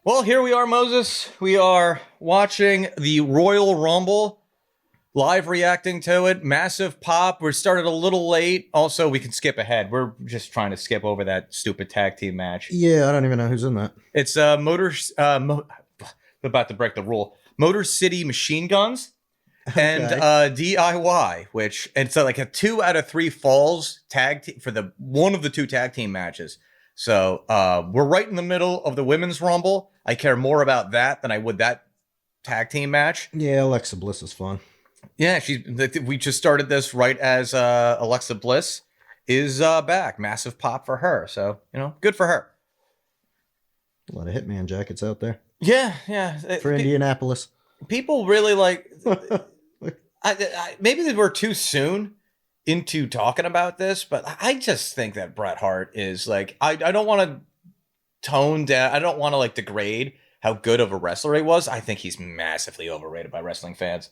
Well, here we are, Moses. We are watching the Royal Rumble, live reacting to it. Massive pop. We started a little late. Also, we can skip ahead. We're just trying to skip over that stupid tag team match. Yeah, I don't even know who's in that. It's about to break the rule. Motor City Machine Guns and DIY, which it's like a 2 out of 3 falls for the one of the 2 tag team matches. So we're right in the middle of the Women's Rumble. I care more about that than I would that tag team match. Yeah, Alexa Bliss is fun. Yeah, we just started this right as Alexa Bliss is back. Massive pop for her. So, good for her. A lot of Hitman jackets out there. Yeah. For Indianapolis. People really like... maybe they were too soon into talking about this, but I just think that Bret Hart is like... I don't want to tone down... I don't want to degrade how good of a wrestler he was. I think he's massively overrated by wrestling fans.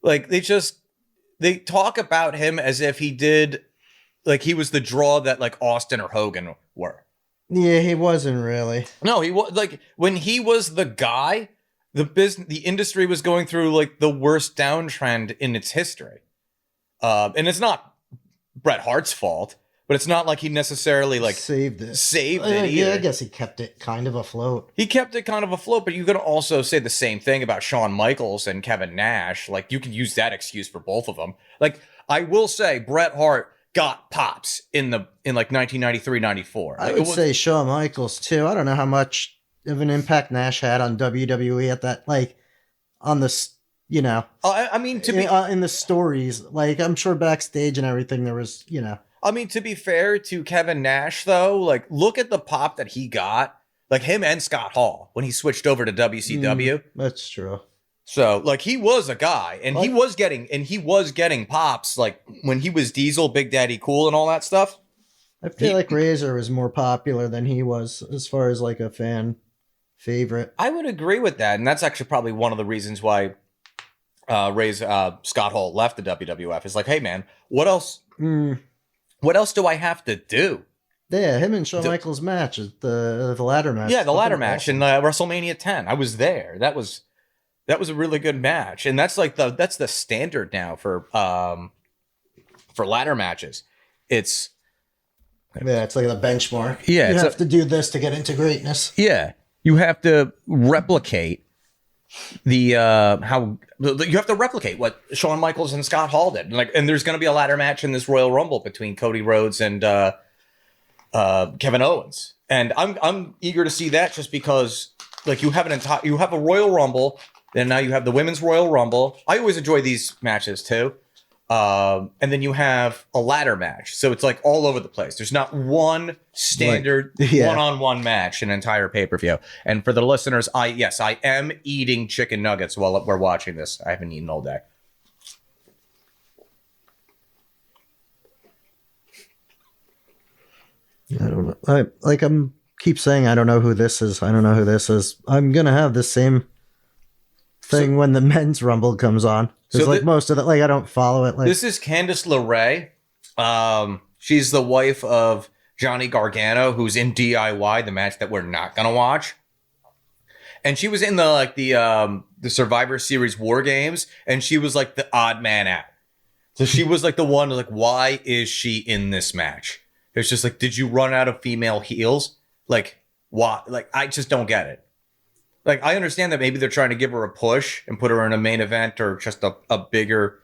They talk about him as if he did... he was the draw that Austin or Hogan were. Yeah, he wasn't really. No, he was when he was the guy, the industry was going through the worst downtrend in its history. And it's not Bret Hart's fault, but it's not like he necessarily saved it either. Yeah, I guess he kept it kind of afloat. He kept it kind of afloat, but you can also say the same thing about Shawn Michaels and Kevin Nash. You can use that excuse for both of them. I will say Bret Hart got pops in 1993, 94. I would say Shawn Michaels too. I don't know how much of an impact Nash had on WWE at that, on the, I mean, in the stories, I'm sure backstage and everything there was, I mean, to be fair to Kevin Nash though, look at the pop that he got, him and Scott Hall when he switched over to WCW. That's true. So, he was a guy, and he was getting pops, when he was Diesel, Big Daddy Cool, and all that stuff. I feel like Razor was more popular than he was, as far as, a fan favorite. I would agree with that, and that's actually probably one of the reasons why Scott Hall left the WWF. Is hey, man, what else? What else do I have to do? Yeah, him and Shawn Michaels match, the ladder match. Yeah, the ladder match in WrestleMania 10. I was there. That was a really good match, and that's that's the standard now for ladder matches. It's the benchmark. Yeah, you have to do this to get into greatness. Yeah, you have to replicate you have to replicate what Shawn Michaels and Scott Hall did. And there's going to be a ladder match in this Royal Rumble between Cody Rhodes and Kevin Owens, and I'm eager to see that just because you have a Royal Rumble. Then now you have the Women's Royal Rumble. I always enjoy these matches too. And then you have a ladder match. So it's all over the place. There's not one standard one-on-one match in an entire pay-per-view. And for the listeners, I am eating chicken nuggets while we're watching this. I haven't eaten all day. I don't know. I'm keep saying I don't know who this is. I don't know who this is. I'm going to have the same thing when the men's rumble comes on. Because most of that, I don't follow it. This is Candice LeRae. She's the wife of Johnny Gargano, who's in DIY, the match that we're not gonna watch. And she was in the Survivor Series War Games, and she was the odd man out. So she was the one why is she in this match? It's just did you run out of female heels? Why? I just don't get it. I understand that maybe they're trying to give her a push and put her in a main event or just a bigger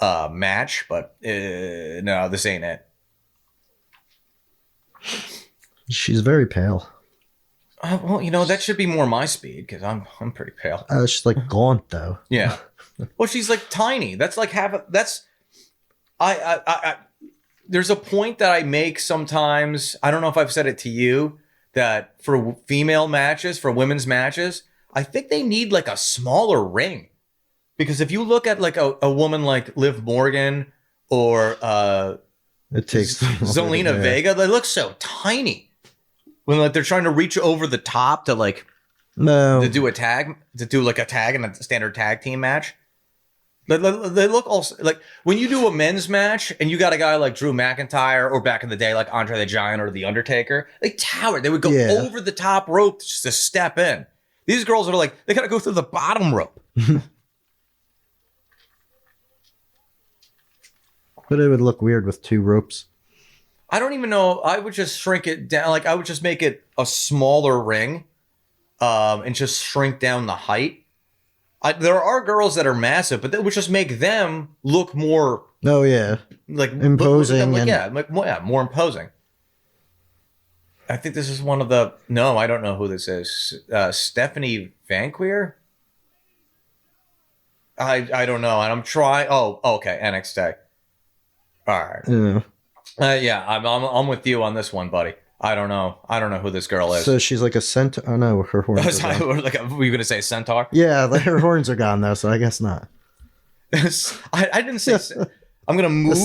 match, but no, this ain't it. She's very pale. Well, that should be more my speed because I'm pretty pale. She's gaunt though. Yeah. Well, she's tiny. That's I there's a point that I make sometimes. I don't know if I've said it to you. That for female matches, for women's matches, I think they need a smaller ring. Because if you look at a woman like Liv Morgan or it takes Zelina Vega, they look so tiny. When they're trying to reach over the top to to do a tag, a tag in a standard tag team match. They look also like when you do a men's match and you got a guy like Drew McIntyre or back in the day like Andre the Giant or the Undertaker, they tower. They would go over the top rope just to step in. These girls are like they got to go through the bottom rope. But it would look weird with 2 ropes. I don't even know. I would just shrink it down. Like I would just make it a smaller ring, and just shrink down the height. There are girls that are massive, but that would just make them look more. Oh yeah, like imposing. More imposing. I think this is one of the. No, I don't know who this is. Stephanie Vanquier. I don't know, and I'm trying. Oh, okay, NXT. All right. Yeah, I'm with you on this one, buddy. I don't know who this girl is. So she's like a centaur. Oh no, her horns are gone. Were you gonna say centaur? Yeah, her horns are gone though, so I guess not. I didn't say. I'm gonna move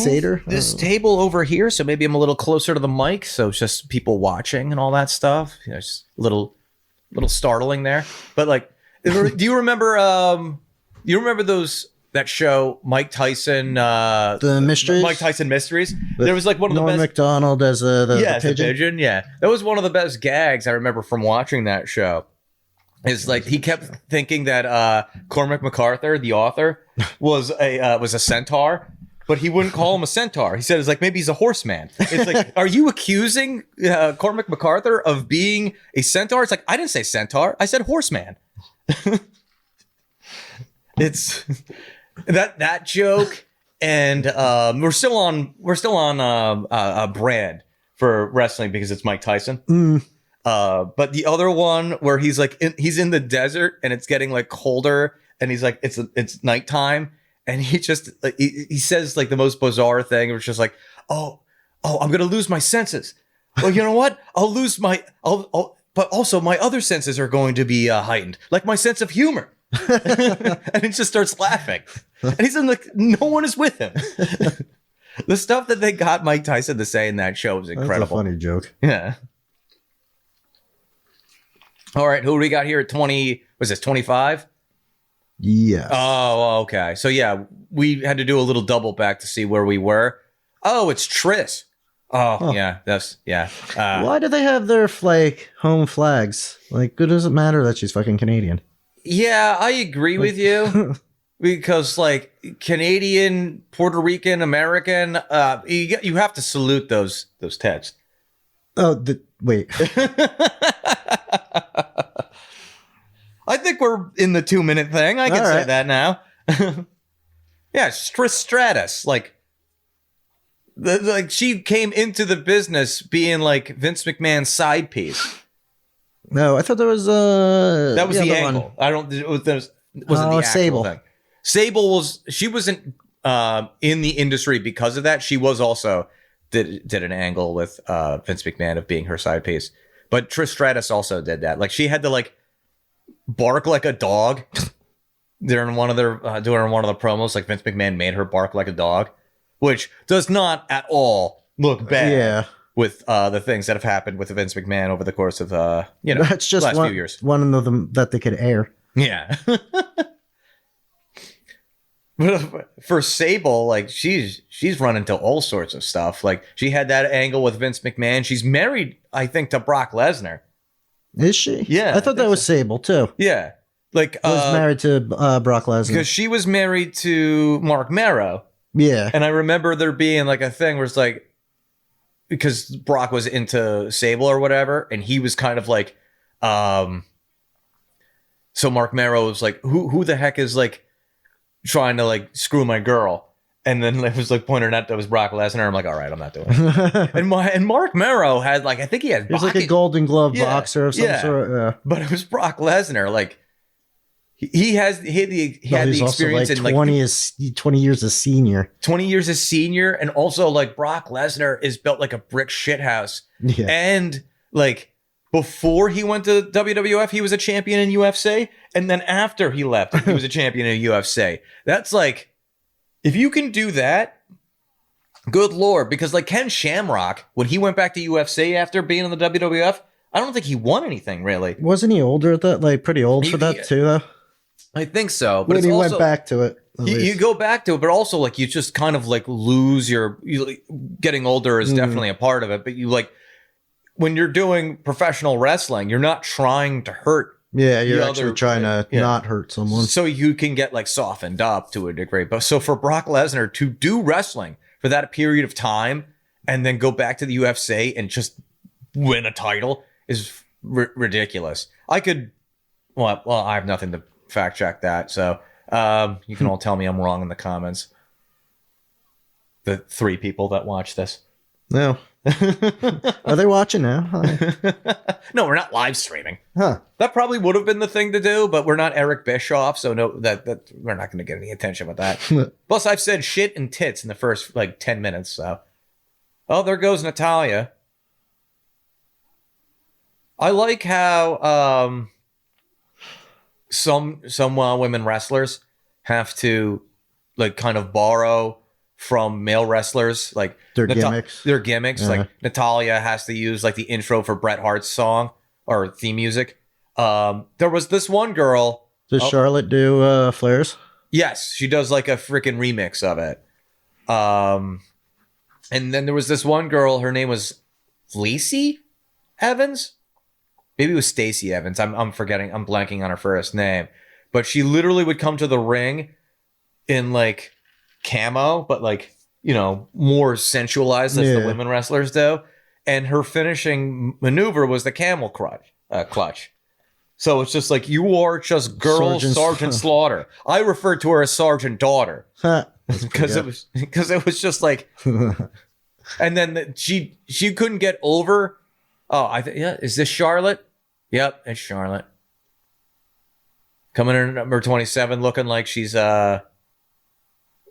this table over here, so maybe I'm a little closer to the mic, so it's just people watching and all that stuff. You know, just a little startling there. But like, do you remember? You remember that show, Mike Tyson, the Mysteries? Mike Tyson Mysteries? There was like one of the best. Norm Macdonald as the pigeon. Yeah. That was one of the best gags I remember from watching that show. Is like he kept thinking that Cormac MacArthur, the author, was a centaur, but he wouldn't call him a centaur. He said it's like maybe he's a horseman. It's like, are you accusing Cormac MacArthur of being a centaur? It's like I didn't say centaur. I said horseman. It's that joke, and we're still on a brand for wrestling because it's Mike Tyson. But the other one where he's like he's in the desert and it's getting like colder and he's like it's nighttime and he just like, he says like the most bizarre thing. It's just like oh I'm gonna lose my senses. Well, you know what? I'll lose but also my other senses are going to be heightened, like my sense of humor. And he just starts laughing, and he's in like no one is with him. The stuff that they got Mike Tyson to say in that show was incredible. That's a funny joke. Yeah. All right, who do we got here at 20? Was this 25? Yes. Oh, okay. So yeah, we had to do a little double back to see where we were. Oh, it's Triss. Oh, yeah, yeah. Why do they have their home flags? Like, it doesn't matter that she's fucking Canadian. Yeah, I agree with you. Because, like, Canadian, Puerto Rican, American, you have to salute those tits. Oh, wait. I think we're in the 2-minute thing. I can say that now. Yeah, Trish Stratus. Like she came into the business being like Vince McMahon's side piece. No, I thought that was the angle. One. I don't. It wasn't the actual Sable thing. Sable wasn't in the industry because of that. She was also did an angle with Vince McMahon of being her side piece. But Trish Stratus also did that. Like she had to like bark like a dog during one of the promos. Like Vince McMahon made her bark like a dog, which does not at all look bad. Yeah. With the things that have happened with Vince McMahon over the course of that's just last few years. One of them that they could air. Yeah. But for Sable, like she's run into all sorts of stuff. Like she had that angle with Vince McMahon. She's married, I think, to Brock Lesnar. Is she? Yeah. I thought that was Sable too. Yeah. Like was married to Brock Lesnar. Because she was married to Mark Marrow. Yeah. And I remember there being like a thing where it's like because Brock was into Sable or whatever, and he was kind of like so Mark Marrow was like, who the heck is like trying to like screw my girl? And then it was like pointing out that was Brock Lesnar. I'm like, all right, I'm not doing it. and Mark Marrow had like, I think he had like a Golden Glove boxer of some sort. Yeah. But it was Brock Lesnar. Like he had the experience in like 20 years as senior. 20 years as senior, and also like Brock Lesnar is built like a brick shithouse. Yeah. And like before he went to WWF, he was a champion in UFC, and then after he left, he was a champion in UFC. That's like, if you can do that, good lord. Because like Ken Shamrock, when he went back to UFC after being in the WWF, I don't think he won anything really. Wasn't he older at that? Like pretty old for that too, though. I think so. But when it's he also, went back to it. You go back to it, but also like you just kind of like lose getting older is definitely a part of it. But you like when you're doing professional wrestling, you're not trying to hurt. Yeah, you're actually trying to not hurt someone. So you can get like softened up to a degree. But so for Brock Lesnar to do wrestling for that period of time and then go back to the UFC and just win a title is ridiculous. I have nothing to fact check that. So you can all tell me I'm wrong in the comments. The 3 people that watch this. No. Are they watching now? No, we're not live streaming. Huh. That probably would have been the thing to do, but we're not Eric Bischoff, so no, that we're not going to get any attention with that. Plus, I've said shit and tits in the first like 10 minutes. So, oh, there goes Natalya. I like how some women wrestlers have to like kind of borrow from male wrestlers, like their gimmicks. Their gimmicks. Like Natalya has to use like the intro for Bret Hart's song or theme music. There was this one girl. Does Charlotte do Flair's? Yes, she does like a freaking remix of it. And then there was this one girl. Her name was Lacey Evans. Maybe it was Stacey Evans. I'm forgetting. I'm blanking on her first name. But she literally would come to the ring in like camo, but like, you know, more sensualized as the women wrestlers do. And her finishing maneuver was the camel clutch. So it's just like, you are just girl Sergeant Slaughter. I referred to her as Sergeant Daughter because it was just like, and then she couldn't get over. Oh, is this Charlotte? Yep, it's Charlotte. Coming in at number 27, looking like she's wow,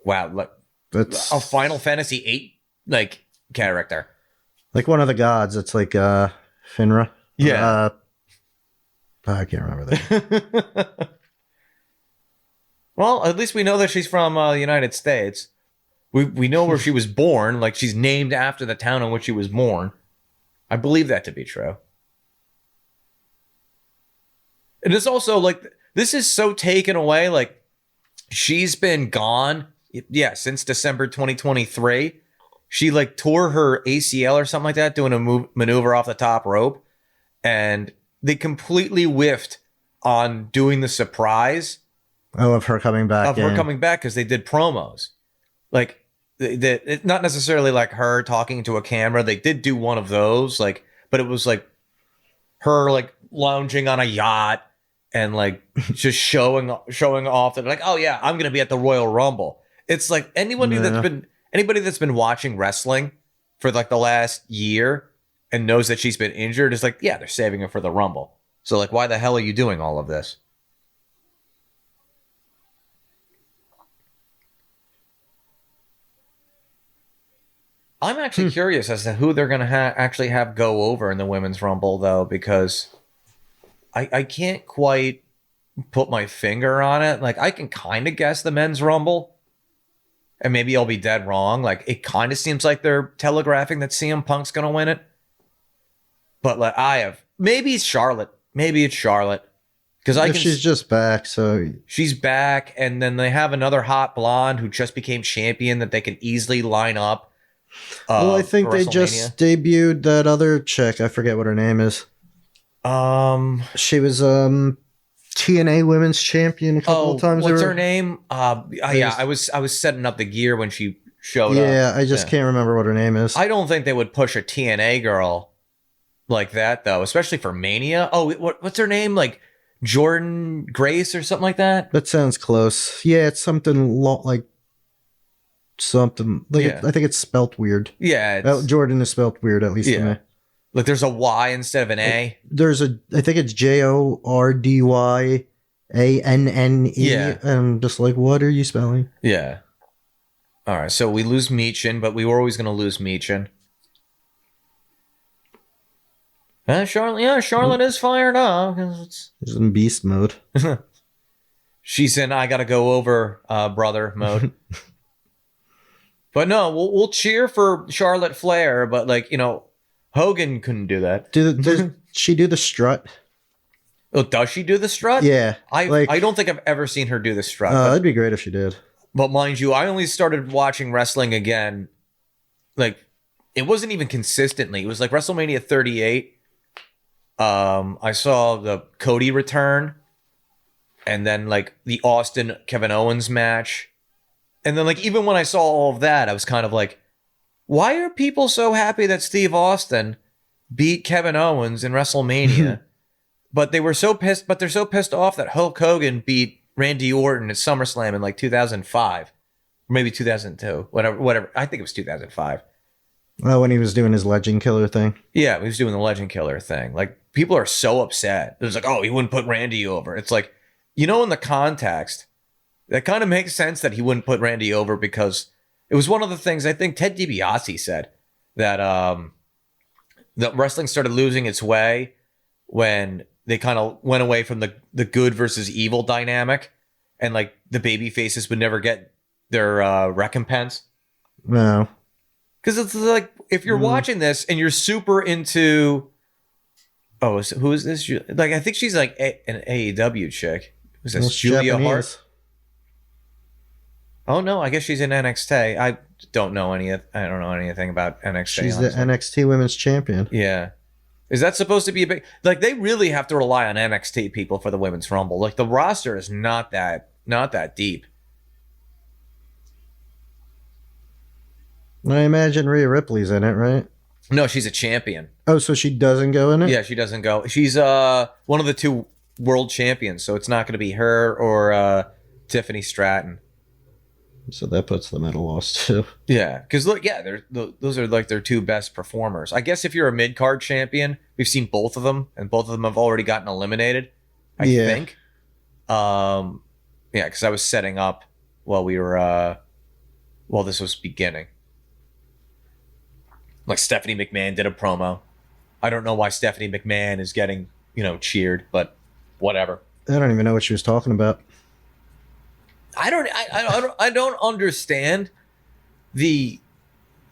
look, that's a Final Fantasy VIII like character, like one of the gods. It's like Finra. Yeah, I can't remember that. Well, at least we know that she's from the United States. We know where she was born. Like she's named after the town in which she was born. I believe that to be true. And it's also like, this is so taken away. Like she's been gone. Yeah. Since December 2023, she like tore her ACL or something like that, doing a maneuver off the top rope. And they completely whiffed on doing the surprise. Oh, of her coming back. Her coming back because they did promos. Like, it's not necessarily like her talking to a camera. They did do one of those, like, but it was like her like lounging on a yacht and like just showing off that like, oh yeah, I'm gonna be at the Royal Rumble. It's like anybody that's been watching wrestling for like the last year and knows that she's been injured is like, yeah, they're saving her for the Rumble. So like, why the hell are you doing all of this? I'm actually curious as to who they're going to actually have go over in the Women's Rumble, though, because I can't quite put my finger on it. Like, I can kind of guess the Men's Rumble, and maybe I'll be dead wrong. Like, it kind of seems like they're telegraphing that CM Punk's going to win it. But like, maybe it's Charlotte. Maybe it's Charlotte. Because she's just back, so she's back, and then they have another hot blonde who just became champion that they could easily line up. Well, I think they just debuted that other chick. I forget what her name is. She was TNA Women's Champion a couple of times. What's her name? Yeah, I was setting up the gear when she showed up. Yeah, I just can't remember what her name is. I don't think they would push a TNA girl like that, though, especially for Mania. Oh, what's her name? Like Jordan Grace or something like that? That sounds close. Yeah, it's something like something. Like I think it's spelt weird. Yeah. Jordan is spelt weird, at least to me. Like there's a Y instead of an A. I think it's JORDYANNE. Yeah. And I'm just like, what are you spelling? Yeah. All right. So we lose Meechin, but we were always going to lose Meechin. Charlotte is fired up. She's in beast mode. She's in I got to go over brother mode. But no, we'll cheer for Charlotte Flair, but like, you know, Hogan couldn't do that. Does she do the strut? Oh, does she do the strut? Yeah. I don't think I've ever seen her do the strut. That'd be great if she did. But mind you, I only started watching wrestling again, like, it wasn't even consistently. It was like WrestleMania 38. I saw the Cody return, and then like the Austin Kevin Owens match. And then like even when I saw all of that, I was kind of like, why are people so happy that Steve Austin beat Kevin Owens in WrestleMania? But they were so pissed, but they're so pissed off that Hulk Hogan beat Randy Orton at SummerSlam in like 2005, or maybe 2002, whatever. I think it was 2005. Oh, when he was doing his Legend Killer thing. Yeah, he was doing the Legend Killer thing. Like, people are so upset. It's like, oh, he wouldn't put Randy over. It's like, in the context, that kind of makes sense that he wouldn't put Randy over, because it was one of the things I think Ted DiBiase said, that that wrestling started losing its way when they kind of went away from the good versus evil dynamic, and like the baby faces would never get their recompense. No. Because it's like, if you're watching this and you're super into, who is this? Like, I think she's like an AEW chick. Who's this? Julia Japanese. Hart? Oh no, I guess she's in NXT. I don't know anything about NXT. She's honestly. the NXT Women's Champion. Yeah. Is that supposed to be a big, like, they really have to rely on NXT people for the Women's Rumble. Like, the roster is not that deep. I imagine Rhea Ripley's in it, right? No, she's a champion. Oh, so she doesn't go in it? Yeah, she doesn't go. She's one of the two world champions, so it's not going to be her or Tiffany Stratton. So that puts them at a loss too. Yeah, because look, yeah, those are like their two best performers. I guess if you're a mid-card champion, we've seen both of them, and both of them have already gotten eliminated, I think. Yeah, because I was setting up while we were while this was beginning. Like, Stephanie McMahon did a promo. I don't know why Stephanie McMahon is getting, cheered, but whatever. I don't even know what she was talking about. I don't understand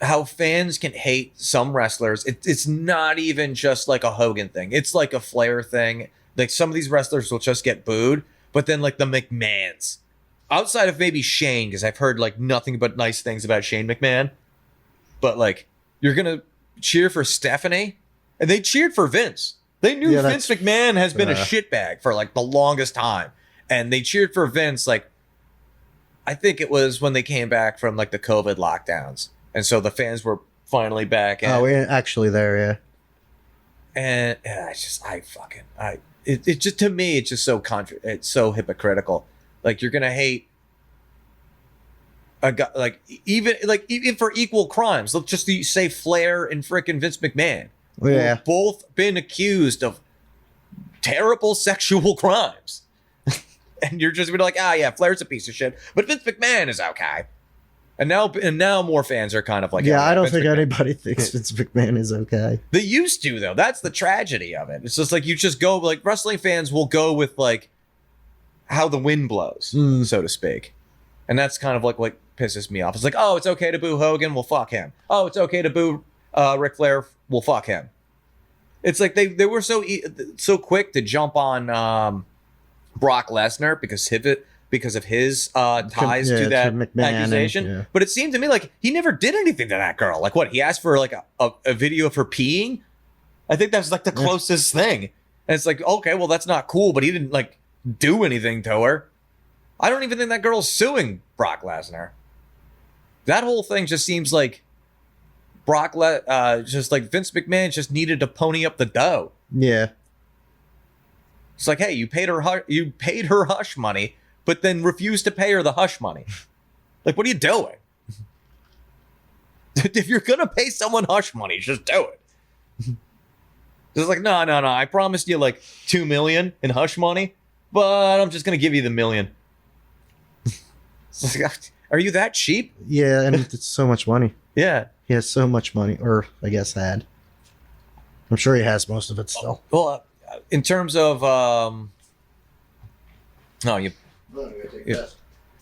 how fans can hate some wrestlers. It's not even just like a Hogan thing. It's like a Flair thing. Like, some of these wrestlers will just get booed, but then like the McMahons, outside of maybe Shane, because I've heard like nothing but nice things about Shane McMahon, but like, you're gonna cheer for Stephanie, and they cheered for Vince. They knew Vince McMahon has been a shitbag for like the longest time, and they cheered for Vince. Like, I think it was when they came back from like the COVID lockdowns, and so the fans were finally back. Oh, we're actually there, yeah. And it's just, it just, to me, it's just it's so hypocritical. Like, you're gonna hate a guy, like, even for equal crimes. Let's just say Flair and frickin' Vince McMahon. Yeah. Who've both been accused of terrible sexual crimes. And you're just gonna be like, yeah, Flair's a piece of shit, but Vince McMahon is okay. And now more fans are kind of like, I don't think anybody thinks Vince McMahon is okay. They used to, though. That's the tragedy of it. It's just like, you just go, like, wrestling fans will go with like how the wind blows, so to speak. And that's kind of like what pisses me off. It's like, oh, it's okay to boo Hogan, well, fuck him. Oh, it's okay to boo Ric Flair, well, fuck him. It's like they were so quick to jump on Brock Lesnar because of his ties to that accusation. But it seemed to me like he never did anything to that girl. Like, what, he asked for like a video of her peeing? I think that's like the closest thing. And it's like, okay, well, that's not cool, but he didn't like do anything to her. I don't even think that girl's suing Brock Lesnar. That whole thing just seems like just like Vince McMahon just needed to pony up the dough. Yeah. It's like, hey, you paid her hush money, but then refused to pay her the hush money. Like, what are you doing? If you're gonna pay someone hush money, just do it. It's like, no, I promised you like $2 million in hush money, but I'm just gonna give you the $1 million. It's like, are you that cheap? Yeah, and it's so much money. Yeah. He has so much money, or I guess had. I'm sure he has most of it still. Well, in terms of all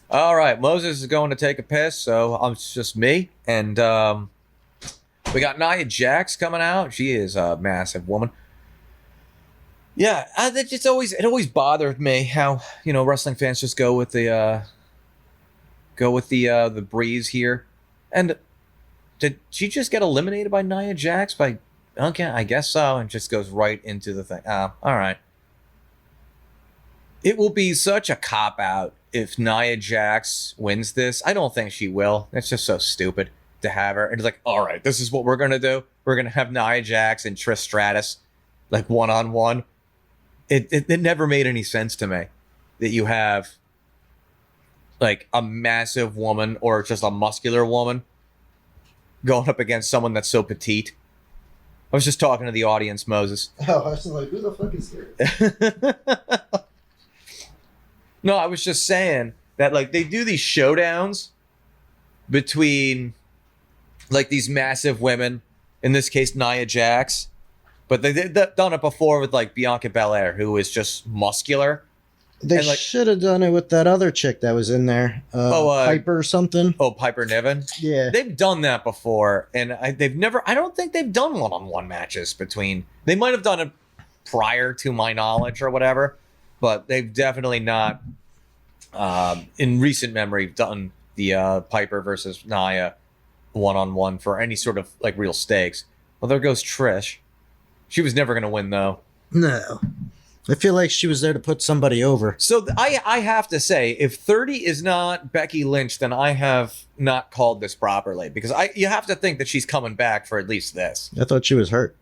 right, Moses is going to take a piss, so it's just me, and we got Nia Jax coming out. She is a massive woman. Yeah, it always bothered me how wrestling fans just go with the go with the breeze here. And did she just get eliminated by Nia Jax? Okay, I guess so. And just goes right into the thing. Oh, all right. It will be such a cop-out if Nia Jax wins this. I don't think she will. It's just so stupid to have her. And it's like, all right, this is what we're going to do. We're going to have Nia Jax and Trish Stratus, like, one-on-one. It never made any sense to me that you have, like, a massive woman or just a muscular woman going up against someone that's so petite. I was just talking to the audience, Moses. Oh, I was like, who the fuck is here? No, I was just saying that, like, they do these showdowns between, like, these massive women, in this case, Nia Jax, but they've done it before with, like, Bianca Belair, who is just muscular. They like, should have done it with that other chick that was in there. Piper or something. Oh, Piper Niven? Yeah. They've done that before, and I don't think they've done one-on-one matches between, they might have done it prior to my knowledge or whatever, but they've definitely not, in recent memory, done the Piper versus Nia one-on-one for any sort of, like, real stakes. Well, there goes Trish. She was never going to win, though. No. I feel like she was there to put somebody over. So I have to say, if 30 is not Becky Lynch, then I have not called this properly, because you have to think that she's coming back for at least this. I thought she was hurt.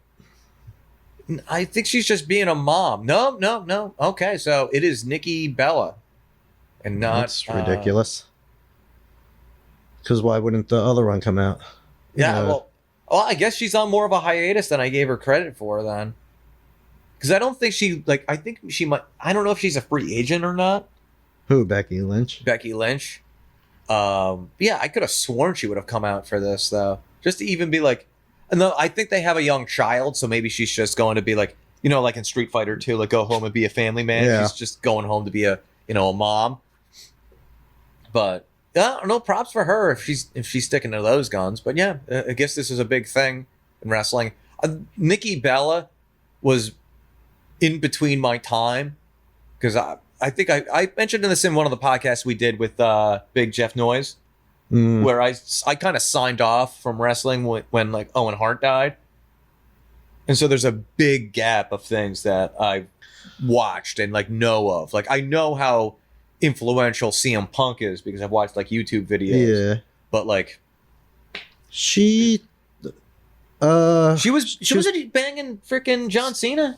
I think she's just being a mom. No. Okay, so it is Nikki Bella, and not. That's ridiculous. Because why wouldn't the other one come out? Yeah, well, I guess she's on more of a hiatus than I gave her credit for then. Because I don't think I think she might. I don't know if she's a free agent or not. Who, Becky Lynch? Becky Lynch. Yeah, I could have sworn she would have come out for this though, just to even be like. No, I think they have a young child, so maybe she's just going to be like, like in Street Fighter 2, like go home and be a family man. Yeah. She's just going home to be a mom. But yeah, no props for her if she's sticking to those guns. But yeah, I guess this is a big thing in wrestling. Nikki Bella was in between my time, because I think I mentioned this in one of the podcasts we did with Big Jeff Noyes. Where I kind of signed off from wrestling when like Owen Hart died. And so there's a big gap of things that I've watched and like know of. Like I know how influential CM Punk is because I've watched like YouTube videos. Yeah. But like she was banging freaking John Cena.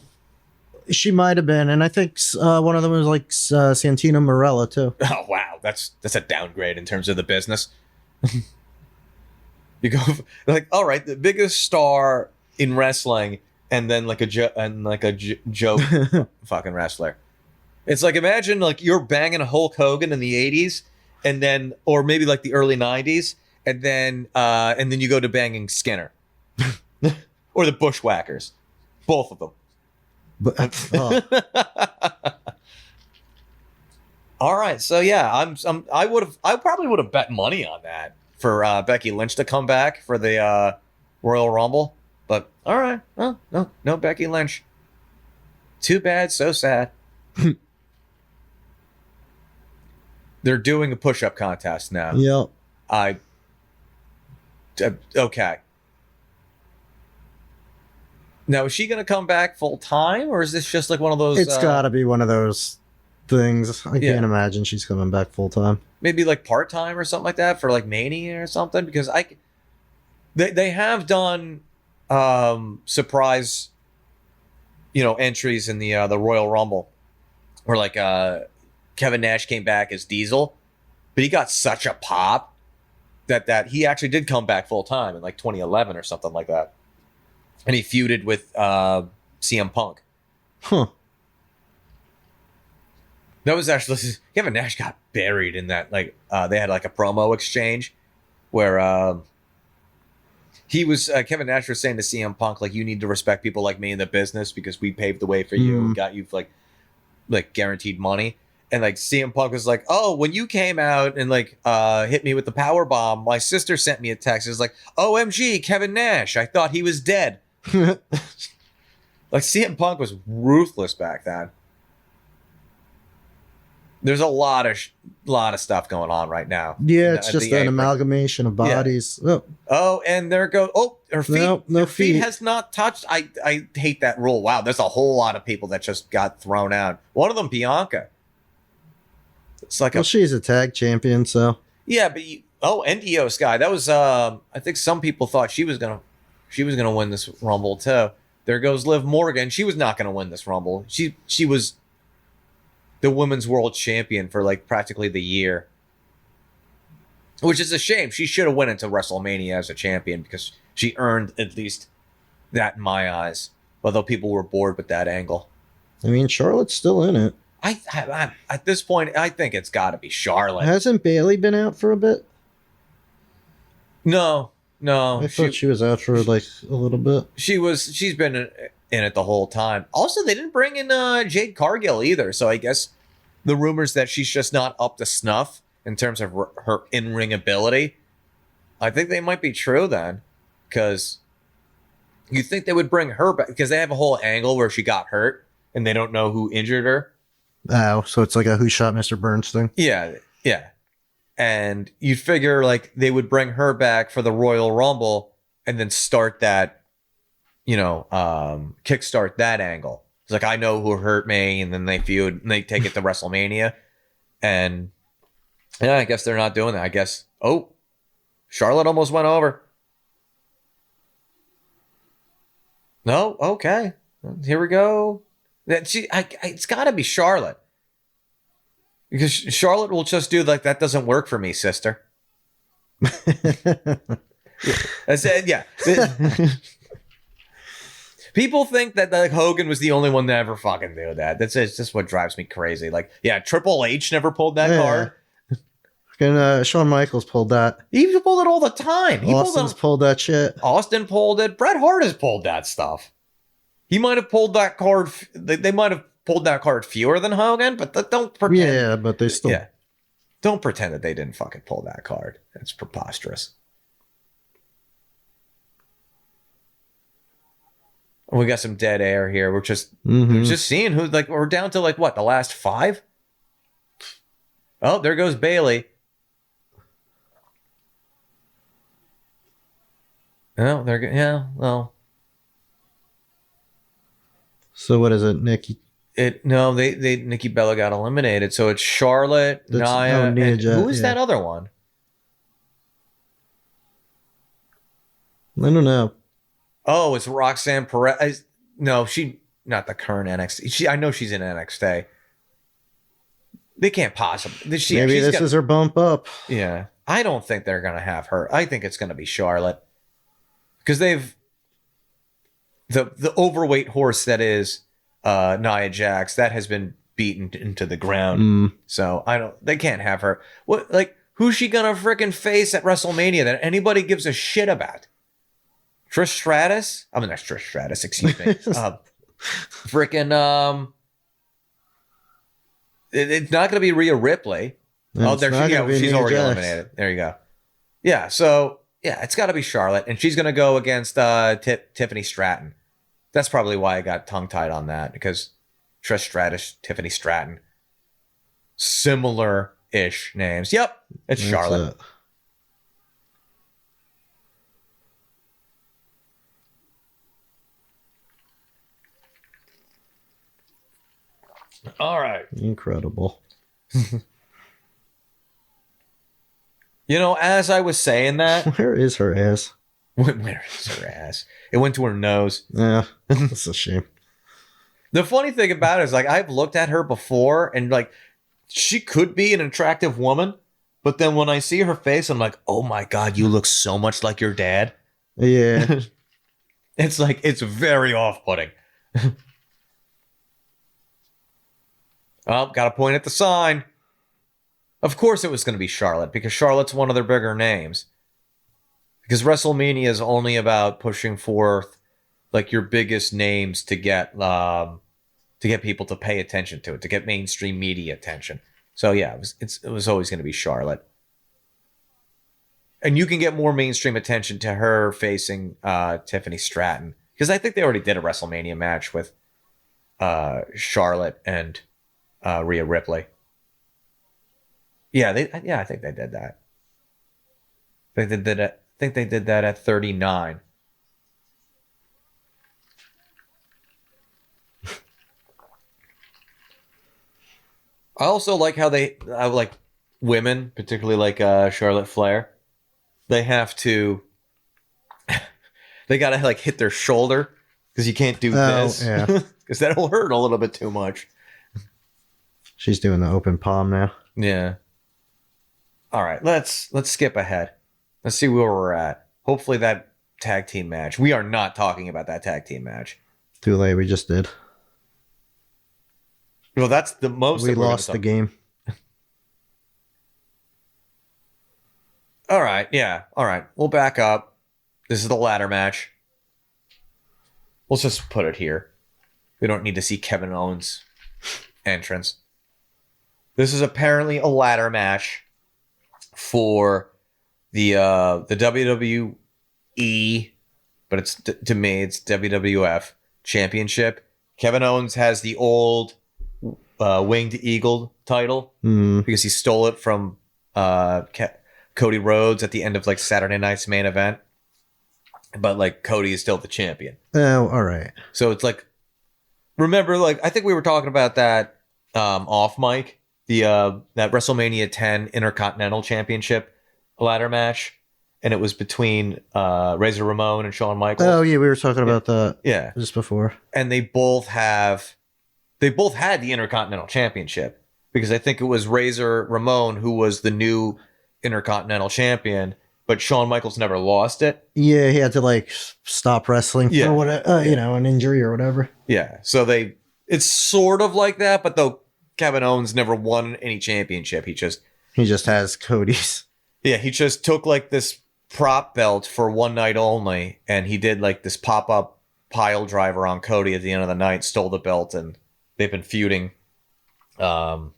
She might have been, and I think one of them was like Santino Marella too. Oh wow, that's a downgrade in terms of the business. You go like, all right, the biggest star in wrestling, and then like a joke fucking wrestler. It's like, imagine like you're banging Hulk Hogan in the 80s, and then, or maybe like the early 90s, and then you go to banging Skinner or the Bushwhackers, both of them. All right, so yeah, I probably would have bet money on that for Becky Lynch to come back for the Royal Rumble, but all right, no Becky Lynch. Too bad, so sad. They're doing a push-up contest now. Yep. Okay. Now, is she going to come back full time, or is this just like one of those? It's got to be one of those things. I can't imagine she's coming back full time. Maybe like part time or something like that for like Mania or something. Because they have done surprise, entries in the Royal Rumble, where like Kevin Nash came back as Diesel, but he got such a pop that he actually did come back full time in like 2011 or something like that. And he feuded with CM Punk. Huh. That was actually, Kevin Nash got buried in that. Like they had like a promo exchange where Kevin Nash was saying to CM Punk, like, you need to respect people like me in the business because we paved the way for you and got you like guaranteed money. And like CM Punk was like, oh, when you came out and like hit me with the power bomb, my sister sent me a text. It was like, OMG, Kevin Nash. I thought he was dead. Like CM Punk was ruthless back then. There's a lot of stuff going on right now. Yeah, it's just an amalgamation of bodies. Yeah. And there goes. Oh, her feet. No her feet feet has not touched. I hate that rule. Wow, there's a whole lot of people that just got thrown out. One of them, Bianca. It's like she's a tag champion, so yeah. But NDO Sky. That was. I think some people thought she was gonna win this Rumble too. There goes Liv Morgan. She was not gonna win this Rumble. She was the women's world champion for like practically the year, which is a shame. She should have went into WrestleMania as a champion because she earned at least that in my eyes. Although people were bored with that angle. I mean, Charlotte's still in it. I at this point, I think it's got to be Charlotte. Hasn't Bayley been out for a bit? No. I thought she was out for like a little bit. She's been in it the whole time. Also, they didn't bring in Jade Cargill either, so I guess the rumors that she's just not up to snuff in terms of her in-ring ability, I think they might be true then, because you think they would bring her back because they have a whole angle where she got hurt and they don't know who injured her. Oh, so it's like a Who Shot Mr. Burns thing? Yeah. And you'd figure like they would bring her back for the Royal Rumble and then start that, kickstart that angle. It's like, I know who hurt me, and then they feud and they take it to WrestleMania. And yeah, I guess they're not doing that. I guess, Charlotte almost went over. No, okay. Here we go. It's got to be Charlotte. Because Charlotte will just do like, that doesn't work for me, sister. I said, yeah. People think that like Hogan was the only one to ever fucking do that. That's just what drives me crazy. Like, yeah, Triple H never pulled that card. And Shawn Michaels pulled that. He pulled it all the time. Austin's pulled that shit. Austin pulled it. Bret Hart has pulled that stuff. He might have pulled that card. They might have pulled that card fewer than Hogan, but don't pretend. Yeah, but they still. Yeah. Don't pretend that they didn't fucking pull that card. That's preposterous. We got some dead air here. We're just seeing who, like, we're down to like what, the last 5? Oh, there goes Bayley. Oh, well. So what is it, Nikki? Nikki Bella got eliminated. So it's Charlotte, Nia, and who is that other one? I don't know. Oh, it's Roxanne Perez. No, not the current NXT. I know she's in NXT. They can't possibly. Maybe this is her bump up. Yeah. I don't think they're going to have her. I think it's going to be Charlotte. Because they've... The overweight horse that is Nia Jax, that has been beaten into the ground. So they can't have her. What, like, who's she going to freaking face at WrestleMania that anybody gives a shit about? Trish Stratus? I mean, that's Trish Stratus, excuse me. It's not going to be Rhea Ripley. No, she's already eliminated. There you go. Yeah, so, yeah, it's got to be Charlotte, and she's going to go against Tiffany Stratton. That's probably why I got tongue-tied on that, because Trish Stratus, Tiffany Stratton. Similar-ish names. Yep, it's Charlotte. All right. Incredible. As I was saying that... Where is her ass? Where is her ass? It went to her nose. Yeah, that's a shame. The funny thing about it is, like, I've looked at her before, and, like, she could be an attractive woman, but then when I see her face, I'm like, oh my God, you look so much like your dad. Yeah. It's like, it's very off-putting. Oh, got to point at the sign. Of course it was going to be Charlotte, because Charlotte's one of their bigger names. Because WrestleMania is only about pushing forth, like, your biggest names to get people to pay attention to it, to get mainstream media attention. So yeah, it was always going to be Charlotte. And you can get more mainstream attention to her facing Tiffany Stratton, because I think they already did a WrestleMania match with Charlotte and Rhea Ripley. I think they did that. I think they did that at 39. I also like how I like women, particularly like Charlotte Flair. They have to, they gotta like hit their shoulder because you can't do this. Yeah. Because that'll hurt a little bit too much. She's doing the open palm now. Yeah. All right, let's skip ahead. Let's see where we're at. Hopefully that tag team match. We are not talking about that tag team match. Too late. We just did. Well, that's the most. We lost the game. All right. Yeah. All right. We'll back up. This is the ladder match. Let's just put it here. We don't need to see Kevin Owens' entrance. This is apparently a ladder match for the WWE, but it's to me it's WWF Championship. Kevin Owens has the old Winged Eagle title because he stole it from Cody Rhodes at the end of like Saturday night's main event. But like Cody is still the champion. Oh, all right. So it's like, remember, like I think we were talking about that off mic, that WrestleMania 10 Intercontinental Championship ladder match, and it was between Razor Ramon and Shawn Michaels. Oh yeah, we were talking about that. Yeah, just before. And they both had the Intercontinental Championship because I think it was Razor Ramon who was the new Intercontinental Champion, but Shawn Michaels never lost it. Yeah, he had to like stop wrestling for an injury or whatever. Yeah, so it's sort of like that, but though Kevin Owens never won any championship, he just has Cody's. Yeah, he just took like this prop belt for one night only, and he did like this pop-up pile driver on Cody at the end of the night, stole the belt, and they've been feuding about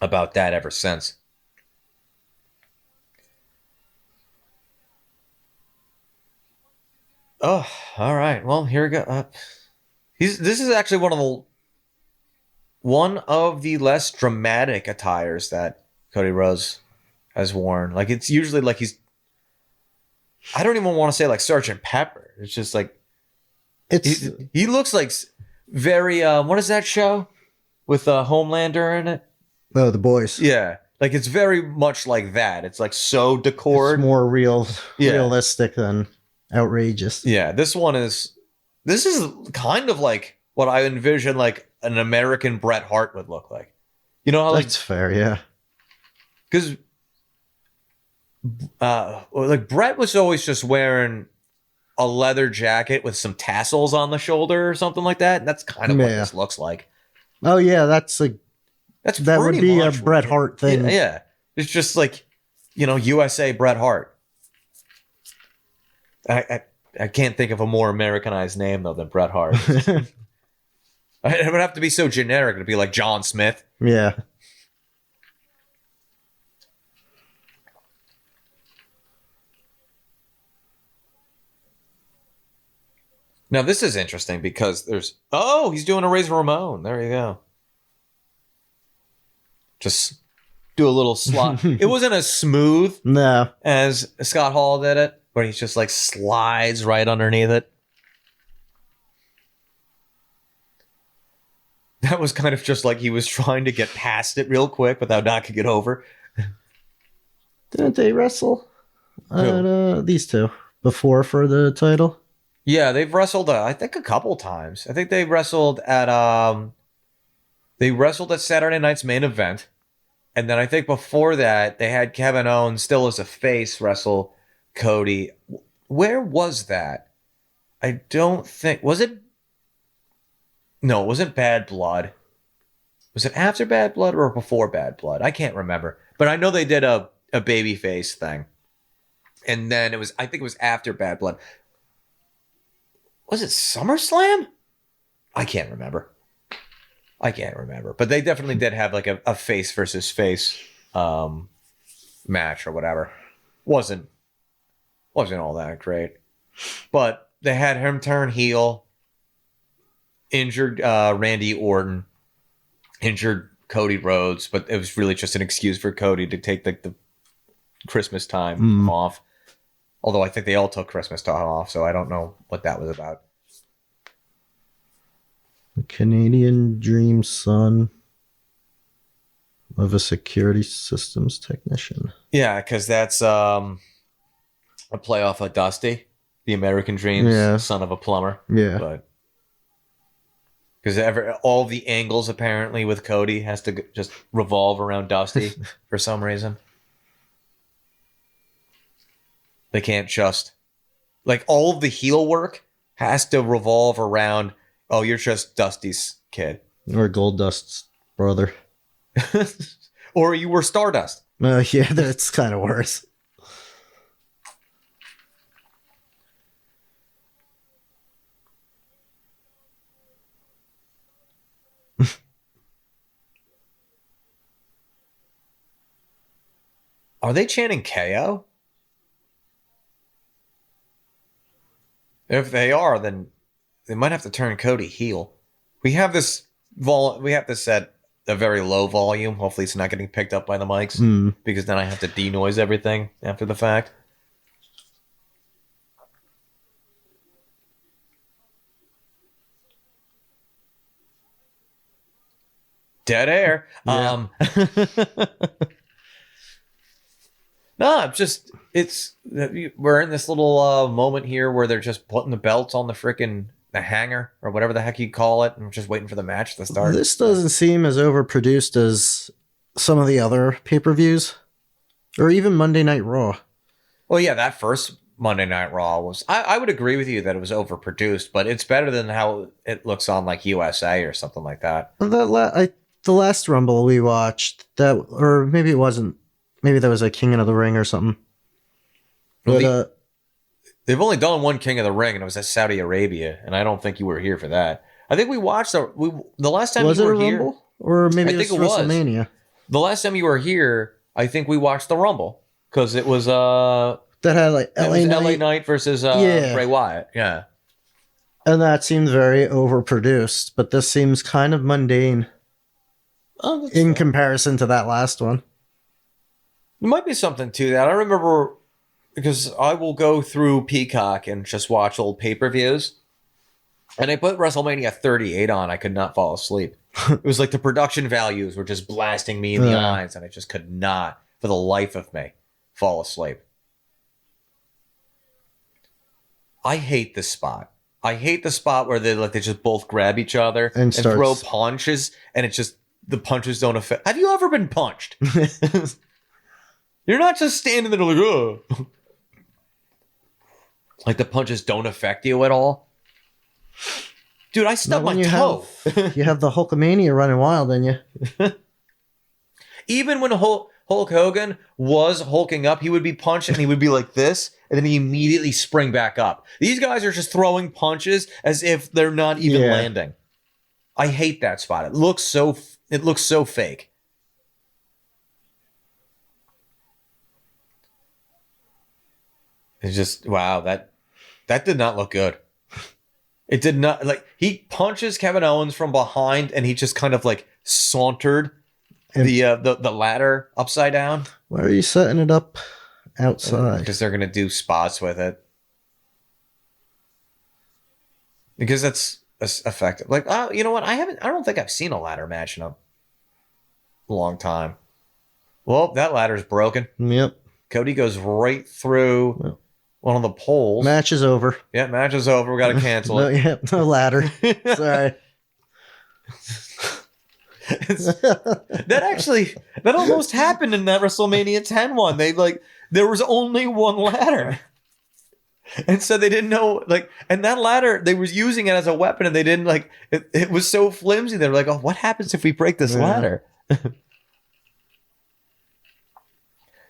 that ever since. Oh, all right. Well, here we go. This is actually one of the less dramatic attires that Cody Rhodes has worn. Like it's usually like I don't even want to say like Sgt. Pepper. It's just like he looks like very what is that show with Homelander in it? Oh, The Boys. Yeah, like it's very much like that. It's like so decored, it's more realistic than outrageous. Yeah, this is kind of like what I envision like an American Bret Hart would look like. You know how that's fair, yeah. Because like Bret was always just wearing a leather jacket with some tassels on the shoulder or something like that. And that's kind of what this looks like. Oh yeah, that would be a Bret Hart thing. Yeah, it's just like USA Bret Hart. I can't think of a more Americanized name though than Bret Hart. It would have to be so generic. It'd be like John Smith. Yeah. Now this is interesting because he's doing a Razor Ramon. There you go. Just do a little slot. It wasn't as smooth as Scott Hall did it, where he's just like slides right underneath it. That was kind of just like he was trying to get past it real quick without knocking it over. Didn't they wrestle these two before for the title? Yeah, they've wrestled I think a couple times. I think they wrestled at Saturday night's main event. And then I think before that they had Kevin Owens still as a face wrestle Cody. Where was that? I don't think it wasn't Bad Blood. Was it after Bad Blood or before Bad Blood? I can't remember. But I know they did a babyface thing. And then I think it was after Bad Blood. Was it SummerSlam? I can't remember. But they definitely did have like a face versus face match or whatever. Wasn't all that great. But they had him turn heel, injured Randy Orton, injured Cody Rhodes, but it was really just an excuse for Cody to take the Christmas time off. Although I think they all took Christmas time off, so I don't know what that was about. The Canadian Dream son of a security systems technician. Yeah, because that's a playoff of Dusty, the American Dream's son of a plumber. Yeah. But because all the angles apparently with Cody has to just revolve around Dusty for some reason. They can't just like all of the heel work has to revolve around. Oh, you're just Dusty's kid, or Goldust's brother, or you were Stardust. Yeah, that's kind of worse. Are they chanting KO? If they are, then they might have to turn Cody heel. We have this at a very low volume. Hopefully it's not getting picked up by the mics because then I have to denoise everything after the fact. Dead air. Yeah. No, we're in this little moment here where they're just putting the belts on the hanger or whatever the heck you call it, and we're just waiting for the match to start. This doesn't seem as overproduced as some of the other pay-per-views, or even Monday Night Raw. Well, yeah, that first Monday Night Raw was. I would agree with you that it was overproduced, but it's better than how it looks on like USA or something like that. The last Rumble we watched, or maybe it wasn't. Maybe that was a King of the Ring or something. But they've only done one King of the Ring, and it was at Saudi Arabia, and I don't think you were here for that. I think we watched the last time was you it were a here, Rumble? Or maybe I it was think it was. WrestleMania. The last time you were here, I think we watched the Rumble because it was that had like LA Knight versus Bray Wyatt. Yeah, and that seemed very overproduced, but this seems kind of mundane in comparison to that last one. There might be something to that. I remember because I will go through Peacock and just watch old pay-per-views. And I put WrestleMania 38 on. I could not fall asleep. It was like the production values were just blasting me in the eyes, and I just could not, for the life of me, fall asleep. I hate this spot. I hate the spot where they just both grab each other and throw punches, and the punches don't affect. Have you ever been punched? You're not just standing there like, oh. Like the punches don't affect you at all. Dude, I stubbed my toe. You have the Hulkamania running wild in you. Even when Hulk Hogan was hulking up, he would be punched and he would be like this, and then he immediately spring back up. These guys are just throwing punches as if they're not even landing. I hate that spot. It looks so fake. It's just, wow, that did not look good. It did not, like, he punches Kevin Owens from behind and he just kind of like sauntered the ladder upside down. Why are you setting it up outside? Because they're going to do spots with it. Because that's effective. Like, you know what? I don't think I've seen a ladder match in a long time. Well, that ladder's broken. Yep. Cody goes right through one of the poles. Match is over. Yeah, match is over. We got to cancel it. No ladder. Sorry. That almost happened in that WrestleMania 10 one. There was only one ladder. And so they didn't know, and that ladder, they was using it as a weapon, and they didn't, it was so flimsy. They were like, oh, what happens if we break this ladder?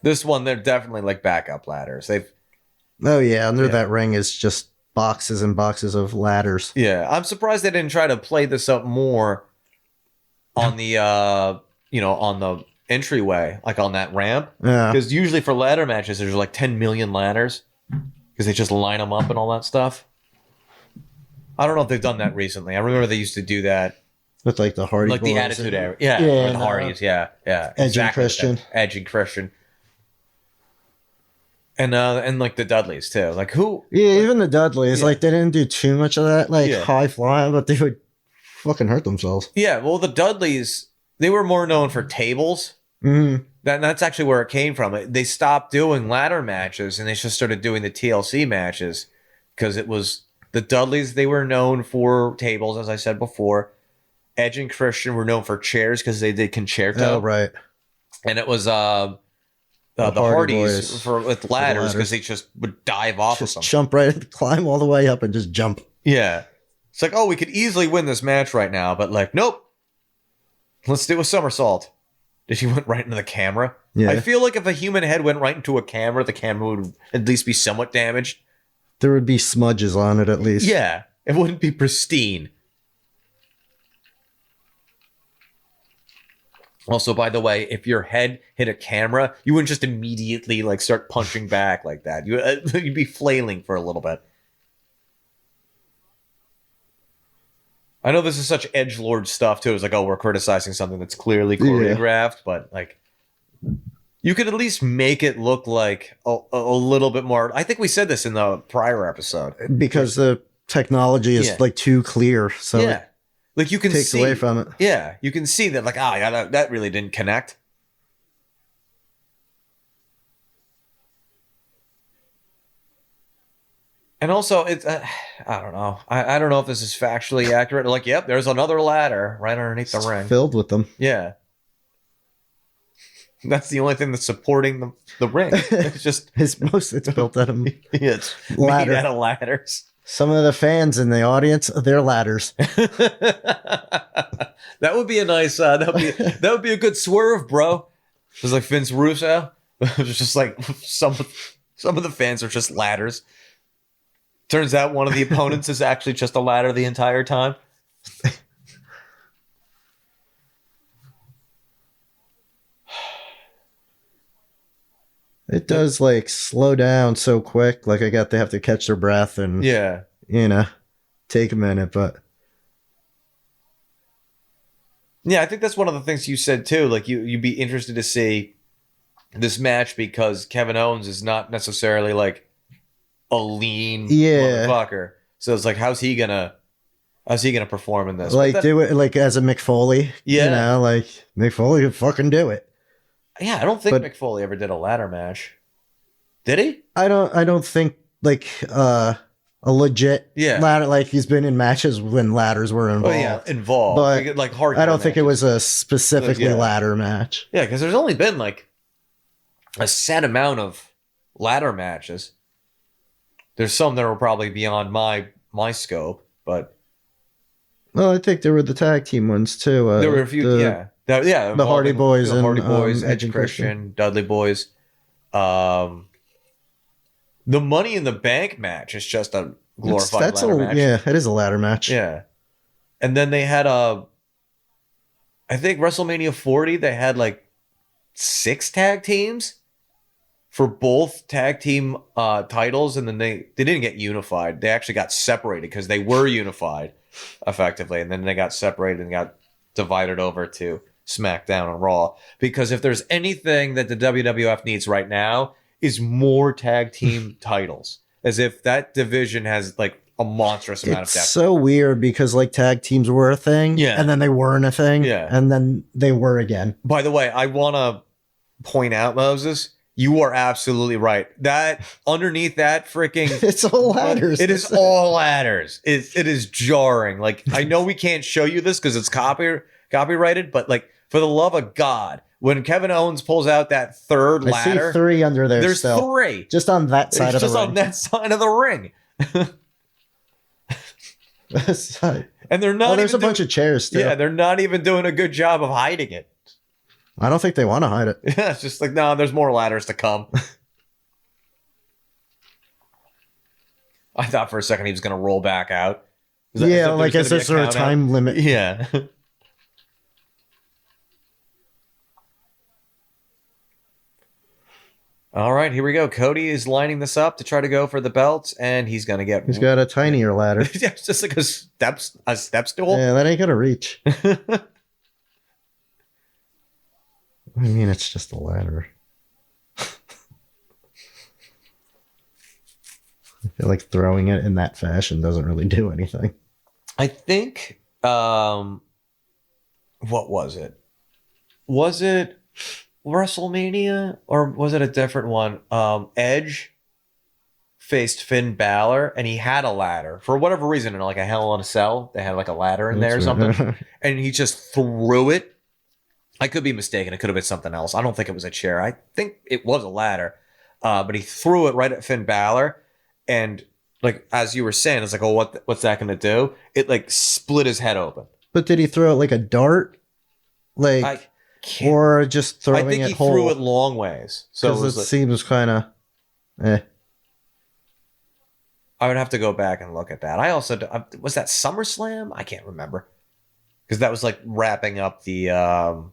This one, they're definitely backup ladders. Under that ring is just boxes and boxes of ladders. Yeah, I'm surprised they didn't try to play this up more on the, on the entryway, on that ramp. Yeah. Because usually for ladder matches, there's 10 million ladders because they just line them up and all that stuff. I don't know if they've done that recently. I remember they used to do that with like the Hardy like Boys the Attitude Era. yeah, Or the Hardys. Yeah. Edge and Christian. Edge and Christian. And like the Dudleys too. Like who? Yeah, even the Dudleys, like they didn't do too much of that, like high flying, but they would fucking hurt themselves. Yeah, well, the Dudleys, they were more known for tables. Mm-hmm. That's actually where it came from. They stopped doing ladder matches and they just started doing the TLC matches because it was the Dudleys. They were known for tables, as I said before. Edge and Christian were known for chairs because they did concerto. Oh, right. And it was the Hardys with ladders because they just would dive off of them. Jump right, climb all the way up and just jump. Yeah. It's like, oh, we could easily win this match right now, but like, nope. Let's do a somersault. Did he went right into the camera? Yeah. I feel like if a human head went right into a camera, the camera would at least be somewhat damaged. There would be smudges on it at least. Yeah. It wouldn't be pristine. Also, by the way, if your head hit a camera, you wouldn't just immediately like start punching back like that. You'd be flailing for a little bit. I know this is such edgelord stuff too. It's like, oh, we're criticizing something that's clearly choreographed, but like, you could at least make it look like a little bit more. I think we said this in the prior episode because the technology is like too clear, so like you can takes see away from it. Yeah, you can see that. Like, that really didn't connect. And also, it's I don't know. I don't know if this is factually accurate. Like, yep, there's another ladder right underneath the ring, filled with them. Yeah, that's the only thing that's supporting the ring. It's just it's built out of it's made out of ladders. Some of the fans in the audience, they're ladders. That would be a nice. That would be a good swerve, bro. It's like Vince Russo. It's just like some of the fans are just ladders. Turns out one of the opponents is actually just a ladder the entire time. It does like slow down so quick. Like they have to catch their breath and take a minute. But yeah, I think that's one of the things you said too. Like you'd be interested to see this match because Kevin Owens is not necessarily like a lean motherfucker. So it's like, how's he gonna perform in this? Like do it like as a Mick Foley. Yeah. You know, like Mick Foley could fucking do it. Yeah, I don't think Mick Foley ever did a ladder match. Did he? I don't think like a legit ladder, like he's been in matches when ladders were involved. Oh yeah, involved. But like hard. I don't think it was a specifically ladder match. Yeah, because there's only been like a set amount of ladder matches. There's some that were probably beyond my scope, but well, I think there were the tag team ones too. There were a few, the Hardy Boys and Edge and Christian, Dudley Boys. The Money in the Bank match is just a glorified ladder match. Yeah, it is a ladder match. Yeah, and then they had I think WrestleMania 40. They had like 6 tag teams for both tag team titles, and then they didn't get unified. They actually got separated because they were unified effectively, and then they got separated and got divided over to SmackDown and Raw. Because if there's anything that the WWF needs right now is more tag team titles, as if that division has like a monstrous amount of depth. It's so weird because like tag teams were a thing, and then they weren't a thing, and then they were again. By the way, I want to point out, Moses, you are absolutely right. That underneath that freaking it's all ladders. It is all ladders. It is jarring. Like, I know we can't show you this because it's copyrighted, but like, for the love of God, when Kevin Owens pulls out that third ladder, I see 3 under there. There's still. 3 just on that side of the ring. Just on that side of the ring. And they're not. There's a bunch of chairs too. Yeah, they're not even doing a good job of hiding it. I don't think they want to hide it. Yeah, it's just like, no, there's more ladders to come. I thought for a second he was going to roll back out. Like is there a time limit? Yeah. All right, here we go. Cody is lining this up to try to go for the belts, and he's gonna get. He's got a tinier ladder. Yeah, it's just like a step stool. Yeah, that ain't gonna reach. I mean, it's just a ladder. I feel like throwing it in that fashion doesn't really do anything. I think. What was it? Was it WrestleMania or was it a different one? Edge faced Finn Balor and he had a ladder for whatever reason in like a Hell in a Cell. They had like a ladder in there or something, and he just threw it. I could be mistaken. It could have been something else. I don't think it was a chair. I think it was a ladder, but he threw it right at Finn Balor, and like as you were saying, it's like, oh, what's that going to do? It like split his head open. But did he throw it like a dart, like, or just throwing it? I think he threw it long ways. So it seems kind of. I would have to go back and look at that. I also was that SummerSlam? I can't remember because that was like wrapping up the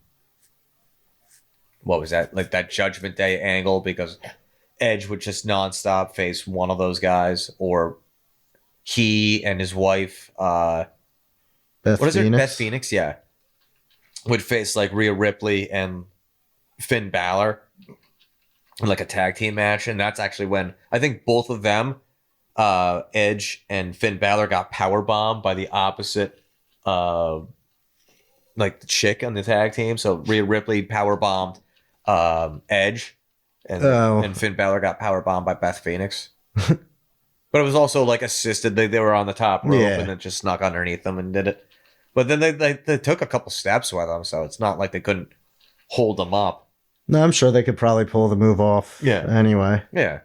what was that, like that Judgment Day angle, because Edge would just nonstop face one of those guys, or he and his wife, Beth Phoenix, yeah, would face like Rhea Ripley and Finn Balor in like a tag team match, and that's actually when I think both of them, Edge and Finn Balor, got powerbombed by the opposite, like the chick on the tag team. So Rhea Ripley powerbombed Edge, and Finn Balor got powerbombed by Beth Phoenix. But it was also like assisted. They were on the top rope and then just snuck underneath them and did it. But then they took a couple steps with them, so it's not like they couldn't hold them up. No, I'm sure they could probably pull the move off. Yeah. Anyway. Yeah.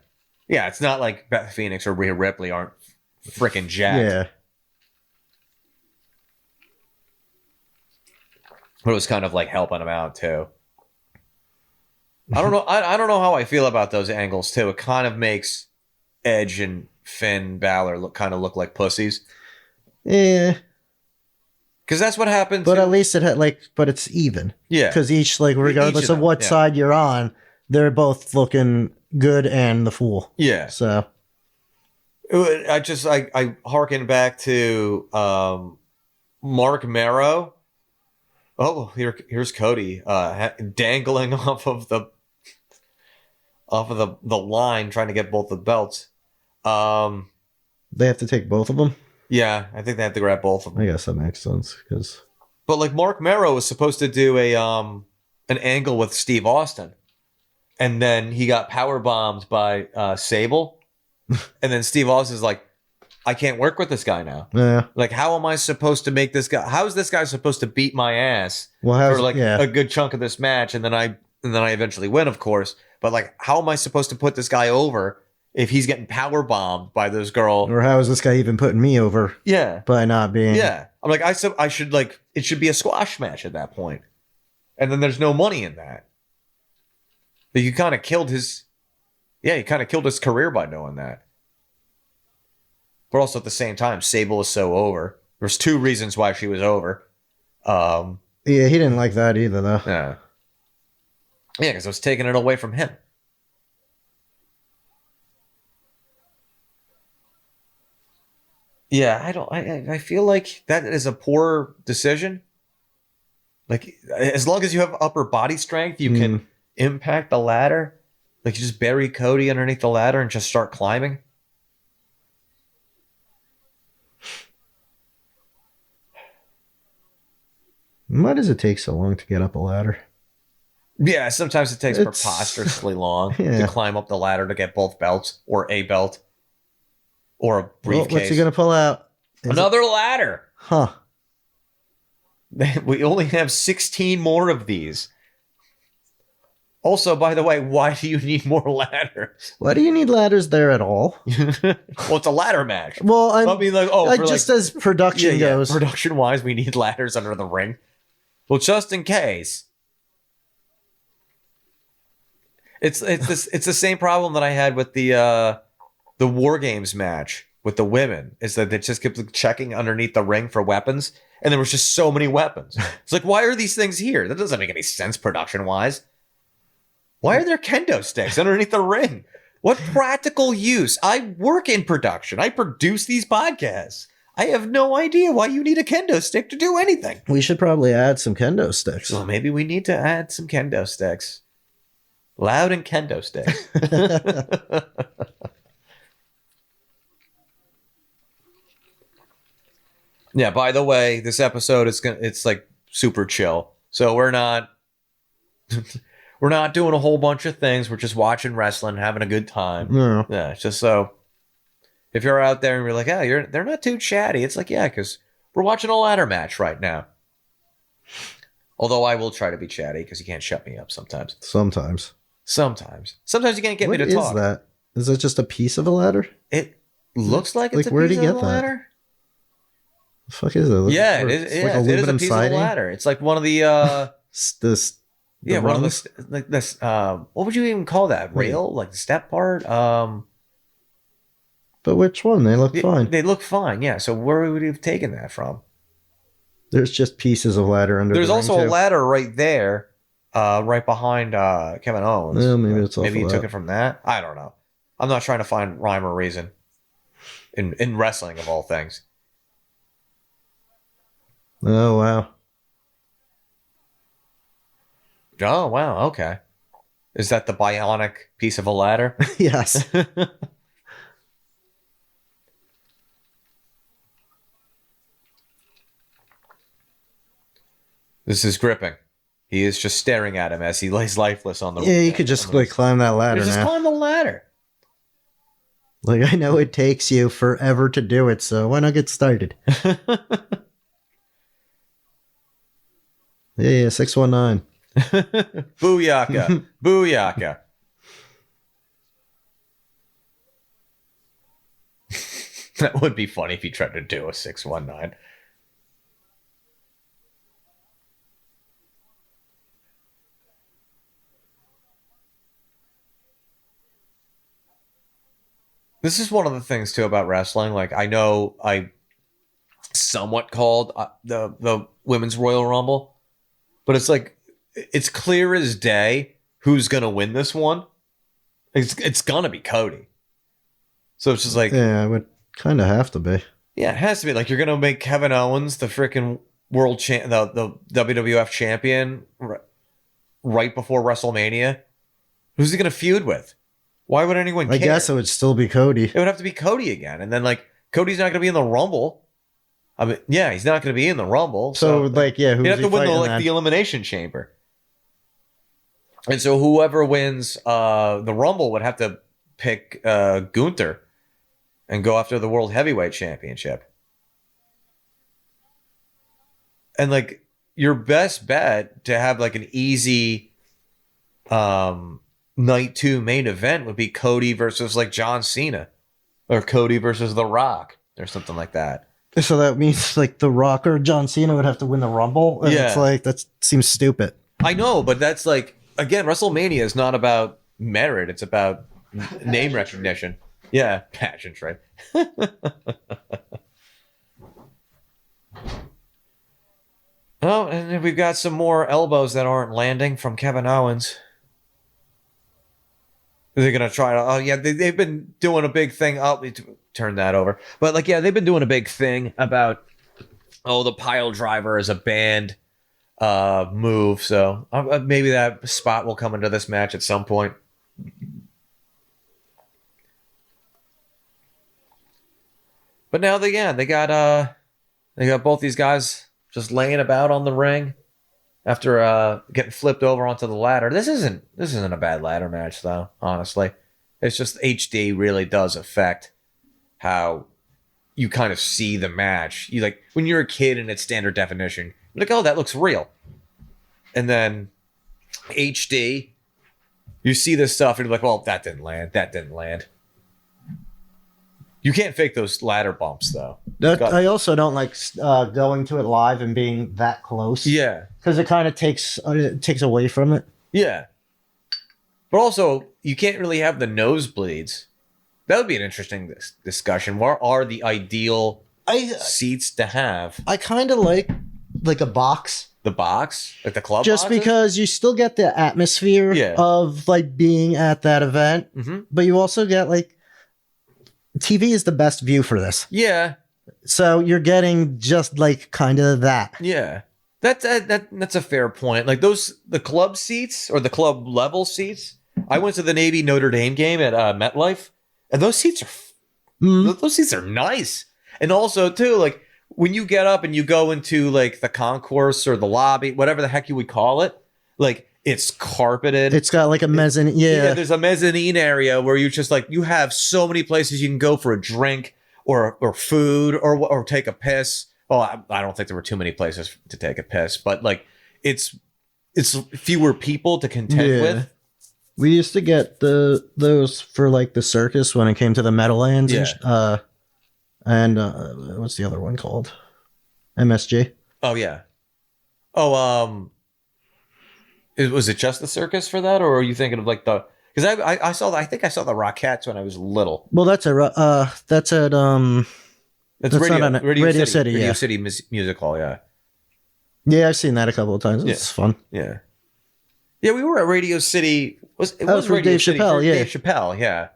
Yeah, it's not like Beth Phoenix or Rhea Ripley aren't freaking jacked. Yeah. But it was kind of like helping them out too. I don't know. I don't know how I feel about those angles too. It kind of makes Edge and Finn Balor look like pussies. Yeah. Because that's what happened. But at least it had but it's even. Yeah. Because each, like, regardless of what side you're on, they're both looking good and the fool. Yeah. So. I harken back to Mark Marrow. Oh, here's Cody dangling off of the line, trying to get both the belts. They have to take both of them? Yeah, I think they have to grab both of them. I guess that makes sense. But like Mark Marrow was supposed to do an angle with Steve Austin, and then he got power bombed by Sable, and then Steve Austin's like, I can't work with this guy now. Yeah. Like, how am I supposed to make this guy? How is this guy supposed to beat my ass for like a good chunk of this match, and then I eventually win, of course. But like, how am I supposed to put this guy over if he's getting power bombed by this girl? Or how is this guy even putting me over? Yeah. By not being. Yeah. I'm like, I should like, it should be a squash match at that point. And then there's no money in that. But you kind of killed his career by doing that. But also at the same time, Sable is so over. There's two reasons why she was over. Yeah, he didn't like that either, though. Yeah. Yeah, because it was taking it away from him. Yeah, I feel like that is a poor decision. Like, as long as you have upper body strength, you can impact the ladder. Like, you just bury Cody underneath the ladder and just start climbing. Why does it take so long to get up a ladder? Yeah, sometimes it takes preposterously long to climb up the ladder to get both belts, or a belt, or a briefcase. What's he going to pull out? Another ladder. Huh. We only have 16 more of these. Also, by the way, why do you need more ladders? Why do you need ladders there at all? Well, it's a ladder match. Well, just as production goes. Production-wise, we need ladders under the ring. Well, just in case. It's the same problem that I had with the War Games match with the women, is that they just kept checking underneath the ring for weapons, and there was just so many weapons. It's like, why are these things here? That doesn't make any sense production-wise. Why are there kendo sticks underneath the ring? What practical use? I work in production. I produce these podcasts. I have no idea why you need a kendo stick to do anything. We should probably add some kendo sticks. So maybe we need to add some kendo sticks. Loud and kendo sticks. Yeah, by the way, this episode it's like super chill. So we're not doing a whole bunch of things. We're just watching wrestling, having a good time. Yeah, it's just so if you're out there and you're like, yeah, they're not too chatty. It's like, yeah, because we're watching a ladder match right now. Although I will try to be chatty because you can't shut me up sometimes. Sometimes you can't get me to talk. What is that? Is it just a piece of a ladder? It looks like it's where a did piece he of get a that? ladder. The fuck is it? Yeah, it is. It's Yeah, like it is a aluminum piece siding? of the ladder. It's like one of the The one of rungs? the like this. What would you even call that? Rail, like the step part. But which one? They look fine. They look fine. Yeah. So where would you have taken that from? There's just pieces of ladder under. There's the also ring a too. ladder right there, right behind Kevin Owens. Well, maybe it's maybe off you of took that. it from that. I don't know. I'm not trying to find rhyme or reason in wrestling of all things. Oh wow. Oh wow. Okay. Is that the bionic piece of a ladder? Yes. This is gripping. He is just staring at him as he lays lifeless on the. Yeah, you could just like climb that ladder just now. climb the ladder. Like I know it takes you forever to do it, so why not get started? Yeah, 619. Booyaka. Booyaka. That would be funny if he tried to do a 619. This is one of the things too about wrestling. Like I know I somewhat called the Women's Royal Rumble, but it's like it's clear as day who's gonna win this one. It's gonna be Cody. So it's just like Yeah, it would kind of have to be. yeah, it has to be like you're gonna make Kevin Owens the freaking world the WWF champion right before WrestleMania. Who's he gonna feud with? Why would anyone care? I guess it would still be Cody. It would have to be Cody again. And then, like, Cody's not going to be in the Rumble. I mean, yeah, he's not going to be in the Rumble. So, like, yeah, who's he'd have to he win fighting then? the Elimination Chamber. And so whoever wins the Rumble would have to pick Gunther and go after the World Heavyweight Championship. And, like, your best bet to have, like, an easy night 2 main event would be Cody versus like John Cena or Cody versus The Rock or something like that. So that means like The Rock or John Cena would have to win the Rumble? And Yeah. It's like, that seems stupid. I know, but that's like, again, WrestleMania is not about merit. It's about name recognition. Yeah, pageant, right? Oh, and then we've got some more elbows that aren't landing from Kevin Owens. They're going to try to... Oh, yeah, they've been doing a big thing. Oh, turn that over. But, like, yeah, they've been doing a big thing about, the pile driver is a banned move. So maybe that spot will come into this match at some point. But now they got both these guys just laying about on the ring after getting flipped over onto the ladder. This isn't a bad ladder match though, honestly. It's just HD really does affect how you kind of see the match. You like when you're a kid and it's standard definition, you're like, oh, that looks real. And then HD, you see this stuff and you're like, well, that didn't land. You can't fake those ladder bumps though. I also don't like going to it live and being that close. Yeah. Because it kind of takes away from it. Yeah. But also, you can't really have the nosebleeds. That would be an interesting discussion. What are the ideal seats to have? I kind of like a box the box, like the club just boxes? because you still get the atmosphere of like being at that event, but you also get like TV is the best view for this. Yeah. So you're getting just like kind of that. Yeah. That's a fair point. Like the club seats or the club level seats. I went to the Navy Notre Dame game at MetLife, and those seats are nice. And also too, like when you get up and you go into like the concourse or the lobby, whatever the heck you would call it, like it's carpeted. It's got like a mezzanine. Yeah, there's a mezzanine area where you just like you have so many places you can go for a drink or food or take a piss. Well, I don't think there were too many places to take a piss, but like it's fewer people to contend with. We used to get those for like the circus when it came to the Meadowlands. Yeah. And what's the other one called? MSG. Oh yeah. Oh, was it just the circus for that, or are you thinking of like the? Because I saw I think I saw the Rockettes when I was little. Well, that's at That's Radio City. Radio City Music Hall. Yeah. Yeah, I've seen that a couple of times. It's fun. Yeah. Yeah, we were at Radio City. It was for Radio Dave City Chappelle. for Yeah, Dave Chappelle. Yeah.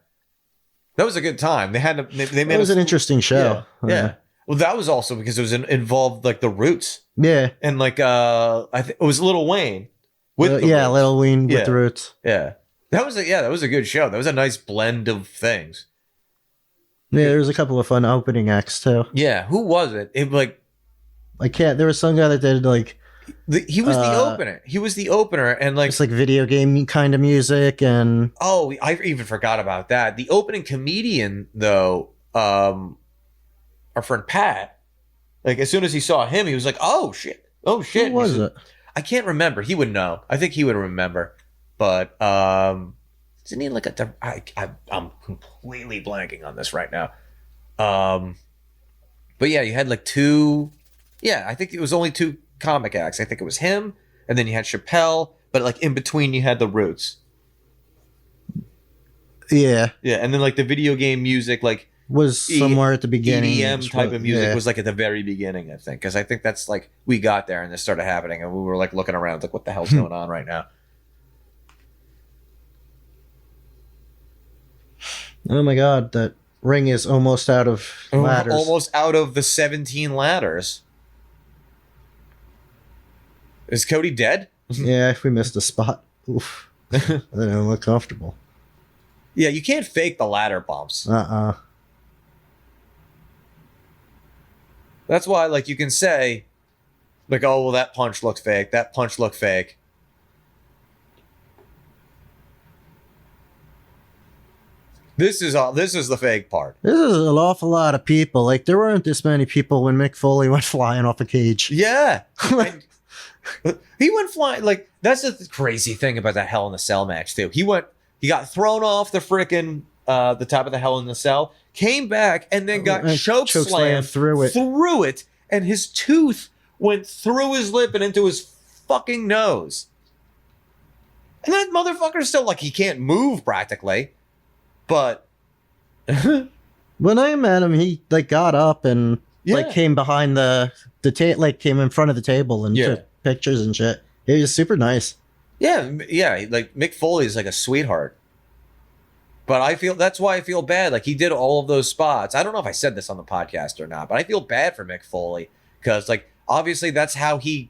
That was a good time. They made it was an interesting show. Yeah. Well, that was also because it was involved like the Roots. Yeah. And like I think it was Lil Wayne with the Roots. Lil Wayne with the Roots. Yeah. That was a good show. That was a nice blend of things. Yeah, there was a couple of fun opening acts too. Yeah, who was it? There was some guy that did like he was the opener. He was the opener, and like it's like video game kind of music, and I even forgot about that. The opening comedian though, our friend Pat, like as soon as he saw him, he was like, "Oh shit! Who was it? I can't remember. He would know. I think he would remember, but isn't he like I'm completely blanking on this right now. But yeah, you had like two. Yeah, I think it was only two comic acts. I think it was him, and then you had Chappelle, but like in between you had the Roots. Yeah. Yeah, and then like the video game music like was somewhere at the beginning. EDM type of music was like at the very beginning, I think, because I think that's like we got there and this started happening and we were like looking around like what the hell's going on right now? Oh my god, that ring is almost out of ladders. Almost out of the 17 ladders. Is Cody dead? Yeah, if we missed a spot. Oof. That don't look comfortable. Yeah, you can't fake the ladder bumps. That's why, like, you can say, like, oh, well, that punch looked fake. That punch looked fake. This is the fake part. This is an awful lot of people. Like, there weren't this many people when Mick Foley went flying off a cage. Yeah. He went flying. Like, that's the crazy thing about that Hell in a Cell match, too. He got thrown off the frickin' the top of the Hell in the Cell, came back, and then got chokeslammed through it, and his tooth went through his lip and into his fucking nose. And that motherfucker's still, like, he can't move practically. But when I met him, he like got up and like came behind the like came in front of the table and took pictures and shit. He was super nice. Yeah, like Mick Foley is like a sweetheart. But that's why I feel bad. Like he did all of those spots. I don't know if I said this on the podcast or not, but I feel bad for Mick Foley because like obviously that's how he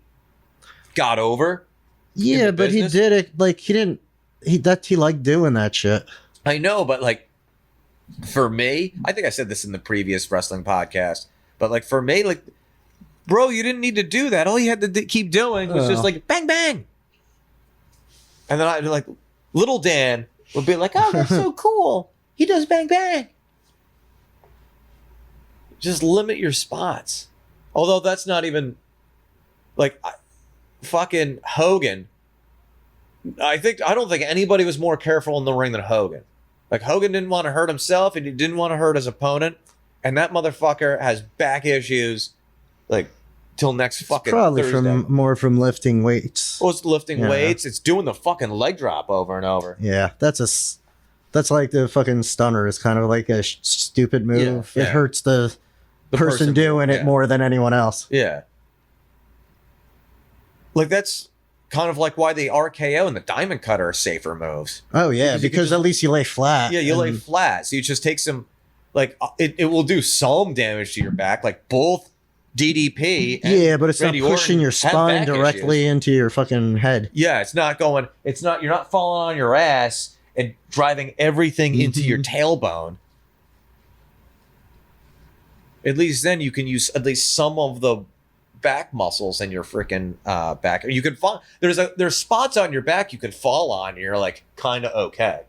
got over. Yeah, but he did it like he liked doing that shit. I know, but like for me, I think I said this in the previous wrestling podcast, but like for me, like, bro, you didn't need to do that. All you had to keep doing was just like bang, bang. And then I like little Dan would be like, oh, that's so cool. He does bang, bang. Just limit your spots. Although that's not even like fucking Hogan. I don't think anybody was more careful in the ring than Hogan. Like Hogan didn't want to hurt himself and he didn't want to hurt his opponent. And that motherfucker has back issues like till next fucking probably Thursday. More from lifting weights. Well, it's lifting weights. It's doing the fucking leg drop over and over. Yeah, that's like the fucking stunner is kind of like a stupid move. Yeah. It hurts the person doing it more than anyone else. Yeah. Like that's kind of like why the RKO and the Diamond Cutter are safer moves. Oh yeah, because at least you lay flat. Yeah, you lay flat, so you just take some, like it will do some damage to your back, like both DDP. And but it's Randy not pushing Orton your spine directly into your fucking head. Yeah, it's not going. It's not. You're not falling on your ass and driving everything into your tailbone. At least then you can use at least some of the back muscles in your freaking back. You can fall. There's spots on your back you can fall on. And you're like kind of okay.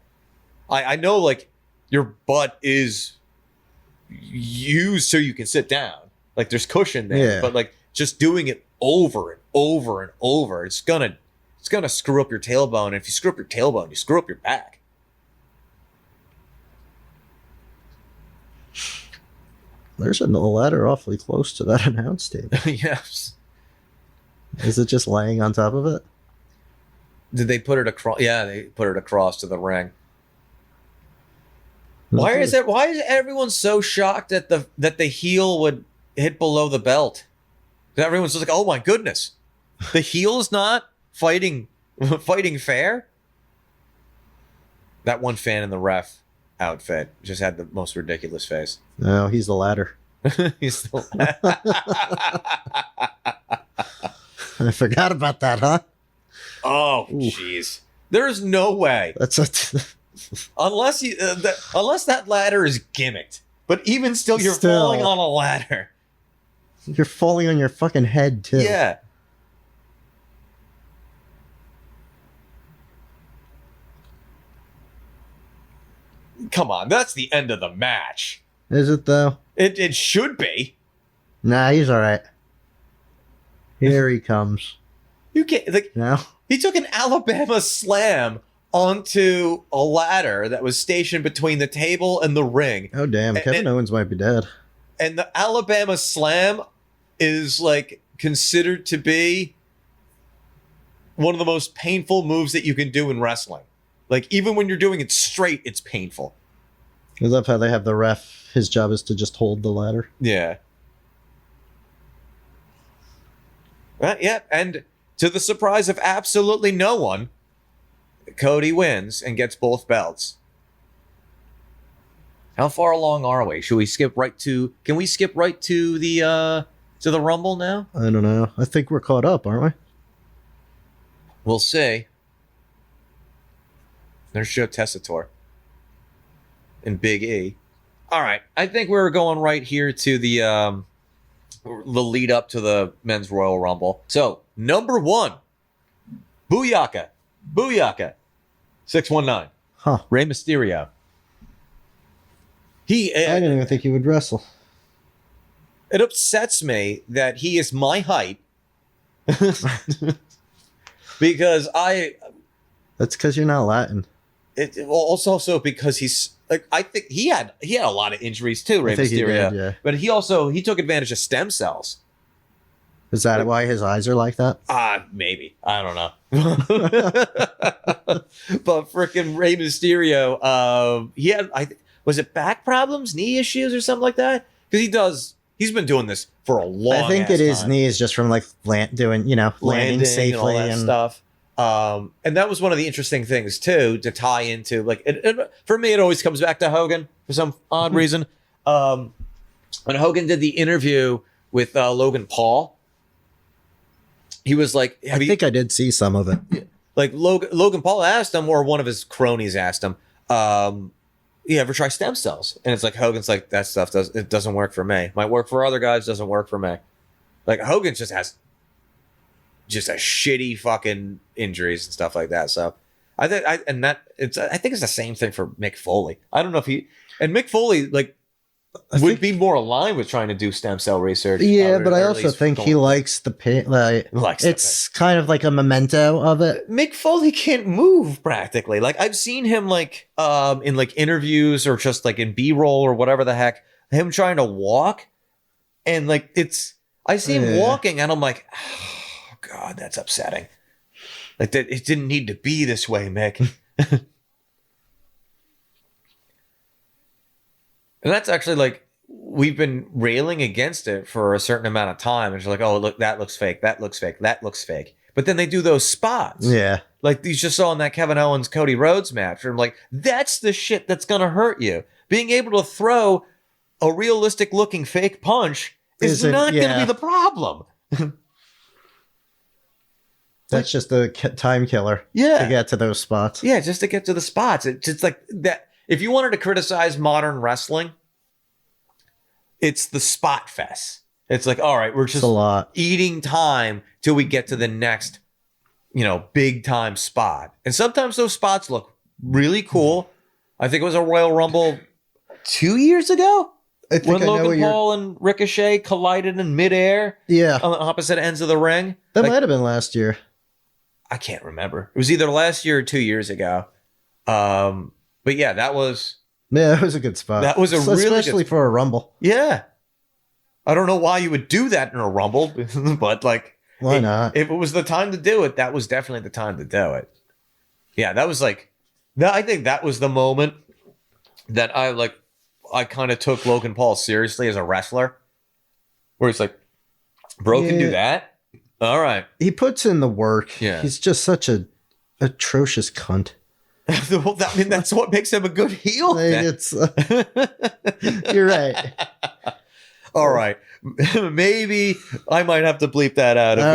I know like your butt is used so you can sit down. Like there's cushion there, but like just doing it over and over and over, it's gonna screw up your tailbone. And if you screw up your tailbone, you screw up your back. There's a ladder awfully close to that announce table. Yes. Is it just laying on top of it? Did they put it across? Yeah, they put it across to the ring. Why is everyone so shocked that the heel would hit below the belt? Everyone's just like, oh my goodness, the heel's not fighting fair. That one fan in the ref outfit just had the most ridiculous face. No, he's the ladder. He's the I forgot about that, huh? Oh, jeez. There is no way. Unless that ladder is gimmicked. But even still, you're falling on a ladder. You're falling on your fucking head, too. Yeah. Come on, that's the end of the match. Is it, though? It should be. Nah, he's all right. Here he comes. You can't, like, no? He took an Alabama slam onto a ladder that was stationed between the table and the ring. Oh, damn. Kevin Owens might be dead. And the Alabama slam is, like, considered to be one of the most painful moves that you can do in wrestling. Like, even when you're doing it straight, it's painful. I love how they have the ref. His job is to just hold the ladder. Yeah. Yeah, and to the surprise of absolutely no one, Cody wins and gets both belts. How far along are we? Should we skip right to... Can we skip right to the Rumble now? I don't know. I think we're caught up, aren't we? We'll see. There's Joe Tessitore. And Big E. All right. I think we're going right here to the lead up to the Men's Royal Rumble. So, number 1. Booyaka. 619. Huh. Rey Mysterio. I didn't even think he would wrestle. It upsets me that he is my height. Because That's because you're not Latin. Also because he's like, I think he had a lot of injuries too, Rey Mysterio. Yeah. But he took advantage of stem cells. Is that why his eyes are like that? Maybe. I don't know. But freaking Rey Mysterio, he had, was it back problems, knee issues or something like that? Because he's been doing this for a long time. I think it is knees just from like landing safely and all that stuff. And that was one of the interesting things too, to tie into, like, for me, it always comes back to Hogan for some odd reason. When Hogan did the interview with Logan Paul, he was like, I think I did see some of it. Like Logan Paul asked him, or one of his cronies asked him, you ever try stem cells? And it's like, Hogan's like, that stuff doesn't work for me. Might work for other guys, doesn't work for me. Like, Hogan just has a shitty fucking injuries and stuff like that. So I think it's the same thing for Mick Foley. I don't know if Mick Foley would be more aligned with trying to do stem cell research. Yeah, but I also think he likes the pain. It's kind of like a memento of it. Mick Foley can't move practically. Like, I've seen him in like interviews or just like in B-roll or whatever the heck, him trying to walk, and like I see him walking and I'm like, oh God, that's upsetting. Like, that it didn't need to be this way, Mick. And that's actually, like, we've been railing against it for a certain amount of time. And it's like, oh, look, that looks fake. That looks fake. That looks fake. But then they do those spots. Yeah. Like you just saw in that Kevin Owens Cody Rhodes match. I'm like, that's the shit that's gonna hurt you. Being able to throw a realistic looking fake punch is not gonna be the problem. That's just a time killer. Yeah. To get to those spots. Yeah, just to get to the spots. It's just like that. If you wanted to criticize modern wrestling, it's the spot fest. It's like, all right, we're just a lot. eating time till we get to the next, big time spot. And sometimes those spots look really cool. I think it was a Royal Rumble 2 years ago when Logan Paul and Ricochet collided in midair. Yeah. On the opposite ends of the ring. That might have been last year. I can't remember. It was either last year or 2 years ago. But yeah, that was a good spot. That was especially for a Rumble. Yeah. I don't know why you would do that in a Rumble, but like, why not? If it was the time to do it, that was definitely the time to do it. Yeah, that was like, I think that was the moment that I kind of took Logan Paul seriously as a wrestler, where it's like, bro can do that. All right. He puts in the work. Yeah. He's just such a atrocious cunt. I mean, that's what makes him a good heel. You're right. All right. Maybe I might have to bleep that out if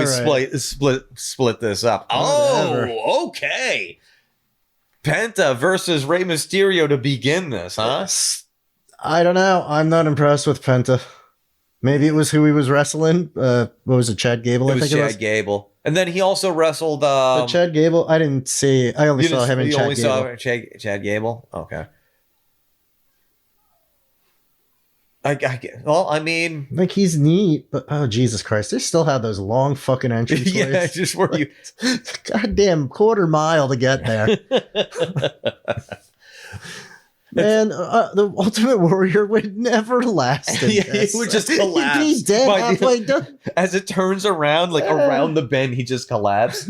we split this up. Oh, okay. Penta versus Rey Mysterio to begin this, huh? I don't know. I'm not impressed with Penta. Maybe it was who he was wrestling. What was it, Chad Gable? It was Chad Gable. And then he also wrestled... but Chad Gable? I didn't see... I only saw him in Chad Gable. You only saw Chad Gable? Okay. Well, I mean... Like, he's neat, but... Oh, Jesus Christ. They still have those long fucking entrances. Yeah, just where you... Goddamn quarter mile to get there. Man, the Ultimate Warrior would never last. He would just collapse. He's dead halfway done. As it turns around, like around the bend, he just collapsed.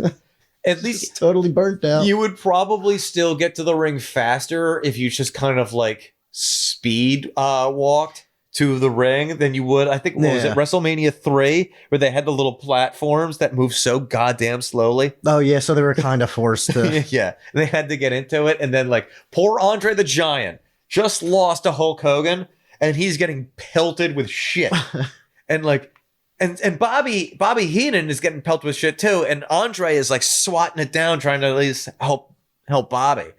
At least totally burnt out. You would probably still get to the ring faster if you just kind of like speed walked to the ring than you would. I think, what was it, WrestleMania 3, where they had the little platforms that moved so goddamn slowly. Oh, yeah, so they were kind of forced to. Yeah, they had to get into it. And then, like, poor Andre the Giant just lost to Hulk Hogan, and he's getting pelted with shit. And, like, and Bobby Heenan is getting pelted with shit, too. And Andre is, like, swatting it down, trying to at least help Bobby.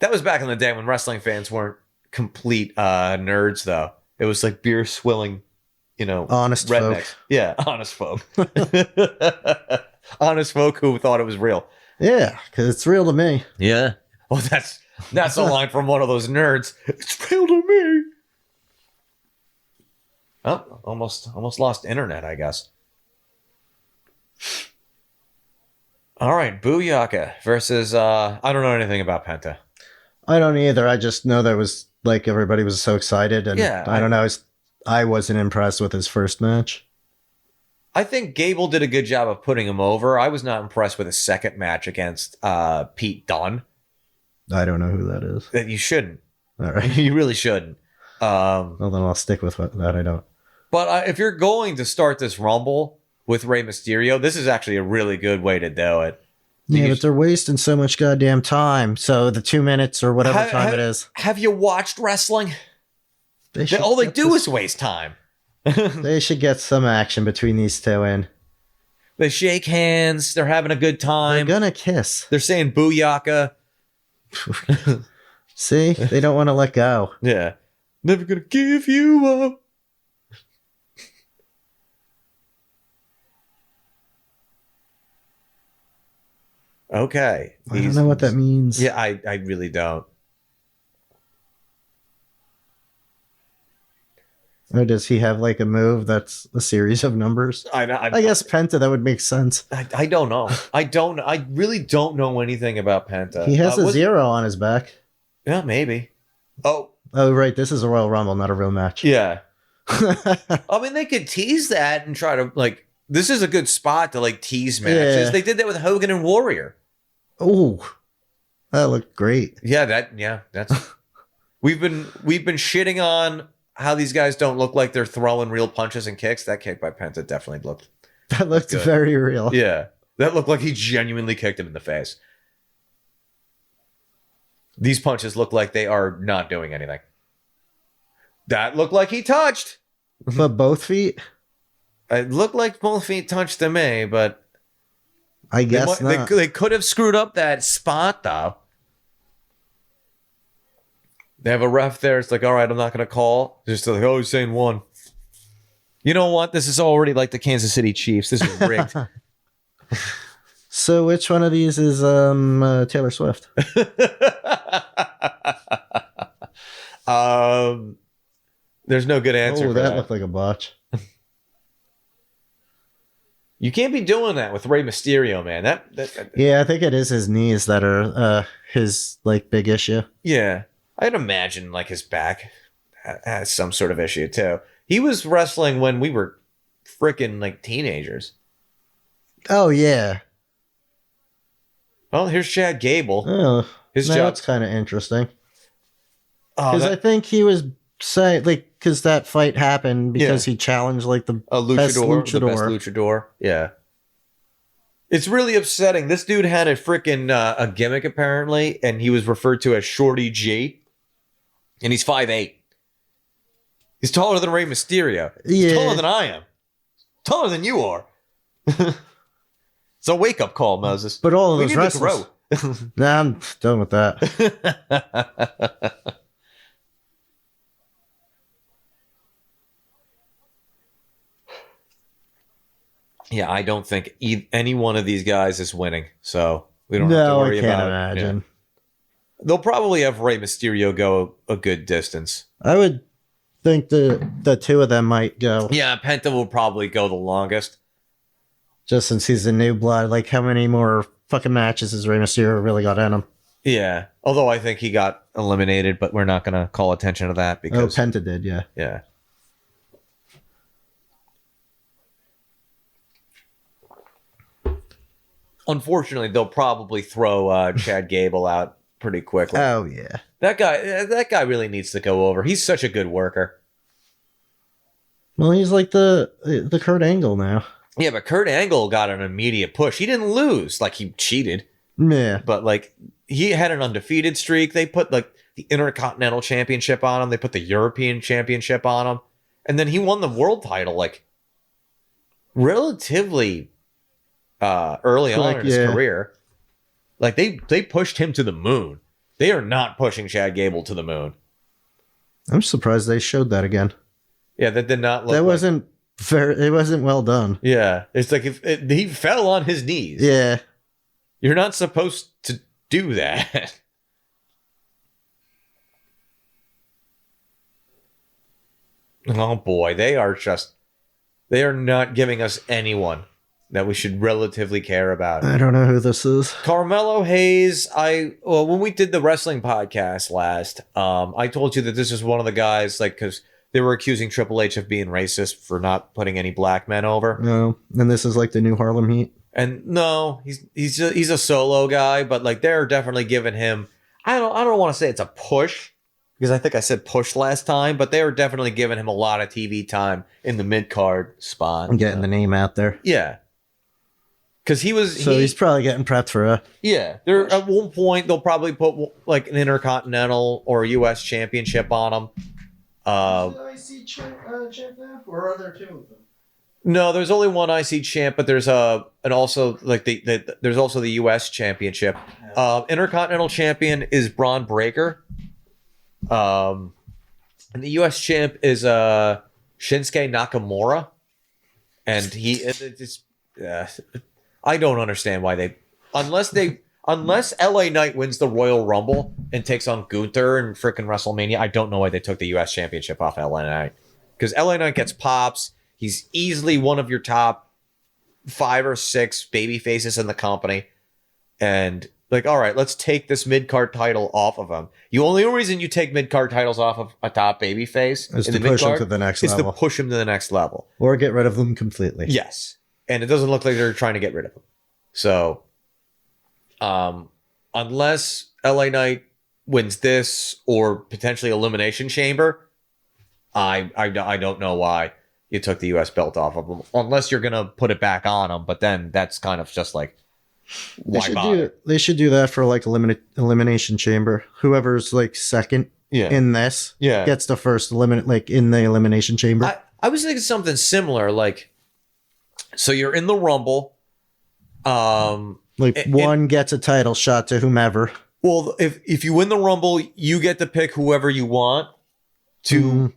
That was back in the day when wrestling fans weren't complete nerds, though. It was like beer swilling, honest rednecks. Folk. Yeah, honest folk. Honest folk who thought it was real. Yeah, because it's real to me. Yeah. Well, that's a line from one of those nerds. It's real to me. Oh, almost lost internet, I guess. All right, Booyaka versus I don't know anything about Penta. I don't either. I just know that was like everybody was so excited, and I don't know. I wasn't impressed with his first match. I think Gable did a good job of putting him over. I was not impressed with his second match against Pete Dunne. I don't know who that is. You shouldn't. All right. You really shouldn't. Well, then I'll stick with that. I don't. But if you're going to start this Rumble with Rey Mysterio, this is actually a really good way to do it. Yeah, but they're wasting so much goddamn time. So the 2 minutes or whatever time it is. Have you watched wrestling? All they do is waste time. They should get some action between these two in. They shake hands. They're having a good time. They're gonna kiss. They're saying booyaka. See? They don't want to let go. Yeah. Never gonna give you up. Okay. I don't know what that means. Yeah, I really don't. Or does he have like a move that's a series of numbers? I guess Penta, that would make sense. I don't know. I really don't know anything about Penta. He has a 0 on his back. Yeah, maybe. Oh, right. This is a Royal Rumble, not a real match. Yeah. I mean, they could tease that and try to like. This is a good spot to like tease matches. Yeah. They did that with Hogan and Warrior. Oh, that looked great. Yeah, that's. We've been shitting on how these guys don't look like they're throwing real punches and kicks. That kick by Penta definitely looked That looked very real. Yeah. That looked like he genuinely kicked him in the face. These punches look like they are not doing anything. That looked like he touched. But both feet? It looked like both feet touched to me, but I guess not. They could have screwed up that spot, though. They have a ref there. It's like, all right, I'm not going to call. Just like, oh, he's saying one. You know what? This is already like the Kansas City Chiefs. This is rigged. So which one of these is Taylor Swift? There's no good answer for that looked like a botch. You can't be doing that with Rey Mysterio, man. That Yeah, I think it is his knees that are his like big issue. Yeah. I'd imagine like his back has some sort of issue too. He was wrestling when we were freaking like teenagers. Oh yeah. Well, here's Chad Gable. Oh, his job. That's kind of interesting. Because I think he was saying like because that fight happened because he challenged like the best luchador. The best luchador. Yeah. It's really upsetting. This dude had a freaking a gimmick apparently, and he was referred to as Shorty G. And he's 5'8". He's taller than Rey Mysterio. He's taller than I am. Taller than you are. It's a wake-up call, Moses. But all of those wrestlers. Nah, I'm done with that. Yeah, I don't think any one of these guys is winning. So we don't have to worry about it. No, I can't imagine. Yeah. They'll probably have Rey Mysterio go a good distance. I would think the two of them might go. Yeah, Penta will probably go the longest. Just since he's a new blood, like how many more fucking matches has Rey Mysterio really got in him? Yeah, although I think he got eliminated, but we're not going to call attention to that because Penta did, yeah. Yeah. Unfortunately, they'll probably throw Chad Gable out pretty quickly. Oh yeah, that guy really needs to go over. He's such a good worker. Well, he's like the Kurt Angle now. Yeah, but Kurt Angle got an immediate push. He didn't lose, like he cheated. Yeah, but like he had an undefeated streak. They put like the Intercontinental Championship on him. They put the European Championship on him, and then he won the world title like relatively early on in his career. Like they pushed him to the moon. They are not pushing Chad Gable to the moon. I'm surprised they showed that again. Yeah, that did not look. That wasn't fair. It wasn't well done. Yeah, it's like he fell on his knees. Yeah, you're not supposed to do that. Oh boy, they are not giving us anyone that we should relatively care about. I don't know who this is. Carmelo Hayes. When we did the wrestling podcast last, I told you that this is one of the guys, like, because they were accusing Triple H of being racist for not putting any black men over. No, and this is like the new Harlem Heat. And no, he's a solo guy, but like they're definitely giving him. I don't want to say it's a push because I think I said push last time, but they were definitely giving him a lot of TV time in the mid card spot. I'm getting the name out there. Yeah. Because he's probably getting prepped for a There at one point they'll probably put like an Intercontinental or a U.S. Championship on him. IC champ now, or are there two of them? No, there's only one IC champ, but there's also like there's also the U.S. Championship. Intercontinental champion is Braun Breaker. And the U.S. champ is Shinsuke Nakamura, and I don't understand why unless LA Knight wins the Royal Rumble and takes on Gunther and frickin' WrestleMania, I don't know why they took the US Championship off LA Knight. Because LA Knight gets pops. He's easily one of your top 5 or 6 baby faces in the company. And like, all right, let's take this mid-card title off of him. The only reason you take mid-card titles off of a top baby face is to push him to the next level. Is to push him to the next level. Or get rid of them completely. Yes. And it doesn't look like they're trying to get rid of him. So, unless LA Knight wins this or potentially Elimination Chamber, I don't know why. you took the U.S. belt off of them, unless you're gonna put it back on them. But then that's kind of just like, why bother? They should do that for like elimination chamber. Whoever's like second in this gets the first like in the elimination chamber. I was thinking something similar, like, so you're in the Rumble. One gets a title shot to whomever. Well, if you win the Rumble, you get to pick whoever you want to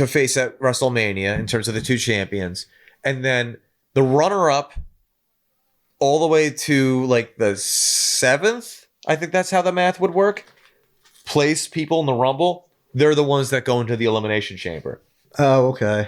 face at WrestleMania in terms of the two champions. And then the runner-up all the way to like the 7th, I think that's how the math would work, place people in the Rumble, they're the ones that go into the Elimination Chamber. Oh, okay.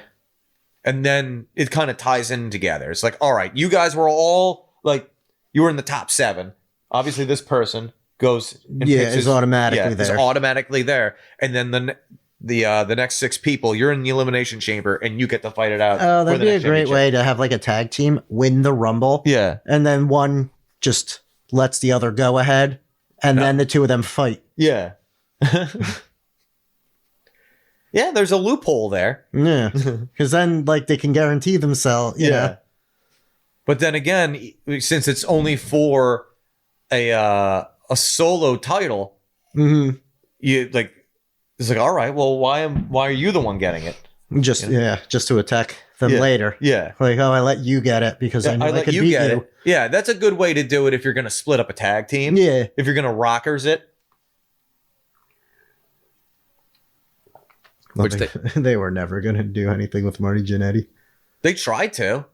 And then it kind of ties in together. It's like, all right, you guys were all like, you were in the top 7. Obviously, this person goes and is automatically there. Is automatically there. And then the next 6 people, you're in the Elimination Chamber and you get to fight it out. Oh, that'd be a great way to have like a tag team win the Rumble. Yeah. And then one just lets the other go ahead. And then the two of them fight. Yeah. Yeah, there's a loophole there. Yeah. Because then like they can guarantee themselves. Yeah. But then again, since it's only for a solo title, you like, it's like, all right, well, why are you the one getting it? Just to attack them later. Yeah. Like, oh, I let you get it because I know I could beat you. It. Yeah, that's a good way to do it if you're going to split up a tag team. Yeah. If you're going to rockers it. Well, they were never going to do anything with Marty Jannetty. They tried to.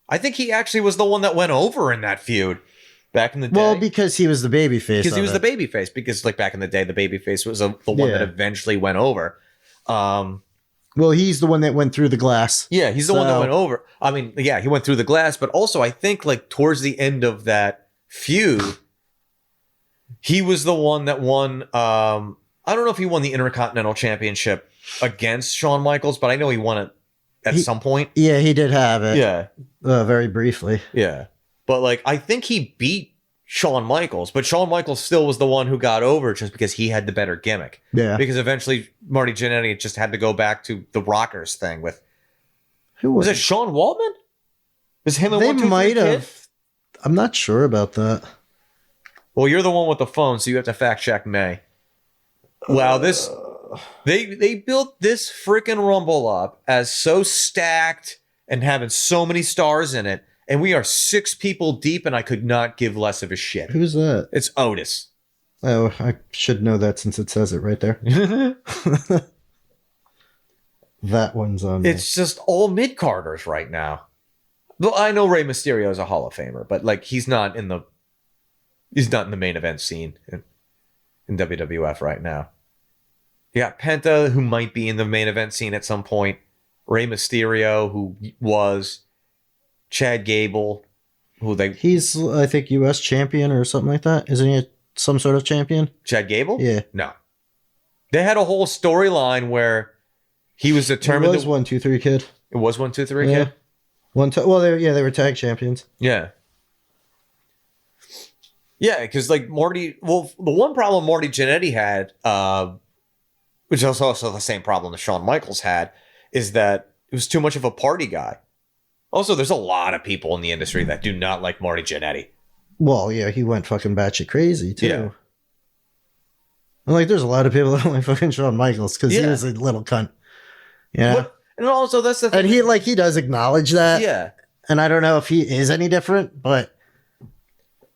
I think he actually was the one that went over in that feud back in the day. Well, because he was the babyface. Because he was the babyface. Because like back in the day, the babyface was the one that eventually went over. Well, he's the one that went through the glass. Yeah, he's the one that went over. I mean, yeah, he went through the glass, but also I think like towards the end of that feud, he was the one that won. I don't know if he won the Intercontinental Championship against Shawn Michaels, but I know he won it at some point. Yeah, he did have it. Yeah. Very briefly. Yeah. But like, I think he beat Shawn Michaels, but Shawn Michaels still was the one who got over just because he had the better gimmick. Yeah. Because eventually Marty Jannetty just had to go back to the Rockers thing with, who was it Sean Waltman? Was him and they 1, 2, 3 might Kid? have. I'm not sure about that. Well, you're the one with the phone, so you have to fact check May. Wow, this they built this freaking Rumble up as so stacked and having so many stars in it, and we are 6 people deep, and I could not give less of a shit. Who's that? It's Otis. Oh, I should know that since it says it right there. That one's on. It's just all mid-carders right now. Well, I know Rey Mysterio is a Hall of Famer, but like he's not in the main event scene in WWF right now. You got Penta, who might be in the main event scene at some point. Rey Mysterio, who was. Chad Gable, he's I think U.S. champion or something like that. Isn't he some sort of champion? Chad Gable? Yeah. No. They had a whole storyline where he was determined. It was 1, 2, 3 Kid. It was 1, 2, 3 Kid. Well, they were tag champions. Yeah. Yeah, because like Marty. Well, the one problem Marty Jannetty had, which is also the same problem that Shawn Michaels had, is that it was too much of a party guy. Also, there's a lot of people in the industry that do not like Marty Jannetty. Well, yeah, he went fucking batshit crazy, too. Yeah. And, like, there's a lot of people that don't like fucking Shawn Michaels because he was a little cunt. Yeah. But, and also, that's the thing. And he does acknowledge that. Yeah. And I don't know if he is any different, but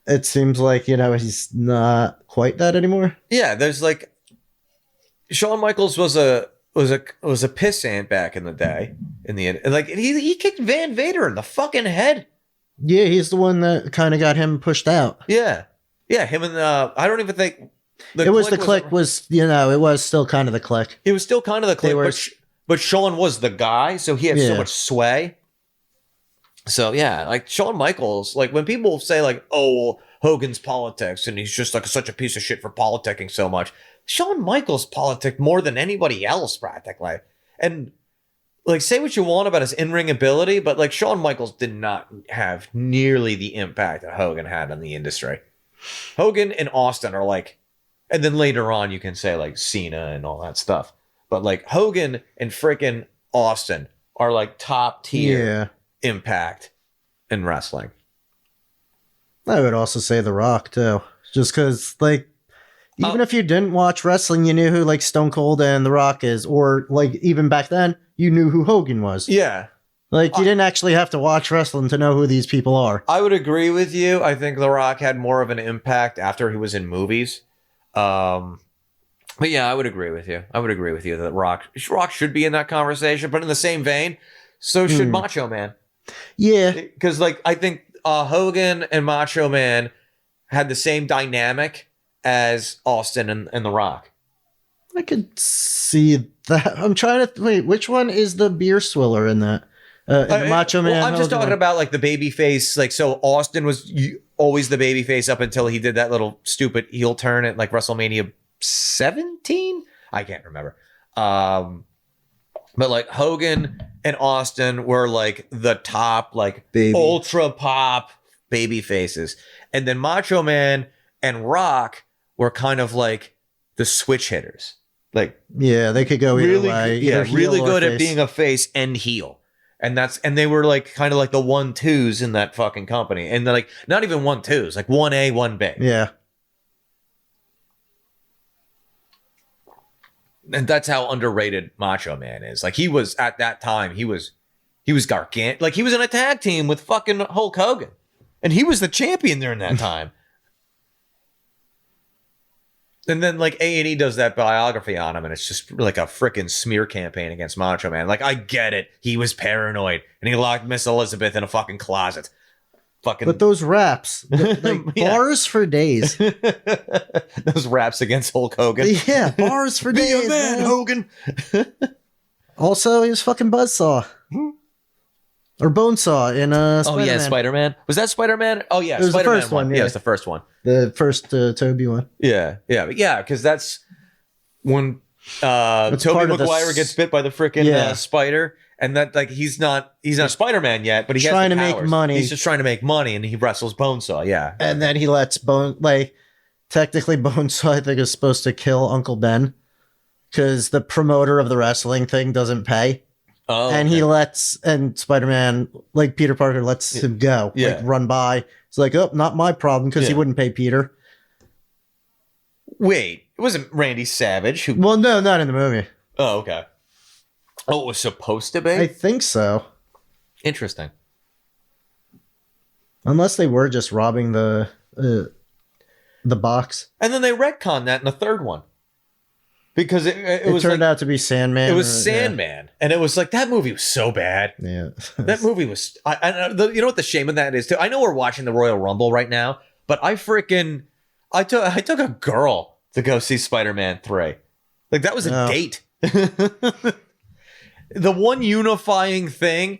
it seems like, he's not quite that anymore. Yeah, there's like... Shawn Michaels was a pissant back in the day. In the end, and like he kicked Van Vader in the fucking head. Yeah, he's the one that kind of got him pushed out. Yeah, him and I don't even think it was the Clique. Was it was still kind of the Clique. It was still kind of the Clique, but Shawn was the guy, so he had so much sway. So yeah, like Shawn Michaels, like when people say like, oh, well, Hogan's politics and he's just like such a piece of shit for politicking so much. Shawn Michaels politicked more than anybody else practically, and. Like, say what you want about his in-ring ability, but, like, Shawn Michaels did not have nearly the impact that Hogan had on the industry. Hogan and Austin are, like... And then later on, you can say, like, Cena and all that stuff. But, like, Hogan and frickin' Austin are like top tier Yeah. Impact in wrestling. I would also say The Rock too, just because like even if you didn't watch wrestling, you knew who like Stone Cold and The Rock is, or like even back then you knew who Hogan was. Yeah. Like you didn't actually have to watch wrestling to know who these people are. I would agree with you. I think The Rock had more of an impact after he was in movies. But yeah, I would agree with you. I would agree with you that Rock should be in that conversation, but in the same vein, so should Macho Man. Yeah. Because like I think Hogan and Macho Man had the same dynamic as Austin and The Rock. I could see that. I'm trying to wait. Which one is the beer swiller in that? In the Macho Man. Well, I'm just talking about like the baby face. Like, so Austin was always the baby face up until he did that little stupid heel turn at like WrestleMania 17. I can't remember. But like Hogan and Austin were like the top, like ultra pop baby faces, and then Macho Man and Rock were kind of like the switch hitters. Like, yeah, they could go either way. Yeah, really good at being a face and heel. And they were like kind of like the 1-2s in that fucking company. And they're like not even 1-2s, like 1A, 1B. Yeah. And that's how underrated Macho Man is. Like he was at that time, he was gargantuan. Like he was in a tag team with fucking Hulk Hogan. And he was the champion during that time. And then like A&E does that biography on him, and it's just like a freaking smear campaign against Macho Man. Like I get it, he was paranoid and he locked Miss Elizabeth in a fucking closet. But those raps, bars for days. Those raps against Hulk Hogan. Yeah, bars for days. Be a man, Hogan. Also, he was fucking Buzzsaw. Or Bonesaw in Spider-Man. Oh yeah, Spider-Man. Was that Spider-Man? Oh yeah, it was Spider-Man the first one. Yeah, it was the first one. The first Toby one. Yeah, because that's when Tobey Maguire gets bit by the freaking spider, and that like he's not Spider-Man yet, but he's trying to make money. He's just trying to make money, and he wrestles Bonesaw. Yeah, and then he lets technically Bonesaw I think is supposed to kill Uncle Ben because the promoter of the wrestling thing doesn't pay. Oh, and he and Spider-Man, like Peter Parker, lets him go, like run by. It's like, oh, not my problem because he wouldn't pay Peter. Wait, it wasn't Randy Savage who? Well, no, not in the movie. Oh, okay. Oh, it was supposed to be? I think so. Interesting. Unless they were just robbing the box. And then they retconned that in the third one. Because it was turned out to be Sandman. It was Sandman. Yeah. And it was like, that movie was so bad. Yeah. That movie was... you know what the shame of that is, too? I know we're watching the Royal Rumble right now, but I took a girl to go see Spider-Man 3. Like, that was a date. The one unifying thing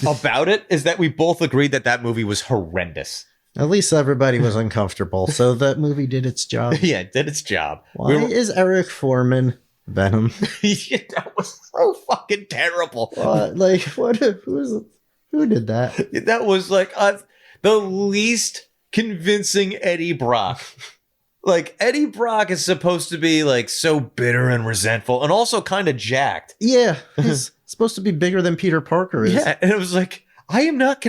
about it is that we both agreed that movie was horrendous. At least everybody was uncomfortable, so that movie did its job. Yeah, it did its job. Why is Eric Foreman Venom? That was so fucking terrible. Who did that? That was like the least convincing Eddie Brock. Like, Eddie Brock is supposed to be like so bitter and resentful and also kind of jacked. Yeah, he's supposed to be bigger than Peter Parker is. Yeah, and it was like, I am not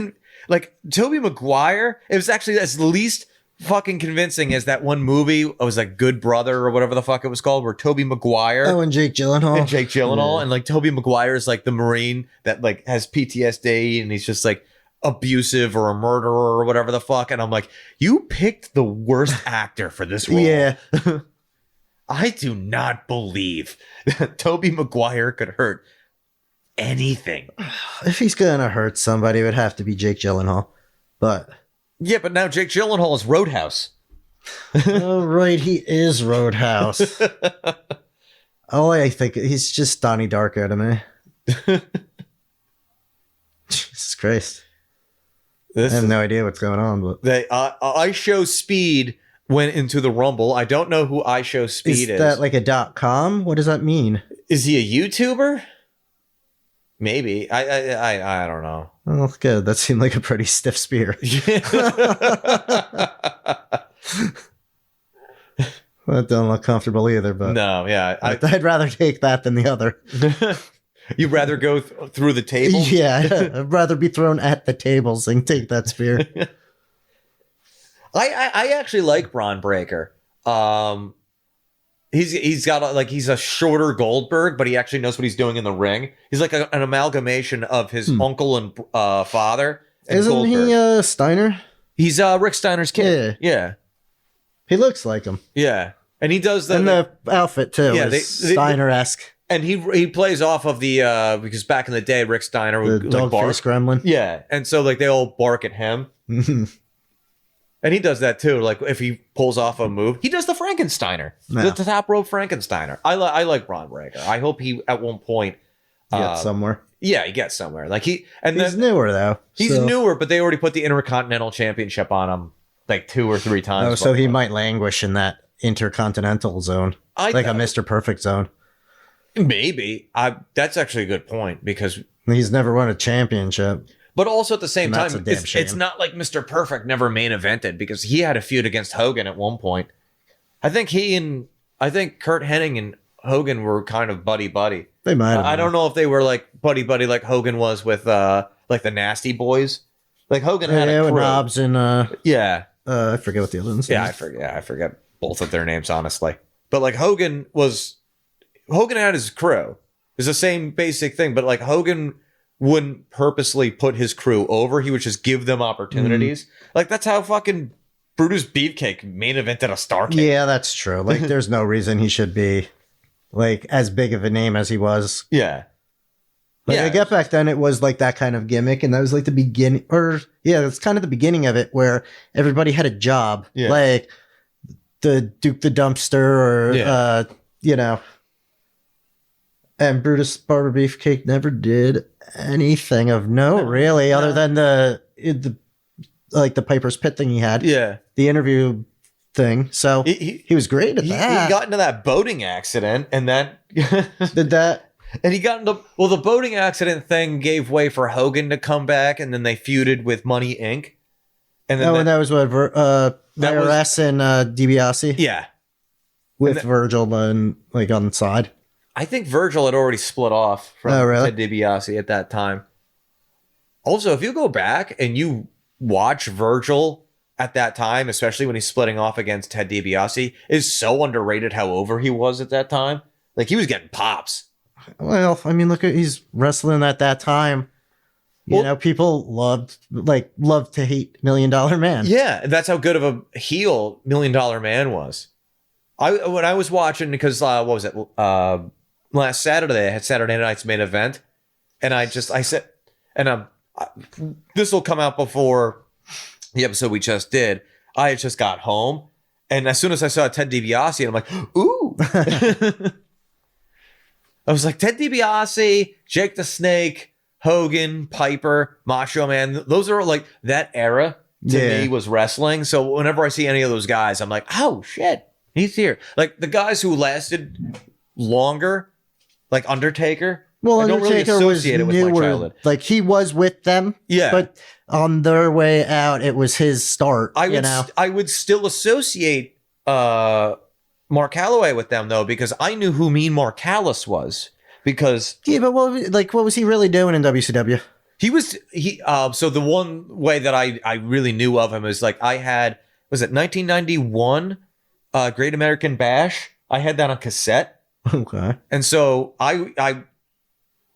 like Tobey Maguire, it was actually as least fucking convincing as that one movie. It was like Good Brother or whatever the fuck it was called, where Tobey Maguire and Jake Gyllenhaal. And like Tobey Maguire is like the Marine that like has PTSD and he's just like abusive or a murderer or whatever the fuck. And I'm like, you picked the worst actor for this role. Yeah. I do not believe that Tobey Maguire could hurt anything. If he's gonna hurt somebody, it would have to be Jake Gyllenhaal. But yeah, but now Jake Gyllenhaal is Roadhouse. Oh right, he is Roadhouse. Oh, I think he's just Donnie Darko to me. Jesus Christ. I have no idea what's going on, but I Show Speed went into the Rumble. I don't know who I Show Speed is. Is that like a .com? What does that mean? Is he a YouTuber? Maybe. I don't know. Oh, good. That seemed like a pretty stiff spear. That don't look comfortable either, but no, yeah. I'd rather take that than the other. You'd rather go through the table? Yeah, I'd rather be thrown at the tables than take that spear. I actually like Braun Breaker. He's got he's a shorter Goldberg, but he actually knows what he's doing in the ring. He's like an amalgamation of his uncle and father. And Isn't Goldberg. he Steiner? He's Rick Steiner's kid. Yeah. He looks like him. Yeah. And he does and the outfit too. Yeah, Steiner-esque. And he plays off of the because back in the day, Rick Steiner would the dog face gremlin. Yeah, and so like they all bark at him, and he does that too. Like if he pulls off a move, he does the Frankensteiner, the top rope Frankensteiner. I like Braun Breaker. I hope he at one point gets somewhere. Yeah, he gets somewhere. Like he's newer though. He's newer, but they already put the Intercontinental Championship on him like 2 or 3 times. Oh, so he might languish in that Intercontinental zone, like a Mr. Perfect zone. Maybe. That's actually a good point because he's never won a championship. But also at the same time, it's not like Mr. Perfect never main evented because he had a feud against Hogan at one point. I think Kurt Hennig and Hogan were kind of buddy. They might have. I don't know if they were like buddy like Hogan was with like the Nasty Boys. Like Hogan had a crew. Knobs and yeah. I forget what the other ones. Yeah, I forget both of their names honestly. But like Hogan had his crew. It's the same basic thing, but like Hogan wouldn't purposely put his crew over. He would just give them opportunities. Like that's how fucking Brutus Beefcake main evented a Starrcade. Yeah, that's true. Like there's no reason he should be like as big of a name as he was. Yeah. Like I get back then it was like that kind of gimmick, and that was like the beginning, it's kind of the beginning of it where everybody had a job. Yeah. Like the Duke the Dumpster or and Brutus Barber Beefcake never did anything of note, really, other than the Piper's Pit thing he had. Yeah. The interview thing. So he was great at that. He got into that boating accident and that did that. And he got into the boating accident thing gave way for Hogan to come back, and then they feuded with Money Inc. And then and that was what IRS and DiBiase. Yeah. With Virgil and like on the side. I think Virgil had already split off from Ted DiBiase at that time. Also, if you go back and you watch Virgil at that time, especially when he's splitting off against Ted DiBiase, is so underrated how over he was at that time. Like he was getting pops. Well, I mean, look at he's wrestling at that time. You know, people loved to hate $1 Million Man. Yeah, that's how good of a heel $1 Million Man was. When I was watching, because what was it? Last Saturday, I had Saturday night's main event, and I said, and this will come out before the episode we just did. I had just got home, and as soon as I saw Ted DiBiase, I'm like, ooh. I was like, Ted DiBiase, Jake the Snake, Hogan, Piper, Macho Man. Those are like that era to me was wrestling. So whenever I see any of those guys, I'm like, oh shit, he's here. Like the guys who lasted longer, like Undertaker. Well, I don't Undertaker really associate it with my childhood. Like he was with them. Yeah. But on their way out, it was his start. I would still associate Mark Calloway with them though, because I knew who Mean Mark Callis was. Because but what was he really doing in WCW? So the one way that I really knew of him is like was it 1991 Great American Bash? I had that on cassette. Okay. And so I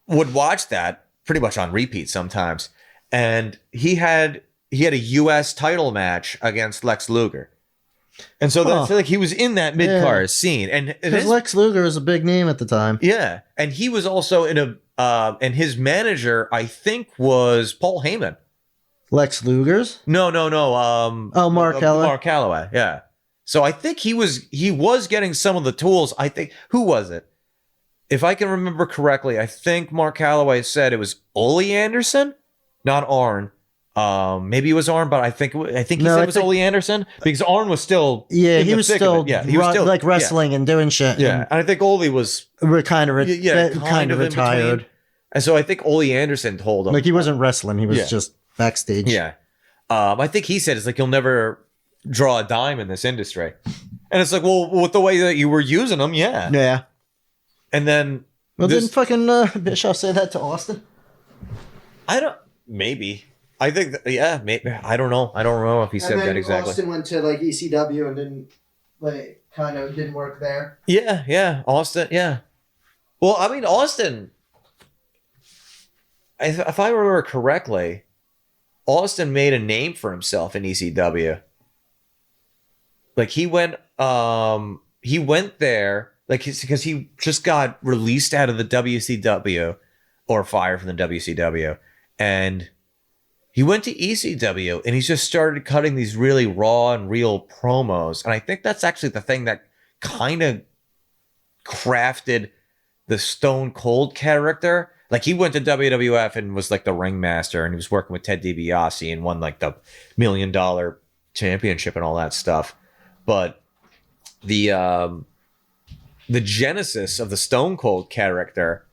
would watch that pretty much on repeat sometimes. And he had a US title match against Lex Luger. And so that's like he was in that mid-card scene. And Lex Luger was a big name at the time. Yeah. And he was also in and his manager, I think, was Paul Heyman. Lex Luger's? No. Mark Calloway. Mark Calloway, yeah. So I think he was getting some of the tools. I think, who was it? If I can remember correctly, I think Mark Calloway said it was Ole Anderson, not Arn. Maybe it was Arn, but I think he said it was Ole Anderson because Arn was still he was still like wrestling and doing shit. Yeah, and I think Ole was kind of retired. And so I think Ole Anderson told him like he wasn't wrestling; he was just backstage. Yeah, I think he said it's like you'll never draw a dime in this industry, and it's like, well, with the way that you were using them, yeah. And then Well, didn't fucking Bischoff say that to Austin? Maybe. I think, maybe. I don't know. I don't know if he said that exactly. Austin went to like ECW and didn't work there. Yeah. Austin, yeah. Well, I mean, Austin, if I remember correctly, Austin made a name for himself in ECW. Like he went there, like because he just got released out of the WCW or fired from the WCW, and he went to ECW and he just started cutting these really raw and real promos. And I think that's actually the thing that kind of crafted the Stone Cold character. Like he went to WWF and was like the ringmaster, and he was working with Ted DiBiase and won like the $1 million championship and all that stuff. But the genesis of the Stone Cold character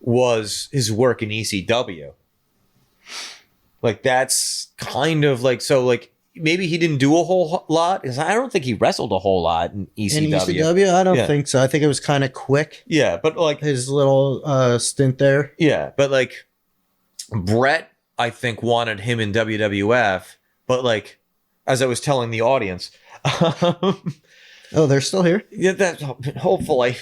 was his work in ECW. Like that's kind of like, so like maybe he didn't do a whole lot, because I don't think he wrestled a whole lot in ECW. In ECW, I don't think so. I think it was kind of quick. Yeah, but like his little stint there. Yeah, but like Brett, I think wanted him in WWF, but like as I was telling the audience, oh, they're still here. Yeah, that hopefully.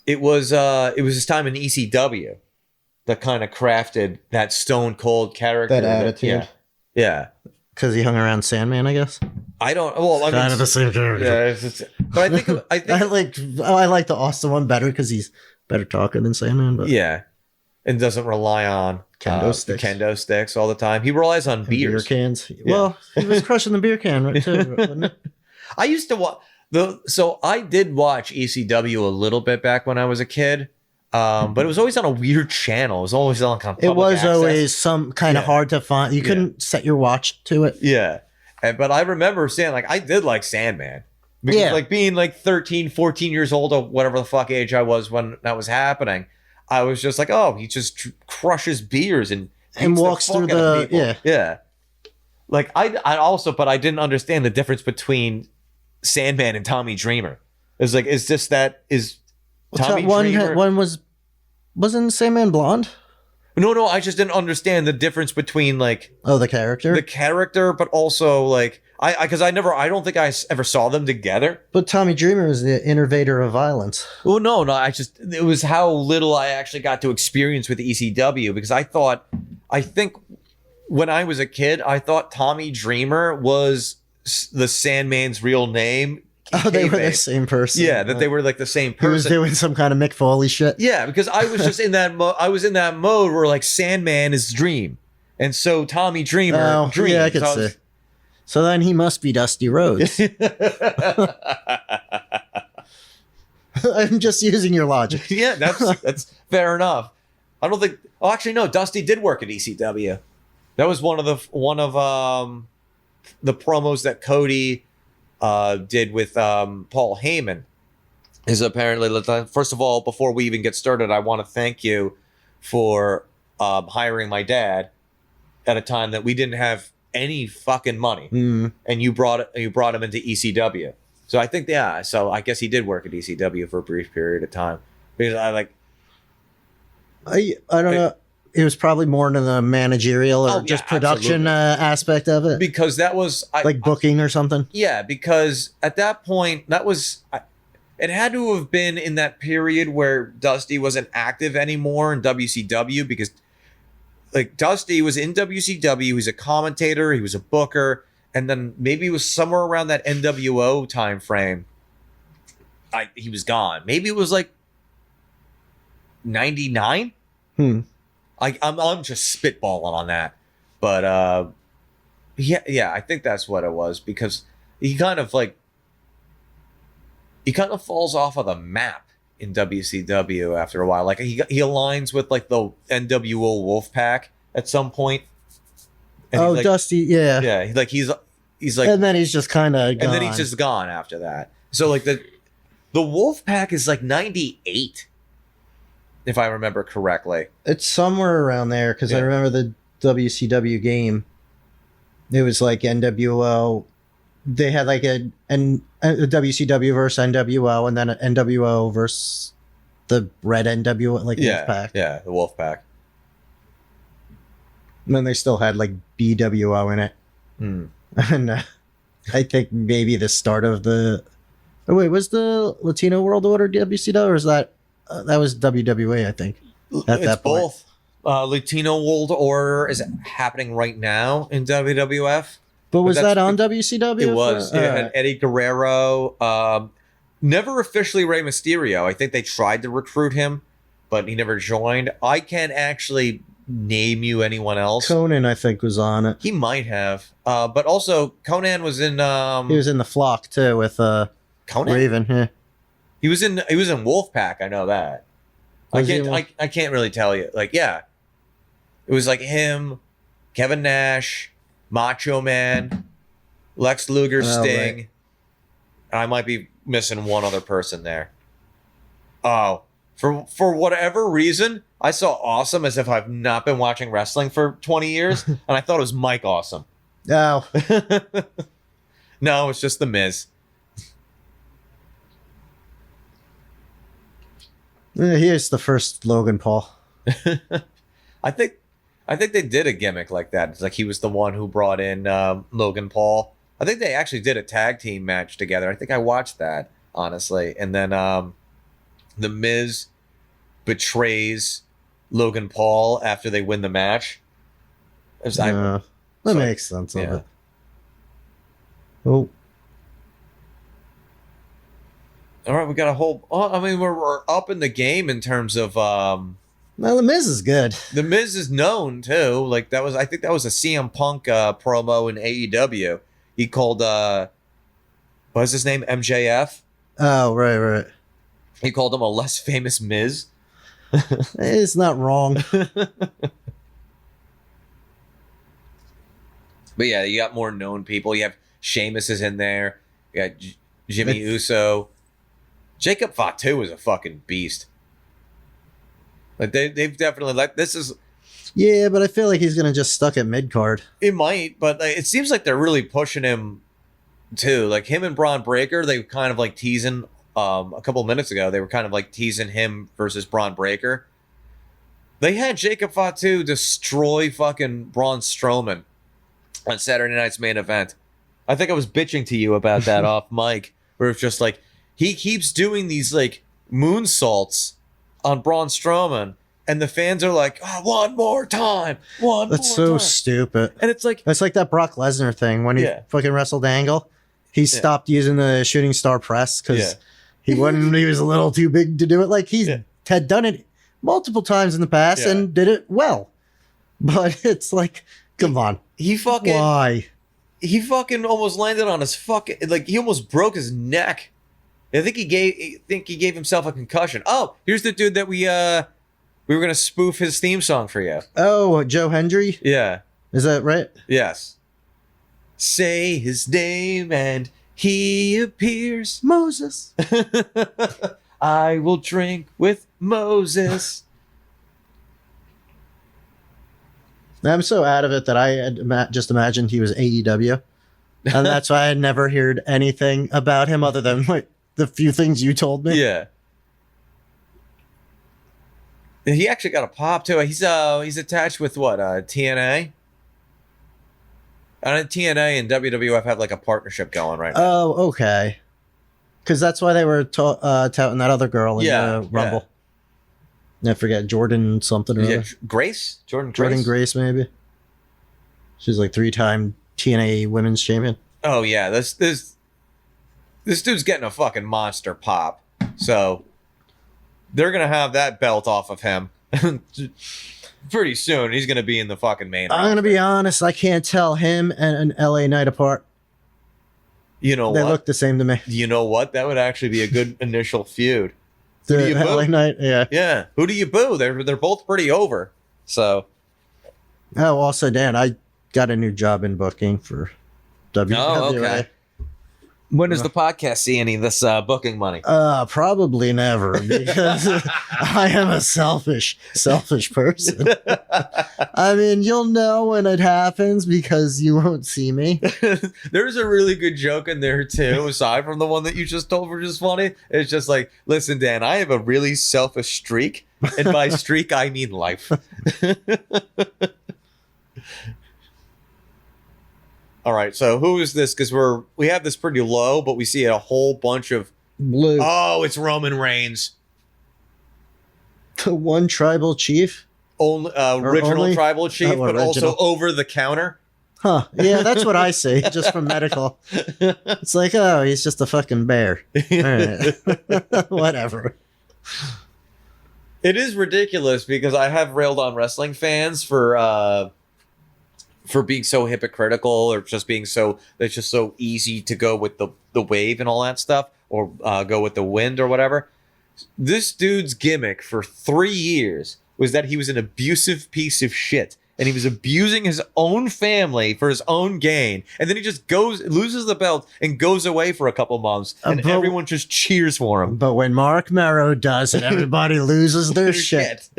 It was his time in ECW that kind of crafted that Stone Cold character. That attitude. Yeah. Because he hung around Sandman, I guess. I don't. Well, kind of the same character. Yeah, but I think I like the Austin one better because he's better talking than Sandman. But yeah, and doesn't rely on kendo sticks all the time. He relies on beers, beer cans. Yeah. Well, he was crushing the beer can right too. Wasn't it? I used to watch so I did watch ECW a little bit back when I was a kid. But it was always on a weird channel. It was always on kind of public access. Always some kind of hard to find. You couldn't set your watch to it. Yeah. But I remember saying, like, I did like Sandman. Because, like, being, like, 13, 14 years old or whatever the fuck age I was when that was happening, I was just like, oh, he just crushes beers and walks through the... Yeah. Yeah. Like, I also... But I didn't understand the difference between Sandman and Tommy Dreamer. It's like, is this that... Is... Tommy Dreamer. One wasn't Sandman blonde? No, I just didn't understand the difference between like the character, but also like I don't think I ever saw them together. But Tommy Dreamer is the innovator of violence. Well, no, it was how little I actually got to experience with ECW, because I think when I was a kid, I thought Tommy Dreamer was the Sandman's real name. Oh, they were the same person. Yeah, that they were like the same person. He was doing some kind of Mick Foley shit. Yeah, because I was just in that I was in that mode where like Sandman is Dream, and so Tommy Dreamer dreams. Yeah, I could see. So then he must be Dusty Rhodes. I'm just using your logic. Yeah, that's fair enough. I don't think. Oh, actually, no. Dusty did work at ECW. That was one of the promos that Cody did with Paul Heyman. Is apparently, first of all, before we even get started, I want to thank you for hiring my dad at a time that we didn't have any fucking money, and you brought him into ECW. So I think, so I guess he did work at ECW for a brief period of time, because I don't know. It was probably more into the managerial or just production aspect of it. Because that was... like booking or something? Yeah, because at that point, that was... it had to have been in that period where Dusty wasn't active anymore in WCW, because like Dusty was in WCW, he was a commentator, he was a booker, and then maybe it was somewhere around that NWO time frame. He was gone. Maybe it was like 99? I'm just spitballing on that, but I think that's what it was, because he kind of falls off of the map in WCW after a while. Like he aligns with like the NWO Wolfpack at some point. And Dusty, yeah, he's like, and then he's just kind of gone. And then he's just gone after that. So like the Wolfpack is like 98. If I remember correctly. It's somewhere around there, because I remember the WCW game. It was like NWO they had like a WCW versus NWO, and then an NWO versus the red NWO, like Wolfpack. Yeah, the Wolfpack. And then they still had like BWO in it. And I think maybe the start of the. Oh wait, was the Latino World Order WCW, or is that was WWE? I think at It's that point. both. Latino World Order is happening right now in WWF. But was that's that on WCW? It was. It had Eddie Guerrero. Never officially Rey Mysterio. I think they tried to recruit him, but he never joined. I can't actually name you anyone else. Conan, I think, was on it. He might have. But also Conan was in. He was in the Flock too with Conan. Raven. Yeah. He was in Wolfpack. I know that. Was he in I can't really tell you. Like, yeah, it was like him, Kevin Nash, Macho Man, Lex Luger, Sting. Right. I might be missing one other person there. Oh, for whatever reason, I saw Awesome as if I've not been watching wrestling for 20 years, and I thought it was Mike Awesome. Oh, No, it's just The Miz. here's the first Logan Paul. I think they did a gimmick like that. It's like he was the one who brought in Logan Paul. I think they actually did a tag team match together. I think I watched that, honestly. And then The Miz betrays Logan Paul after they win the match. That makes sense of yeah. it. Oh, All right, we got a whole. I mean, we're up in the game in terms of. well, The Miz is good. The Miz is known too. Like that was, I think that was a CM Punk promo in AEW. He called what's his name? MJF. Oh, right. He called him a less famous Miz. It's not wrong. But yeah, you got more known people. You have Sheamus is in there. You got Jimmy Uso. Jacob Fatu is a fucking beast. Like they've definitely like this is. Yeah, but I feel like he's gonna just stuck at mid card. It might, but like, it seems like they're really pushing him too. Like him and Braun Breaker, they kind of like teasing. A couple minutes ago, they were kind of like teasing him versus Braun Breaker. They had Jacob Fatu destroy fucking Braun Strowman on Saturday night's main event. I think I was bitching to you about that off mic, where it's just like he keeps doing these like moonsaults on Braun Strowman, and the fans are like, "Oh, one more time, That's so stupid. And it's like that Brock Lesnar thing when he fucking wrestled Angle. He stopped using the shooting star press because he was a little too big to do it. Like he had done it multiple times in the past and did it well. But it's like, come on. Why? He fucking almost landed on his fucking, like he almost broke his neck. I think he gave himself a concussion. Oh, here's the dude that we were gonna spoof his theme song for you. Oh, Joe Hendry? Yeah. Is that right? Yes. Say his name and he appears. Moses. I will drink with Moses. I'm so out of it that I had just imagined he was AEW. And that's why I never heard anything about him other than like the few things you told me. Yeah. He actually got a pop too. He's attached with what? TNA? TNA and WWF have like a partnership going right now. Oh, okay. Because that's why they were touting that other girl in the Rumble. I forget, Jordan something or other. Grace? Jordan Grace, maybe. She's like 3-time TNA Women's Champion. Oh yeah, this dude's getting a fucking monster pop. So they're gonna have that belt off of him pretty soon. He's gonna be in the fucking main. I'm gonna be honest, I can't tell him and an LA Knight apart. You know they what? look the same to me. You know what? That would actually be a good initial feud. The LA Knight, yeah. Yeah. Who do you boo? They're both pretty over. So. Oh, also, Dan, I got a new job in booking for WWE. Oh, okay. When does the podcast see any of this booking money? Probably never, because I am a selfish person. I mean, you'll know when it happens because you won't see me. There's a really good joke in there too, aside from the one that you just told, which is funny. It's just like, listen, Dan, I have a really selfish streak, and by streak I mean life. All right, so who is this? Because we have this pretty low, but we see a whole bunch of Blue. Oh, it's Roman Reigns. The one tribal chief? Original tribal chief, but original. also over the counter. Huh. Yeah, that's what I say, just from medical. It's like, oh, he's just a fucking bear. All right. Whatever. It is ridiculous because I have railed on wrestling fans for being so hypocritical, or just being so, it's just so easy to go with the wave and all that stuff, or go with the wind or whatever. This dude's gimmick for 3 years was that he was an abusive piece of shit, and he was abusing his own family for his own gain, and then he just loses the belt and goes away for a couple months, and everyone just cheers for him. But when Mark Merrow does it, everybody loses their shit.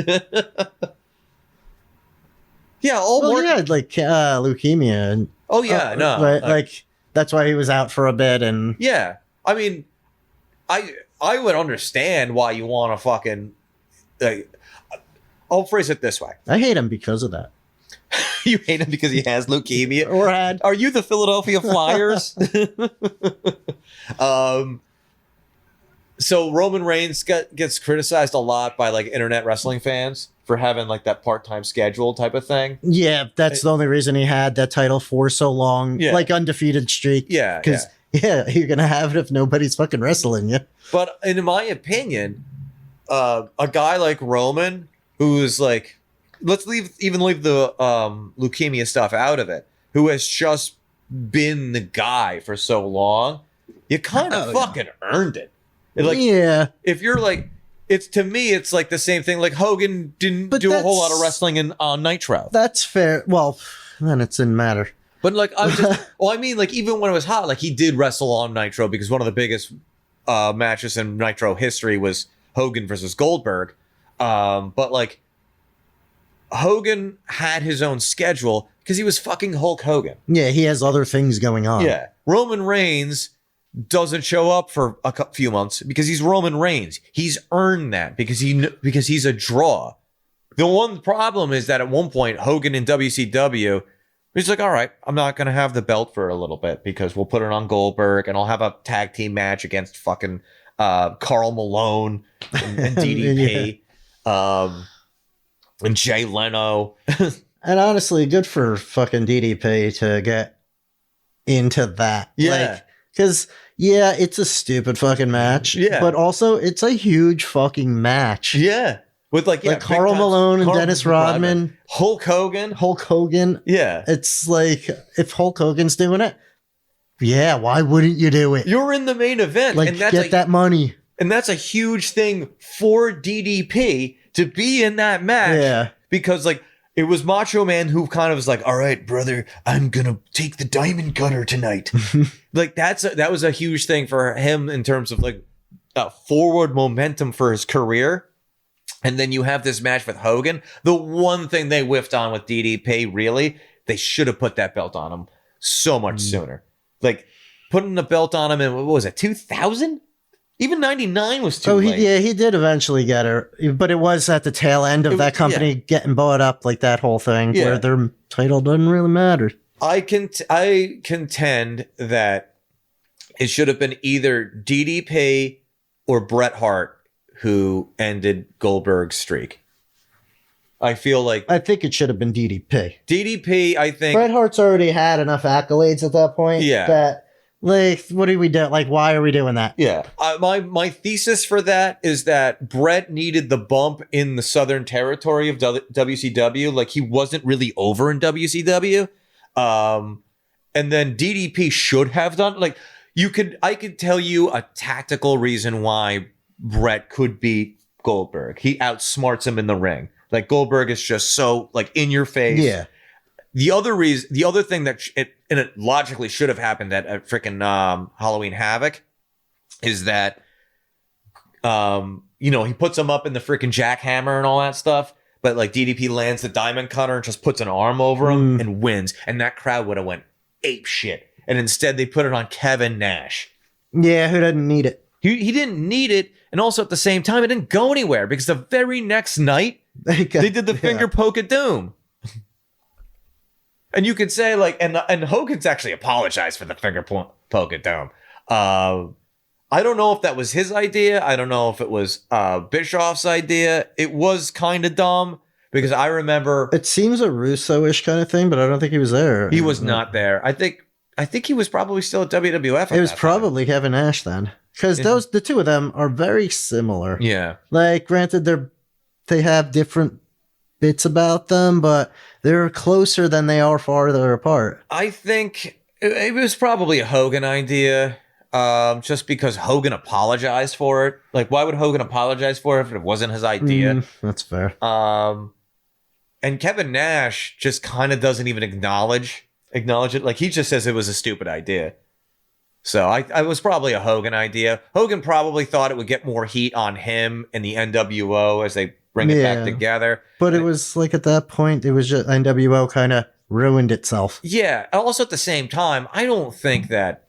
Yeah, he had like leukemia. And, like that's why he was out for a bit. And yeah, I mean, I would understand why you want to fucking. I'll phrase it this way: I hate him because of that. You hate him because he has leukemia, or had? Are you the Philadelphia Flyers? So Roman Reigns gets criticized a lot by like internet wrestling fans for having like that part-time schedule type of thing. Yeah, that's the only reason he had that title for so long. Yeah. Like undefeated streak. Yeah. Because you're gonna have it if nobody's fucking wrestling you. But in my opinion, a guy like Roman, who's like, let's leave the leukemia stuff out of it, who has just been the guy for so long, you kind of fucking earned it. Like, if you're like, it's, to me, it's like the same thing. Like Hogan didn't do a whole lot of wrestling on Nitro. That's fair. Well, then it didn't matter. But like, I mean, like even when it was hot, like he did wrestle on Nitro because one of the biggest matches in Nitro history was Hogan versus Goldberg. But like Hogan had his own schedule because he was fucking Hulk Hogan. Yeah, he has other things going on. Yeah, Roman Reigns doesn't show up for a few months because he's Roman Reigns. He's earned that because he's a draw. The one problem is that at one point Hogan in WCW, he's like, all right, I'm not going to have the belt for a little bit because we'll put it on Goldberg and I'll have a tag team match against fucking Karl Malone and DDP and Jay Leno. And honestly, good for fucking DDP to get into that. Yeah. Because, yeah, it's a stupid fucking match. Yeah. But also, it's a huge fucking match. Yeah. With like Karl Malone and Dennis Rodman. Hulk Hogan. Yeah. It's like, if Hulk Hogan's doing it, yeah, why wouldn't you do it? You're in the main event. Like, and get that money. And that's a huge thing for DDP to be in that match. Yeah. Because, like, it was Macho Man who kind of was like, all right, brother, I'm going to take the diamond cutter tonight. Like, that was a huge thing for him in terms of, like, forward momentum for his career. And then you have this match with Hogan. The one thing they whiffed on with DDP, really, they should have put that belt on him so much sooner. Like, putting the belt on him in, what was it, 2000? Even 99 was too late. He did eventually get her, but it was at the tail end of that company getting bought up, like that whole thing, where their title doesn't really matter. I contend that it should have been either DDP or Bret Hart who ended Goldberg's streak. I think it should have been DDP. DDP, I think. Bret Hart's already had enough accolades at that point. Yeah. That, like, what do we do? Like, why are we doing that? Yeah. My thesis for that is that Bret needed the bump in the Southern Territory of WCW. Like, he wasn't really over in WCW. And then DDP should have done, like, I could tell you a tactical reason why Bret could beat Goldberg. He outsmarts him in the ring. Like, Goldberg is just so, like, in your face. Yeah. the other thing that it logically should have happened at freaking Halloween Havoc is that, he puts him up in the freaking jackhammer and all that stuff, but like DDP lands the diamond cutter and just puts an arm over him and wins, and that crowd would have went ape shit. And instead, they put it on Kevin Nash. Yeah, who didn't need it? He didn't need it, and also at the same time, it didn't go anywhere because the very next night they did the finger poke of doom. And you could say like, and Hogan's actually apologized for the finger poke of doom. I don't know if that was his idea. I don't know if it was Bischoff's idea. It was kind of dumb because I remember it seems a Russo-ish kind of thing, but I don't think he was there. He was not there. I think he was probably still at WWF. It was probably Kevin Nash then, because the two of them are very similar. Yeah, like granted they have different bits about them, but they're closer than they are farther apart. I think it was probably a Hogan idea. Just because Hogan apologized for it. Like, why would Hogan apologize for it if it wasn't his idea? That's fair. And Kevin Nash just kind of doesn't even acknowledge it. Like, he just says it was a stupid idea. So I was probably a Hogan idea. Hogan probably thought it would get more heat on him and the NWO as they bring it back together. But it was like at that point, it was just NWO kind of ruined itself. Yeah. Also at the same time, I don't think that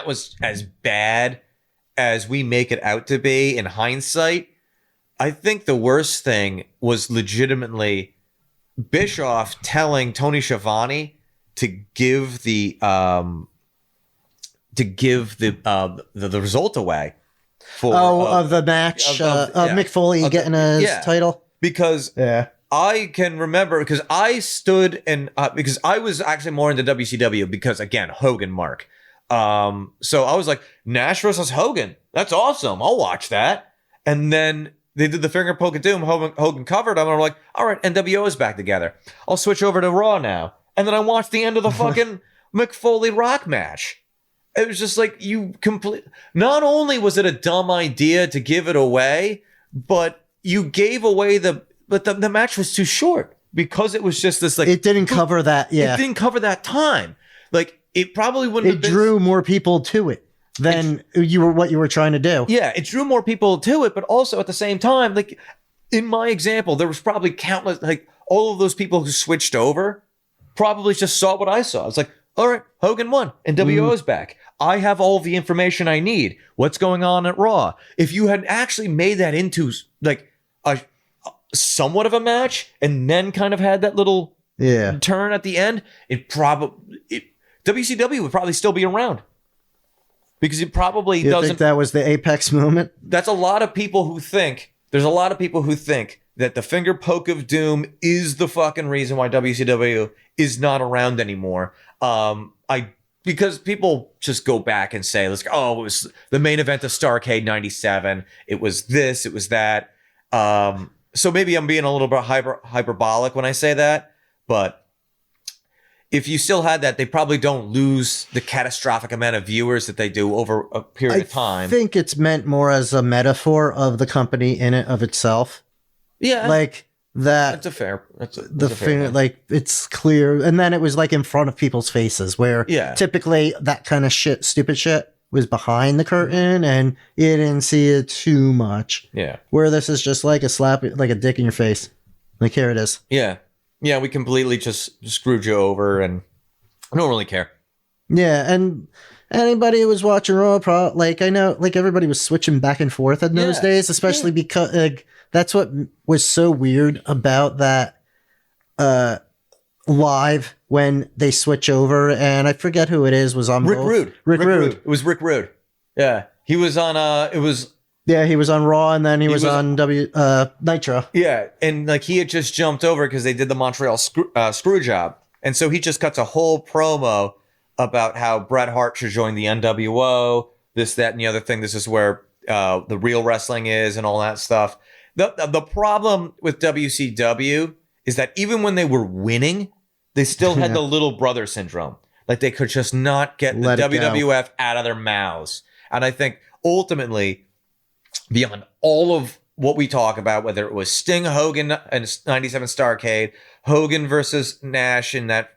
was as bad as we make it out to be in hindsight. I think the worst thing was legitimately Bischoff telling Tony Schiavone to give the result away for of the match of Mick Foley getting his title, because I can remember because I stood and because I was actually more into WCW because again Hogan Mark. So I was like, Nash versus Hogan. That's awesome. I'll watch that. And then they did the finger poke of doom. Hogan covered them. And I'm like, all right, NWO is back together. I'll switch over to Raw now. And then I watched the end of the fucking Mick Foley Rock match. It was just like not only was it a dumb idea to give it away, but you gave away the match was too short because it was just this like, it didn't cover that. Yeah. It didn't cover that time. Like, it probably wouldn't have been... It drew more people to it than what you were trying to do. Yeah, it drew more people to it, but also at the same time, like, in my example, there was probably countless, like, all of those people who switched over probably just saw what I saw. It's like, all right, Hogan won, and WO's back. I have all the information I need. What's going on at Raw? If you had actually made that into, like, a somewhat of a match, and then kind of had that little turn at the end, WCW would probably still be around because it probably doesn't. Think that was the apex moment? There's a lot of people who think that the finger poke of doom is the fucking reason why WCW is not around anymore. Because people just go back and say, it was the main event of Starrcade 97. It was this, it was that. So maybe I'm being a little bit hyperbolic when I say that, but if you still had that, they probably don't lose the catastrophic amount of viewers that they do over a period of time. I think it's meant more as a metaphor of the company in it of itself. Yeah. Like that. That's a fair. That's a fair thing. Like it's clear. And then it was like in front of people's faces where typically that kind of stupid shit was behind the curtain and you didn't see it too much. Yeah. Where this is just like a slap, like a dick in your face. Like here it is. Yeah. Yeah, we completely just screwed you over, and I don't really care. Yeah, and anybody who was watching Raw, I know, like everybody was switching back and forth in those days, especially because that's what was so weird about that live when they switch over, and I forget who it was on Rick both. Rude. Rick Rude. It was Rick Rude. Yeah, he was on. He was on Raw, and then he was on Nitro. Yeah, and like he had just jumped over because they did the Montreal screw job, and so he just cuts a whole promo about how Bret Hart should join the NWO, this, that, and the other thing. This is where the real wrestling is, and all that stuff. The problem with WCW is that even when they were winning, they still had the little brother syndrome. Like they could just not get the WWF out of their mouths, and I think ultimately, beyond all of what we talk about, whether it was Sting, Hogan, and 97 Starrcade, Hogan versus Nash in that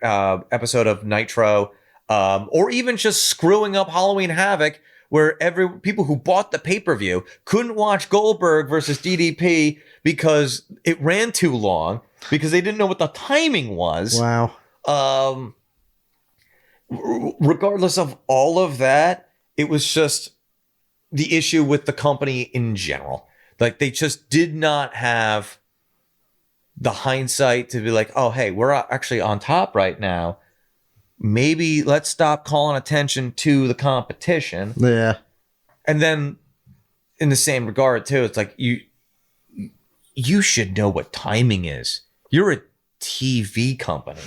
episode of Nitro, or even just screwing up Halloween Havoc, where people who bought the pay-per-view couldn't watch Goldberg versus DDP because it ran too long, because they didn't know what the timing was. Wow. Regardless of all of that, it was just the issue with the company in general. Like, they just did not have the hindsight to be like, oh, hey, we're actually on top right now. Maybe let's stop calling attention to the competition. Yeah. And then in the same regard, too, it's like, you should know what timing is. You're a TV company.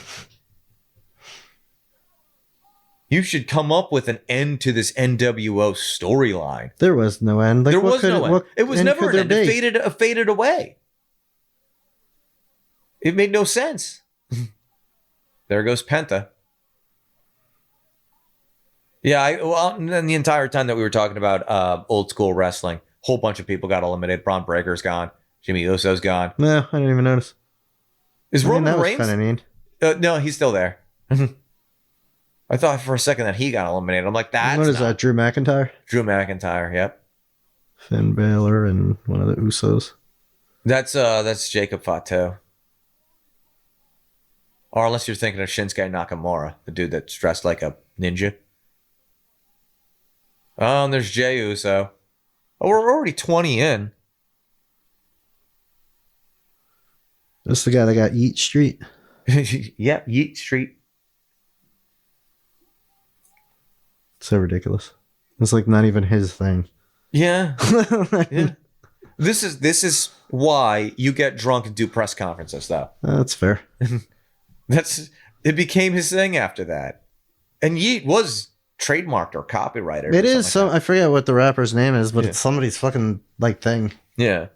You should come up with an end to this NWO storyline. There was no end. Like, there was no end. It was never an end. It faded away. It made no sense. There goes Penta. Yeah, and then the entire time that we were talking about old school wrestling, a whole bunch of people got eliminated. Braun Breaker's gone. Jimmy Uso's gone. No, I didn't even notice. Is Roman Reigns? Kind of neat. No, he's still there. I thought for a second that he got eliminated. I'm like, that's what is that? Drew McIntyre? Drew McIntyre, yep. Finn Balor and one of the Usos. That's Jacob Fatu. Or unless you're thinking of Shinsuke Nakamura, the dude that's dressed like a ninja. Oh, and there's Jey Uso. Oh, we're already 20 in. That's the guy that got Yeet Street. Yep, Yeet Street. So ridiculous. It's like not even his thing. Yeah. Yeah. This is why you get drunk and do press conferences, though. That's fair. It became his thing after that. And Yeet was trademarked or copyrighted. It is like I forget what the rapper's name is, but Yeah. it's somebody's fucking like thing. Yeah.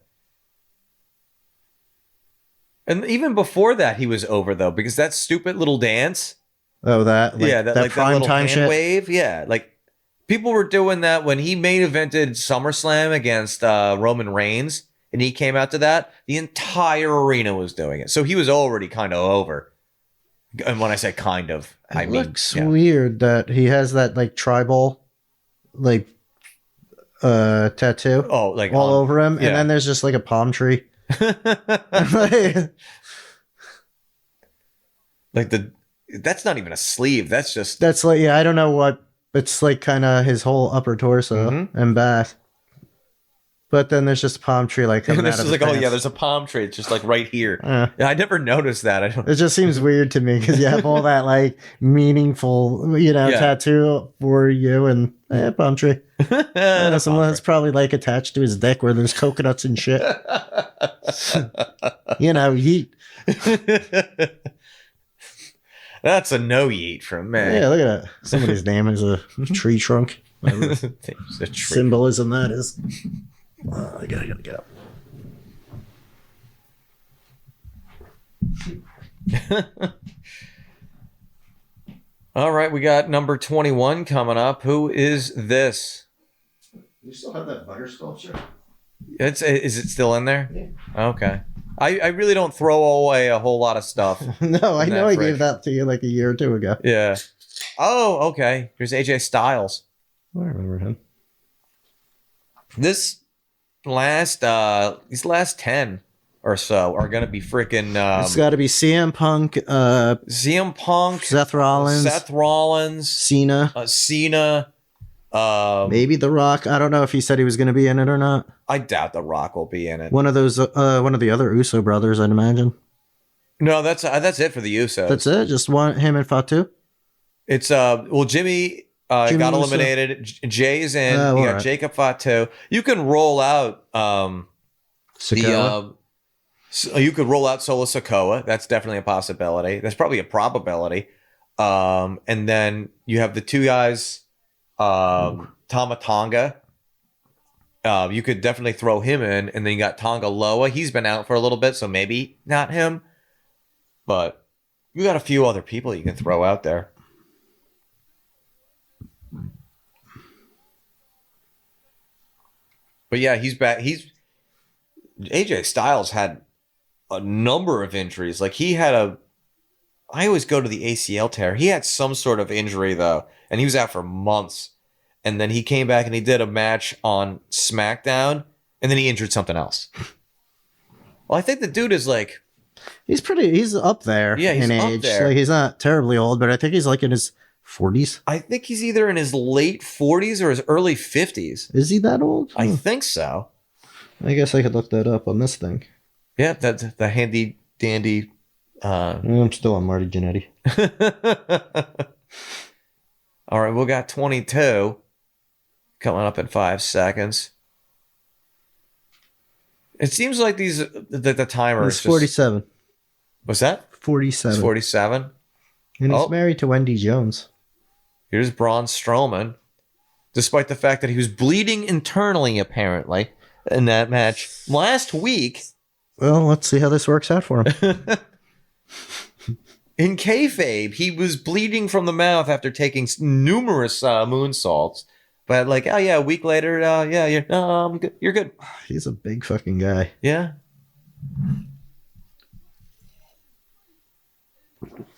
And even before that, he was over, though, because that stupid little dance. Oh, that like, yeah, that prime little time hand shit. wave. Yeah, like people were doing that when he main evented SummerSlam against Roman Reigns, and he came out to that. The entire arena was doing it, so he was already kind of over. And when I say kind of, I mean, looks weird that he has that like tribal, like tattoo. Oh, like all over him, yeah. and then there's just like a palm tree. Like that's not even a sleeve. That's like, yeah, I don't know what it's like, kind of his whole upper torso and back. But then there's just a palm tree like coming and out this of is his like, pants. oh yeah, there's a palm tree. It's just like right here. Yeah, I never noticed that. I don't. It just seems weird to me because you have all that like meaningful, tattoo for you and palm tree. Someone's probably like attached to his dick where there's coconuts and shit. Yeet. That's a no yeet from me. Yeah, look at that. Somebody's name is a tree trunk. It's a tree. Symbolism that is. I gotta get up. All right, we got number 21 coming up. Who is this? You still have that butter sculpture? Is it still in there? Yeah. Okay. I really don't throw away a whole lot of stuff. No, I know I fridge. gave that to you like a year or two ago. Yeah. Oh, okay. Here's AJ Styles. I remember him. These last 10 or so are gonna be freaking. It's got to be CM Punk, CM Punk, Seth Rollins, Cena, Cena, maybe The Rock. I don't know if he said he was going to be in it or not. I doubt The Rock will be in it. One of those, one of the other Uso brothers, I'd imagine. No, that's it for the Usos. That's it. Just him and Fatu. It's Jimmy got Uso. eliminated. Jay's in. Oh, You got right. Jacob Fatu. You can roll out Sikoa. you could roll out Solo Sikoa. That's definitely a possibility. That's probably a probability. And then you have the two guys, Tama Tonga. You could definitely throw him in, and then you got Tonga Loa. He's been out for a little bit, so maybe not him. But you got a few other people you can throw out there. But yeah, he's back. AJ Styles had a number of injuries. Like I always go to the ACL tear. He had some sort of injury though, and he was out for months. And then he came back and he did a match on SmackDown, and then he injured something else. Well, I think the dude is like... He's up there in age. Like, he's not terribly old, but I think he's like in his 40s. I think he's either in his late 40s or his early 50s. Is he that old? I think so. I guess I could look that up on this thing. Yeah, that's the handy dandy... I'm still on Marty Jannetty. All right, we got 22 coming up in 5 seconds. It seems like the timer is 47. What's that? 47. It's 47. And he's married to Wendy Jones. Here's Braun Strowman, despite the fact that he was bleeding internally, apparently, in that match last week. Well, let's see how this works out for him. In kayfabe, he was bleeding from the mouth after taking numerous moonsaults. But like, oh yeah, a week later, you're good. He's a big fucking guy. Yeah.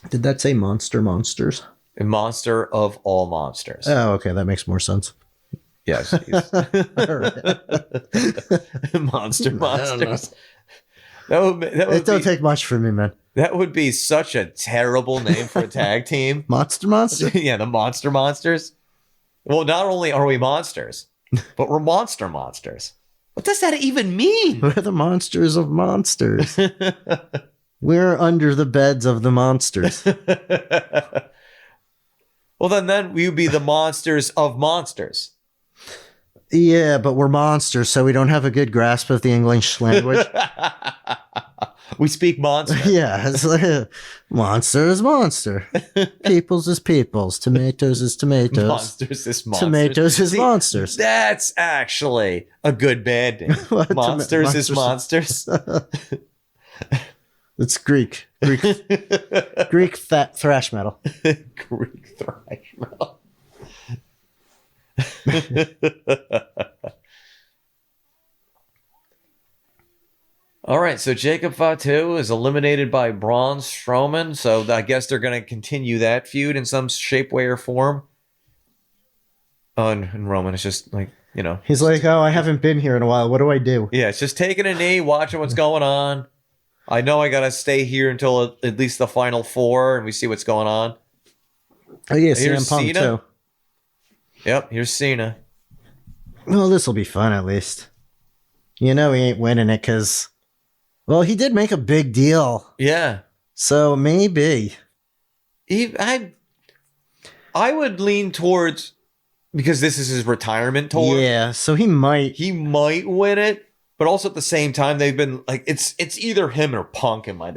Did that say monsters? A monster of all monsters. Oh, okay, that makes more sense. Yes. Monsters. It don't take much for me, man. That would be such a terrible name for a tag team. Monster? Yeah, the Monsters. Well, not only are we monsters, but we're monsters. What does that even mean? We're the monsters of monsters. We're under the beds of the monsters. Well, then we would be the monsters of monsters. Yeah, but we're monsters, so we don't have a good grasp of the English language. We speak monster. Yeah, it's like, monster is monster. Peoples is peoples. Tomatoes is tomatoes. Monsters is monsters. Tomatoes is monsters. That's actually a good band name. Monsters is monsters. It's Greek. Greek thrash metal. Greek thrash metal. All right, so Jacob Fatu is eliminated by Braun Strowman, so I guess they're going to continue that feud in some shape, way, or form. And Roman is just like, He's like, oh, I haven't been here in a while. What do I do? Yeah, it's just taking a knee, watching what's going on. I know I got to stay here until at least the final 4, and we see what's going on. Oh, yeah, CM Punk, too. Yep, here's Cena. Well, this will be fun, at least. He ain't winning it, because... Well, he did make a big deal. Yeah. So maybe. I would lean towards, because this is his retirement tour. Yeah, so he might win it, but also at the same time they've been like it's either him or Punk in my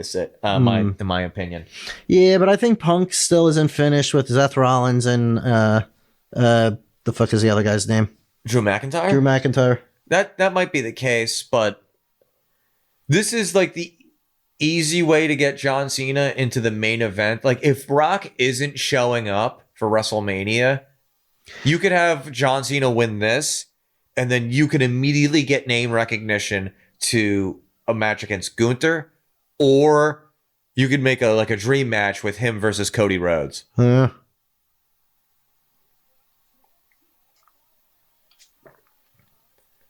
opinion. Yeah, but I think Punk still isn't finished with Seth Rollins and the fuck is the other guy's name? Drew McIntyre? Drew McIntyre. That might be the case, but this is like the easy way to get John Cena into the main event. Like, if Brock isn't showing up for WrestleMania, you could have John Cena win this, and then you could immediately get name recognition to a match against Gunther, or you could make a dream match with him versus Cody Rhodes. Yeah.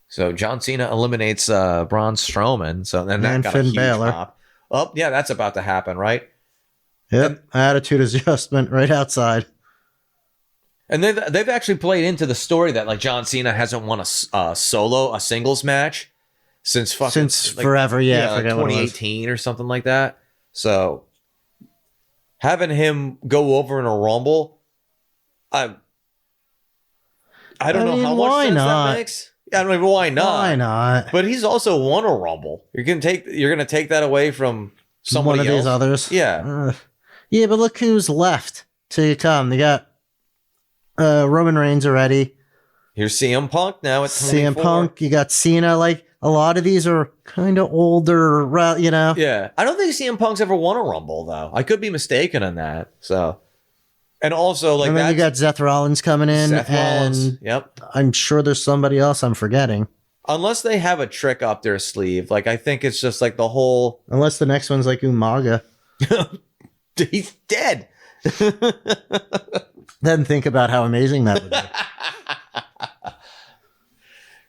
So John Cena eliminates Braun Strowman. So then that got Finn a huge Balor. pop. Oh, yeah, that's about to happen, right? Yep, attitude adjustment right outside. And they've actually played into the story that John Cena hasn't won a singles match since forever. Yeah, like 2018 or something like that. So having him go over in a Rumble, I don't know how much sense that makes. I don't know why not. Why not? But he's also won a Rumble. You're gonna take that away from somebody one of else. These others. Yeah. Yeah, but look who's left to come. They got Roman Reigns already. Here's CM Punk now at 24. CM Punk. You got Cena. Like, a lot of these are kind of older, Yeah. I don't think CM Punk's ever won a Rumble, though. I could be mistaken on that. So, and also, and then you got Seth Rollins coming in. Seth Rollins. Yep. I'm sure there's somebody else I'm forgetting. unless they have a trick up their sleeve. Like I think it's just like the whole. Unless the next one's like Umaga. He's dead. Then think about how amazing that would be.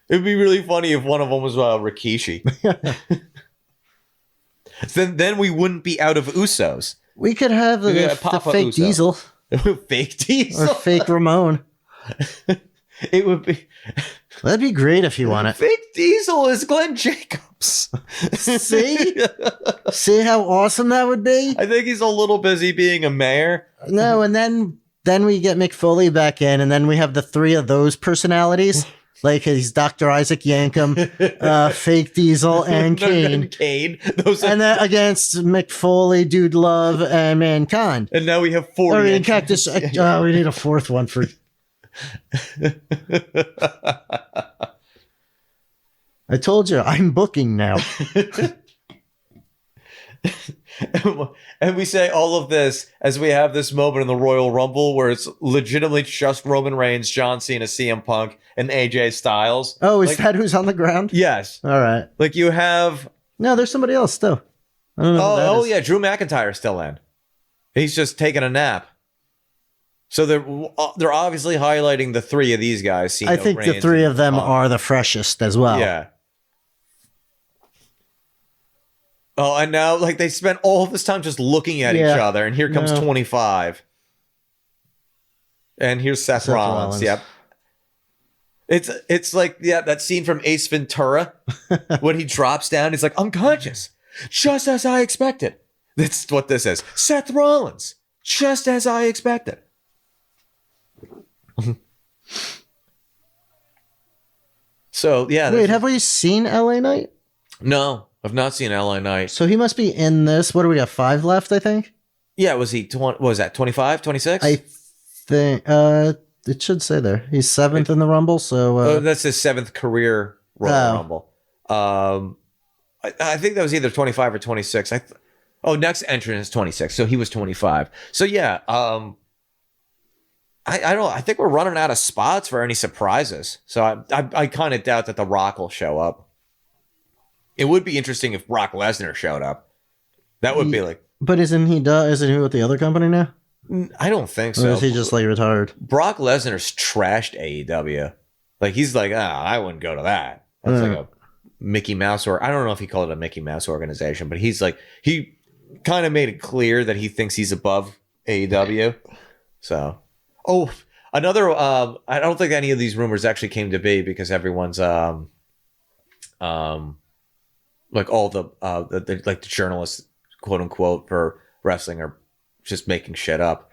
It'd be really funny if one of them was Rikishi. then we wouldn't be out of Usos. We could have the fake Uso. Diesel. Fake Diesel. Or fake Ramon. It would be. That'd be great if you want it. Fake Diesel is Glenn Jacobs. See? See how awesome that would be? I think he's a little busy being a mayor. No, and then we get Mick Foley back in, and then we have the three of those personalities. Like he's Dr. Isaac Yankem, Fake Diesel, and Kane. And then against Mick Foley, Dude Love, and Mankind. And now we have 4. Or in Cactus. We need a fourth one for. I told you, I'm booking now. And we say all of this as we have this moment in the Royal Rumble where it's legitimately just Roman Reigns, John Cena, CM Punk, and AJ Styles. Oh, is that who's on the ground? Yes. All right. Like you have. No, there's somebody else still. I don't know. Oh yeah, Drew McIntyre's still in. He's just taking a nap. So they're obviously highlighting the 3 of these guys. Cena, I think Reigns, the 3 of them Punk. are the freshest as well. Yeah. Oh, and now like they spent all this time just looking at each other, and here comes 25. And here's Seth Rollins. Yep. It's like that scene from Ace Ventura when he drops down. He's like unconscious, just as I expected. That's what this is. Seth Rollins, just as I expected. So yeah. Wait, have we seen LA Knight? No, I've not seen LA Knight. So he must be in this. What do we have? 5 left, I think. Yeah, was he? What was that? 25, 26? I think it should say there. He's 7th in the Rumble. So that's his 7th career Royal Rumble. I think that was either 25 or 26. Next entrant is 26. So he was 25. So yeah. I don't. I think we're running out of spots for any surprises. So I kind of doubt that The Rock will show up. It would be interesting if Brock Lesnar showed up. That would be like. But isn't he with the other company now? I don't think so. Or is he just like retired? Brock Lesnar's trashed AEW. Like he's like, I wouldn't go to that. That's like a Mickey Mouse, or I don't know if he called it a Mickey Mouse organization, but he's like, he kind of made it clear that he thinks he's above AEW. So, another. I don't think any of these rumors actually came to be because everyone's like all the like the journalists, quote unquote, for wrestling are just making shit up.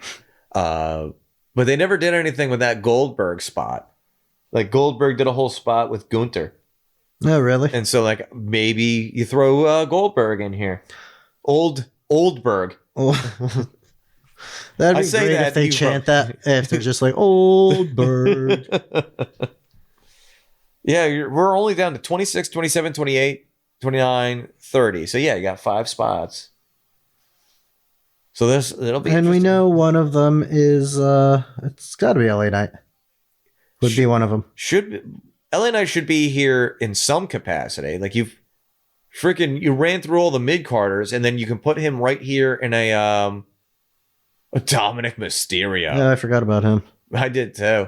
But they never did anything with that Goldberg spot. Like Goldberg did a whole spot with Gunther. Oh, really? And so like maybe you throw Goldberg in here. Oldberg. That'd be great if they chant that after just like Oldberg. Yeah, we're only down to 26, 27, 28, 29, 30. So yeah, you got 5 spots. So it'll be. And we know one of them is it's got to be LA Knight. Would be one of them. LA Knight should be here in some capacity. Like you ran through all the mid-carders, and then you can put him right here in a Dominic Mysterio. Yeah, I forgot about him. I did too.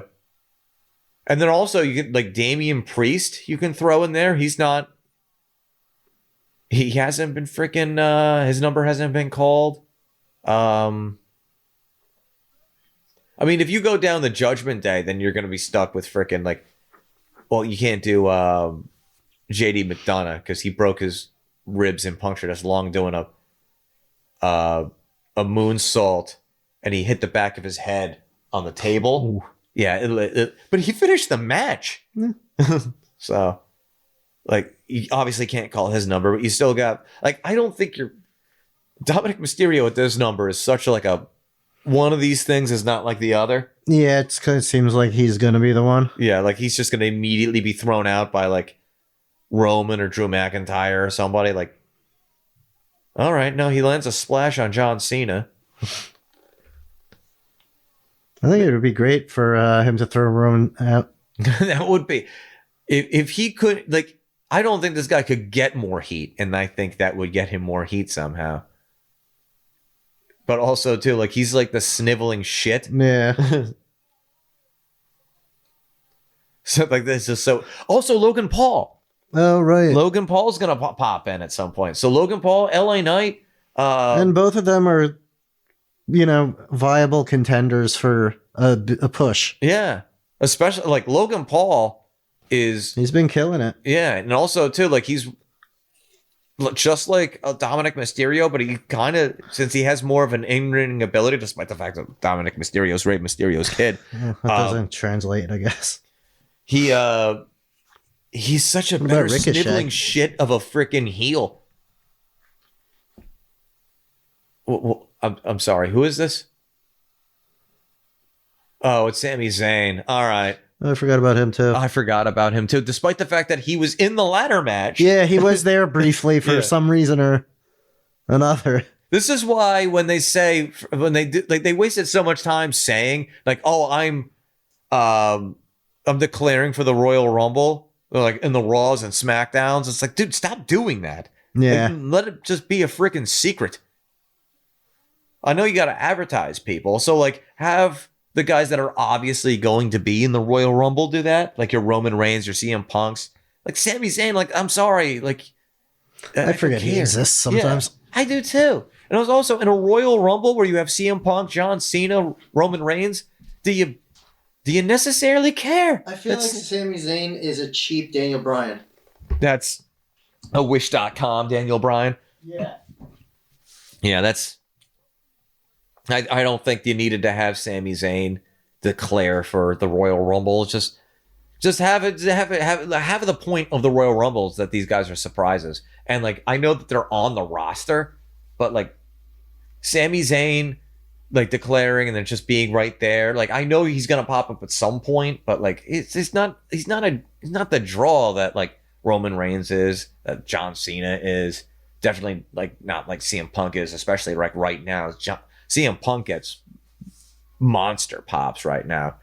And then also you get like Damian Priest you can throw in there. He hasn't been freaking his number hasn't been called. I mean, if you go down the Judgment Day, then you're going to be stuck with freaking like, well, you can't do JD McDonough because he broke his ribs and punctured us lung doing a moonsault, and he hit the back of his head on the table. Ooh. Yeah, but he finished the match. So, like, you obviously can't call his number, but you still got like, I don't think Dominic Mysterio at this number is such like a one of these things is not like the other. Yeah, it seems like he's going to be the one. Yeah, like he's just going to immediately be thrown out by like Roman or Drew McIntyre or somebody. Like, all right, no, he lands a splash on John Cena. I think it would be great for him to throw Roman out. That would be. if he could, like, I don't think this guy could get more heat, and I think that would get him more heat somehow. But also, too, like, he's like the sniveling shit. Yeah. So, like, this is so. Also, Logan Paul. Oh, right. Logan Paul's gonna pop in at some point. So, Logan Paul, LA Knight, and both of them are, viable contenders for a push. Yeah, especially like Logan Paul he's been killing it. Yeah, and also too, like, he's just like Dominic Mysterio, but he kind of, since he has more of an in-ring ability, despite the fact that Dominic Mysterio's Rey Mysterio's kid. That doesn't translate, I guess. He's such a better sniveling shit of a freaking heel. Well, I'm sorry. Who is this? Oh, it's Sami Zayn. All right. I forgot about him too. I forgot about him too, despite the fact that he was in the ladder match. Yeah, he was there briefly for some reason or another. This is why when they say, when they do, like, they wasted so much time saying, like, oh, I'm declaring for the Royal Rumble, like in the Raws and SmackDowns. It's like, dude, stop doing that. Yeah. Like, let it just be a freaking secret. I know you got to advertise people, so like have the guys that are obviously going to be in the Royal Rumble do that, like your Roman Reigns, your CM Punks, like Sami Zayn. Like, I'm sorry, like I forget he exists sometimes. Yeah, I do too. And I was also in a Royal Rumble where you have CM Punk, John Cena, Roman Reigns. Do you necessarily care? I feel like Sami Zayn is a cheap Daniel Bryan. That's a wish.com, Daniel Bryan. Yeah. Yeah, that's. I don't think you needed to have Sami Zayn declare for the Royal Rumble. Just have the point of the Royal Rumbles that these guys are surprises. And like, I know that they're on the roster, but like Sami Zayn, like declaring and then just being right there. Like, I know he's gonna pop up at some point, but like he's not the draw that like Roman Reigns is, that John Cena is, definitely like not like CM Punk is, especially like right now. CM Punk gets monster pops right now.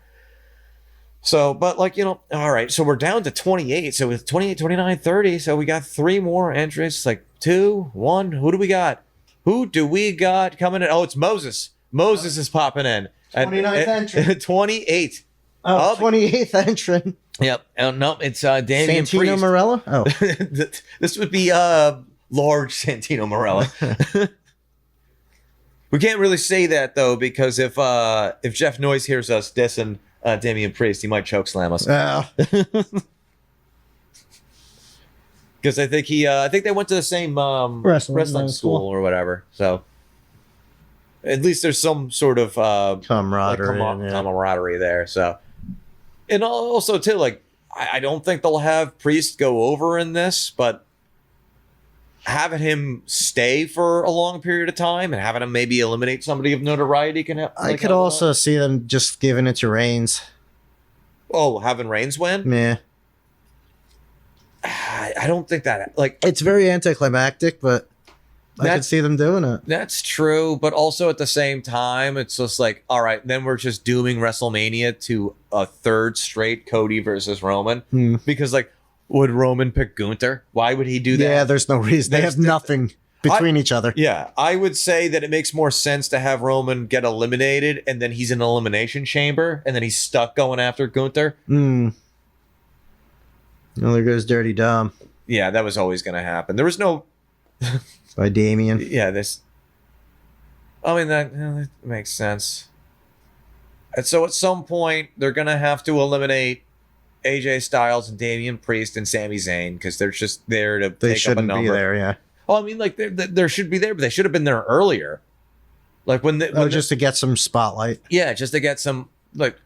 So, but like, all right, so we're down to 28. So with 28, 29, 30, so we got 3 more entries, like 2, 1. Who do we got? Who do we got coming in? Oh, it's Moses. Moses is popping in. 29th entrant. 28. Oh, 28th entrant. Yep. No, it's Damian Santino Priest. Marella? Oh. This would be large Santino Marella. We can't really say that though, because if Jeff Noyes hears us dissing Damian Priest, he might choke slam us. Because I think they went to the same wrestling school or whatever. So at least there's some sort of camaraderie, camaraderie there. So, and also too, like, I don't think they'll have Priest go over in this, but having him stay for a long period of time and having him maybe eliminate somebody of notoriety can help. I could also see them just giving it to Reigns. Oh, having Reigns win? Yeah. I don't think that, like, it's very anticlimactic, but I could see them doing it. That's true, but also at the same time, it's just like, all right, then we're just dooming WrestleMania to a third straight Cody versus Roman because, like, would Roman pick Gunther? Why would he do that? Yeah, there's no reason. They have nothing between each other. Yeah, I would say that it makes more sense to have Roman get eliminated and then he's in an elimination chamber and then he's stuck going after Gunther. Oh, there goes Dirty Dom. Yeah, that was always going to happen. There was no... By Damien. Yeah, I mean, that makes sense. And so at some point, they're going to have to eliminate AJ Styles and Damian Priest and Sami Zayn because they're just there to take up a number. They shouldn't be there, yeah. Well, I mean, like, they should be there, but they should have been there earlier. Like, just to get some spotlight. Yeah, just to get some, like,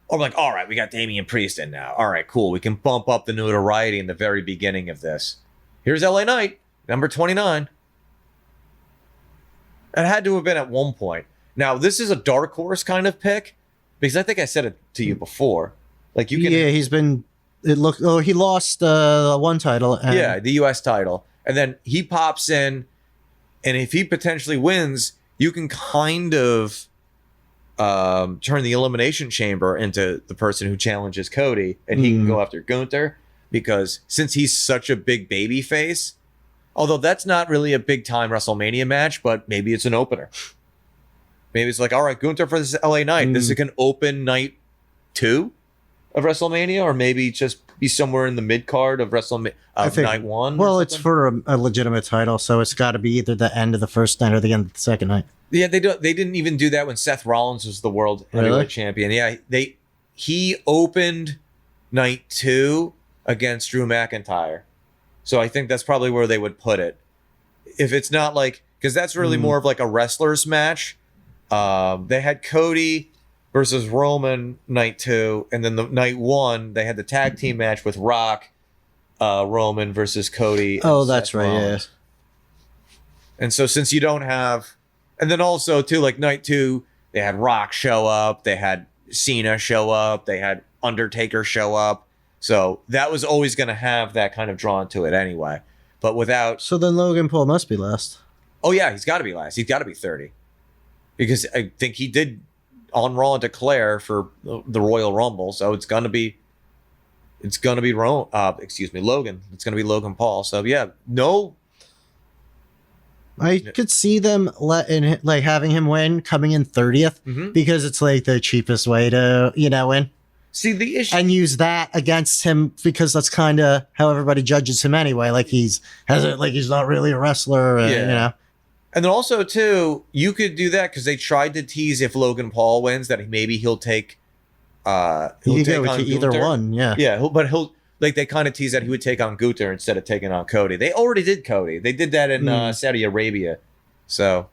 or like, all right, we got Damian Priest in now. All right, cool. We can bump up the notoriety in the very beginning of this. Here's LA Knight, number 29. It had to have been at one point. Now, this is a dark horse kind of pick because I think I said it to you before. Like, you can, he's been. He lost one title. Yeah, the U.S. title, and then he pops in, and if he potentially wins, you can kind of turn the Elimination Chamber into the person who challenges Cody, and he can go after Gunther. because since he's such a big baby face, although that's not really a big time WrestleMania match, but maybe it's an opener. Maybe it's like, all right, Gunther for this LA Knight. This is an open night 2 of WrestleMania, or maybe just be somewhere in the mid card of WrestleMania night 1. Well, it's for a legitimate title, so it's got to be either the end of the first night or the end of the second night. Yeah, they didn't even do that when Seth Rollins was the world heavyweight champion. Yeah, he opened night 2 against Drew McIntyre. So I think that's probably where they would put it. If it's not like, because that's really more of like a wrestler's match. They had Cody versus Roman night 2, and then the night 1 they had the tag team match with Rock, Roman versus Cody. Oh, that's right. Rollins. Yeah. And so since you don't have, and then also too, like night 2, they had Rock show up, they had Cena show up, they had Undertaker show up. So that was always going to have that kind of drawn to it anyway. But without, so then Logan Paul must be last. Oh yeah, he's got to be last. He's got to be 30. Because I think he did on Raw declare for the Royal Rumble, so it's gonna be Logan. It's gonna be Logan Paul. So yeah, no. I could see them having him win, coming in 30th, because it's like the cheapest way to win. See the issue, and use that against him, because that's kind of how everybody judges him anyway. Like he's not really a wrestler, And then also, too, you could do that because they tried to tease if Logan Paul wins that maybe he'll take he could go to either one, yeah. Yeah, but they kind of tease that he would take on Gunther instead of taking on Cody. They already did Cody. They did that in Saudi Arabia. So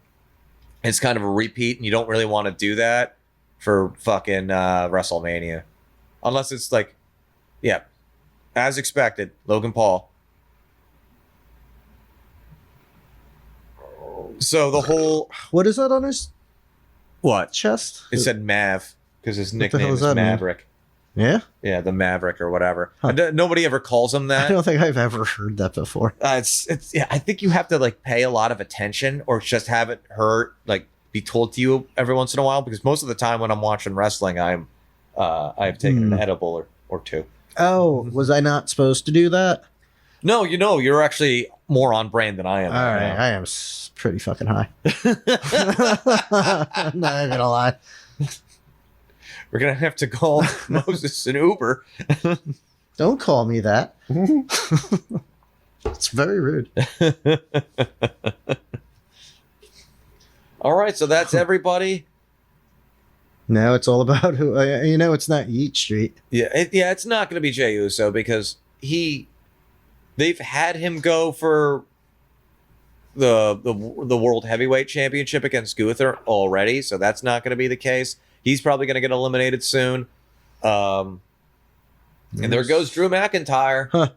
it's kind of a repeat, and you don't really want to do that for fucking WrestleMania. Unless it's like, yeah, as expected, Logan Paul. So the whole... What is that on his chest? It said Mav, because his nickname is Maverick. Yeah? Yeah, the Maverick or whatever. Nobody ever calls him that. I don't think I've ever heard that before. It's I think you have to like pay a lot of attention, or just have it be told to you every once in a while, because most of the time when I'm watching wrestling, I've taken an edible or 2. Oh, was I not supposed to do that? No, you're actually more on brand than I am. All right, I am pretty fucking high. I'm not even gonna lie. We're gonna have to call Moses an Uber. Don't call me that. It's very rude. All right, so that's everybody. Now it's all about who. It's not Yeet Street. Yeah, it's not gonna be Jey Uso, because they've had him go for the World Heavyweight Championship against Gunther already, so that's not going to be the case. He's probably going to get eliminated soon. And there goes Drew McIntyre. Huh.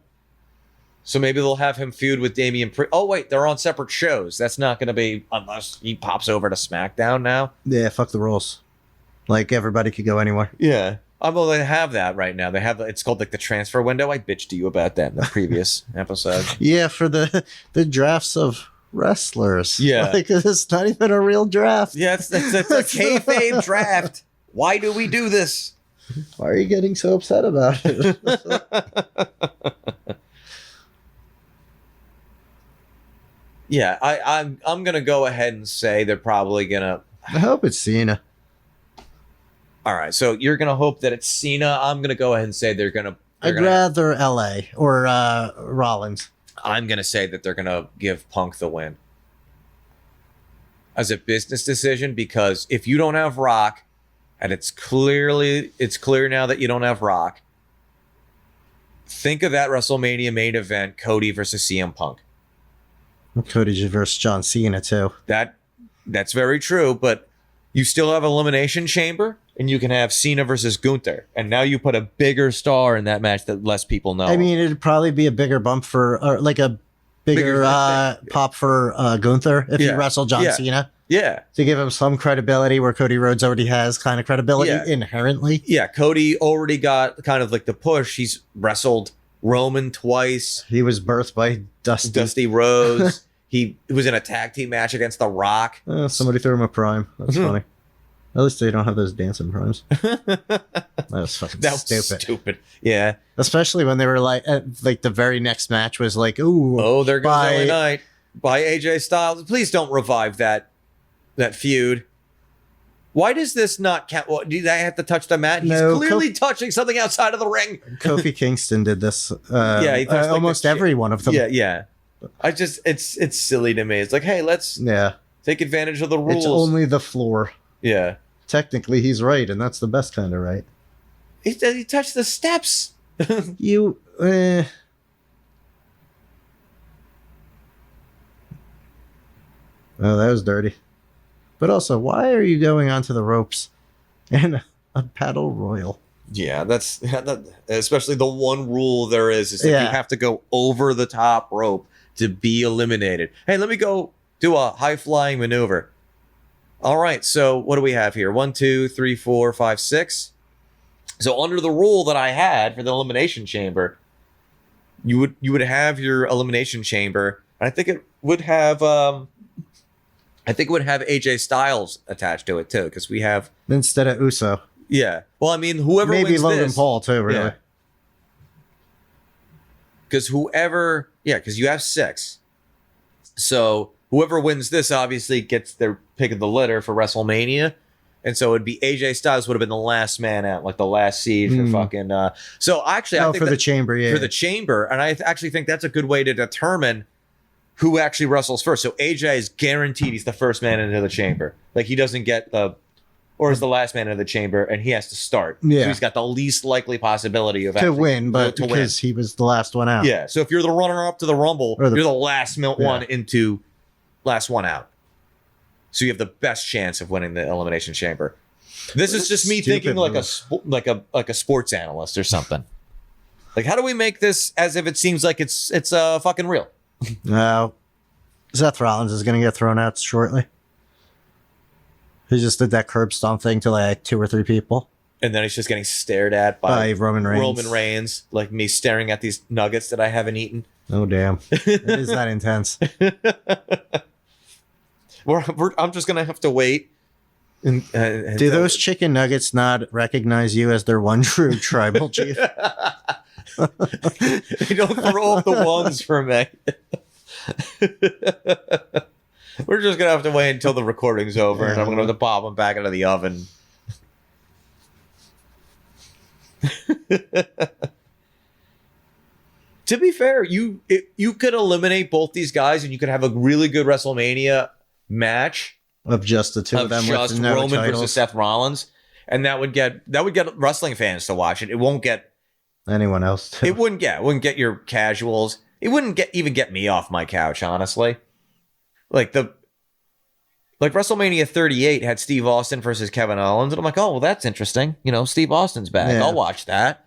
So maybe they'll have him feud with Damian Priest. Oh, wait, they're on separate shows. That's not going to be, unless he pops over to SmackDown now. Yeah, fuck the rules. Like, everybody could go anywhere. Yeah. Well, they have that right now. They have it's called like the transfer window. I bitched to you about that in the previous episode. Yeah, for the drafts of wrestlers. Yeah, like it's not even a real draft. Yeah, it's a kayfabe draft. Why do we do this? Why are you getting so upset about it? Yeah, I'm gonna go ahead and say they're probably gonna. I hope it's Cena. All right, so you're gonna hope that it's Cena. I'm gonna go ahead and say they're gonna. I'd rather LA or Rollins. I'm gonna say that they're gonna give Punk the win as a business decision, because if you don't have Rock, and it's clear now that you don't have Rock, think of that WrestleMania main event: Cody versus CM Punk. Cody versus John Cena too. That's very true, but you still have Elimination Chamber, and you can have Cena versus Gunther, and now you put a bigger star in that match that less people know. I mean, it'd probably be a bigger bump or like a bigger pop for Gunther if he wrestled John Cena. Yeah, to give him some credibility where Cody Rhodes already has kind of credibility inherently. Yeah, Cody already got kind of like the push. He's wrestled Roman twice. He was birthed by Dusty Rhodes. He was in a tag team match against The Rock. Somebody threw him a prime. That's funny. At least they don't have those dancing primes. That was fucking That was stupid. stupid. Yeah. Especially when they were like the very next match was like, ooh, Oh, there goes by- LA Knight by AJ Styles. Please don't revive that feud. Why does this not count? Well, do they have to touch the mat? He's No, clearly touching something outside of the ring. Kofi Kingston did this. Yeah, he touched, like, almost the every one of them. Yeah. It's silly to me. It's like, hey, let's take advantage of the rules. It's only the floor. Yeah. Technically, he's right, and that's the best kind of right. He touched the steps. You. Oh, that was dirty. But also, why are you going onto the ropes in a battle royal? Yeah, that's especially the one rule there is that you have to go over the top rope to be eliminated. Hey, let me go do a high flying maneuver. All right, so what do we have here? 1, 2, 3, 4, 5, 6. So under the rule that I had for the elimination chamber, you would have your elimination chamber. I think it would have AJ Styles attached to it too, because we have Instead of Uso. Yeah. Well, I mean, whoever Maybe wins Logan this, Paul too, really. Because because you have 6. So whoever wins this obviously gets their pick of the litter for WrestleMania. And so it'd be AJ Styles would have been the last man out, like the last seed for fucking. So actually, I think for the chamber, for the chamber, and I actually think that's a good way to determine who actually wrestles first. So AJ is guaranteed he's the first man into the chamber. Like he doesn't get or is the last man into the chamber, and he has to start. Yeah. So he's got the least likely possibility of to win, but because he was the last one out. Yeah. So if you're the runner up to the Rumble, you're the last one into last one out. So you have the best chance of winning the Elimination Chamber. This is just me thinking like a sports analyst or something. Like, how do we make this as if it seems like it's fucking real? No, Seth Rollins is going to get thrown out shortly. He just did that curb stomp thing to like 2 or 3 people. And then he's just getting stared at by Roman Reigns. Like me staring at these nuggets that I haven't eaten. Oh, damn. It is that intense. I'm just going to have to wait. And do those chicken nuggets not recognize you as their one true tribal chief? They don't throw up the ones for me. We're just going to have to wait until the recording's over, and I'm going to have to pop them back into the oven. To be fair, you could eliminate both these guys, and you could have a really good WrestleMania match of just the two of them, just with no Roman titles. versus Seth Rollins, and that would get wrestling fans to watch it. It won't get anyone else. It wouldn't get your casuals. It wouldn't even get me off my couch, honestly. Like WrestleMania 38 had Steve Austin versus Kevin Owens, and I'm like, oh well, that's interesting. You know, Steve Austin's back. Yeah. I'll watch that.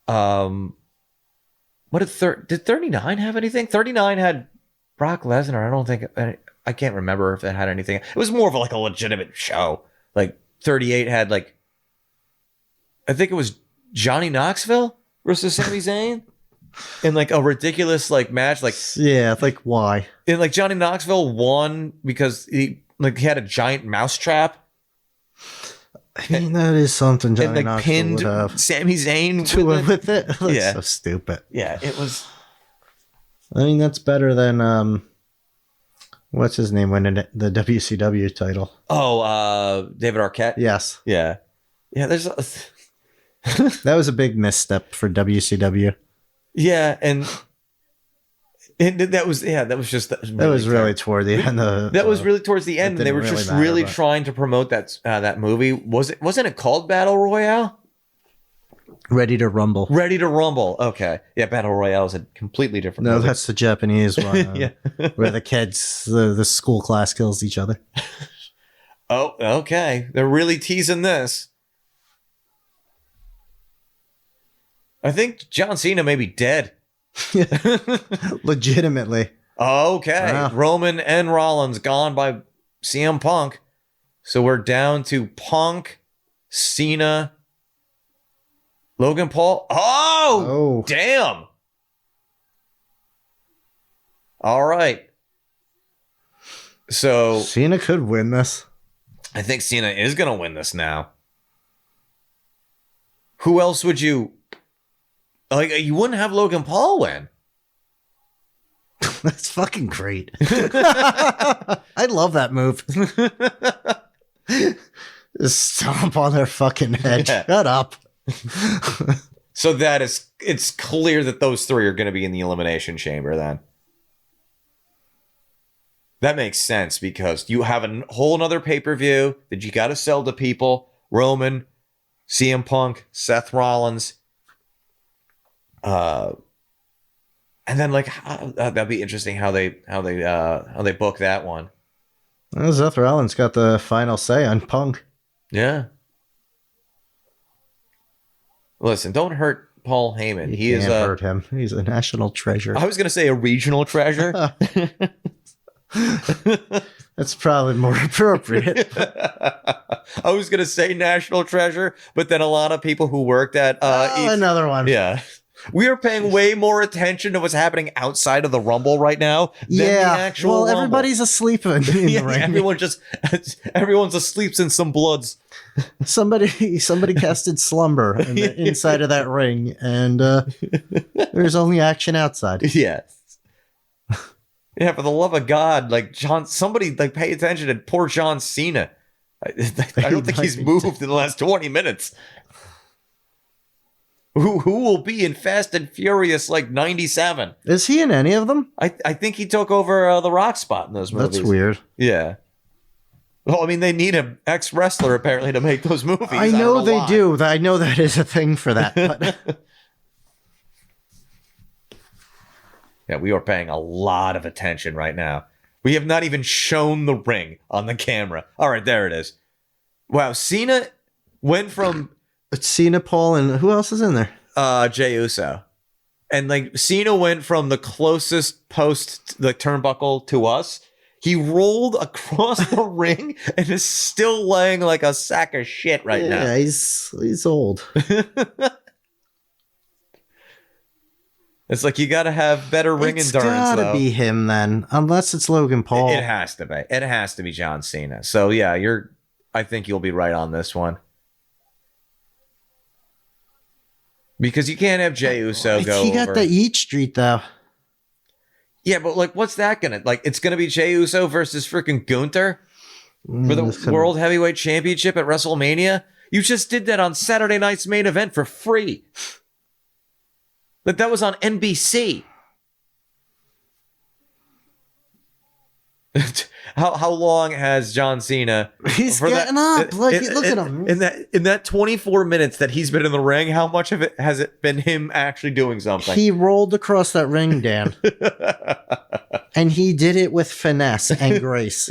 What did 39 have anything? 39 had Brock Lesnar. I don't think I can't remember if it had anything. It was more of like a legitimate show. Like 38 had I think it was Johnny Knoxville versus Sami Zayn in like a ridiculous match. Why? And Johnny Knoxville won because he had a giant mouse-trap. I mean, that is something Johnny and Knoxville pinned would have. Sami Zayn with it. That's yeah, so stupid. Yeah, it was. I mean, that's better than what's his name winning the WCW title? Oh, David Arquette. Yes. Yeah. There's. That was a big misstep for WCW. Yeah, and that was just that was really toward the end. That was really towards the end, and they were really just matter, really but- trying to promote that movie. Wasn't it called Battle Royale? Ready to Rumble. Ready to Rumble. Okay, yeah, Battle Royale is a completely different. No, movie. that's the Japanese one. Yeah. Where the kids, the school class kills each other. Oh, okay. They're really teasing this. I think John Cena may be dead. Legitimately. Okay. Wow. Roman and Rollins gone by CM Punk. So we're down to Punk, Cena, Logan Paul. Oh, damn. All right. So Cena could win this. I think Cena is going to win this now. Who else would you... Like, you wouldn't have Logan Paul win. That's fucking great. I love that move. Just stomp on their fucking head. Yeah. Shut up. So it's clear that those three are going to be in the Elimination Chamber then. That makes sense because you have a whole nother pay-per-view that you got to sell to people. Roman, CM Punk, Seth Rollins. And then like that'd be interesting how they book that one. Well, Seth Rollins got the final say on Punk. Yeah. Listen, don't hurt Paul Heyman. He Can't is hurt him. He's a national treasure. I was gonna say a regional treasure. That's probably more appropriate. I was gonna say national treasure, but then a lot of people who worked at another one. Yeah. We are paying way more attention to what's happening outside of the Rumble right now than the actual Rumble. Everybody's asleep in the ring. Everyone's asleep in some bloods. Somebody casted slumber in the inside of that ring, and there's only action outside. Yes. Yeah, for the love of God, like somebody like pay attention to poor John Cena. I don't think he's moved in the last 20 minutes. Who will be in Fast and Furious like 97? Is he in any of them? I think he took over the Rock spot in those movies. That's weird. Yeah. Well, I mean, they need an ex-wrestler apparently to make those movies. I know they do. I know that is a thing for that. But yeah, we are paying a lot of attention right now. We have not even shown the ring on the camera. All right, there it is. Wow, Cena went from... It's Cena, Paul, and who else is in there? Jey Uso. And like Cena went from the closest post the turnbuckle to us. He rolled across the ring and is still laying like a sack of shit right now. Yeah, he's old. It's like you got to have better ring endurance. It's got to be him then, unless it's Logan Paul. It has to be. It has to be John Cena. So yeah, I think you'll be right on this one. Because you can't have Jey Uso go He got the Eat Street, though. Yeah, but like, what's that gonna... Like, it's gonna be Jey Uso versus freaking Gunther for the World Heavyweight Championship at WrestleMania? You just did that on Saturday night's main event for free. Like, that was on NBC. How long has John Cena? He's getting up. Look at him. In that 24 minutes that he's been in the ring, how much of it has it been him actually doing something? He rolled across that ring, Dan. And he did it with finesse and grace.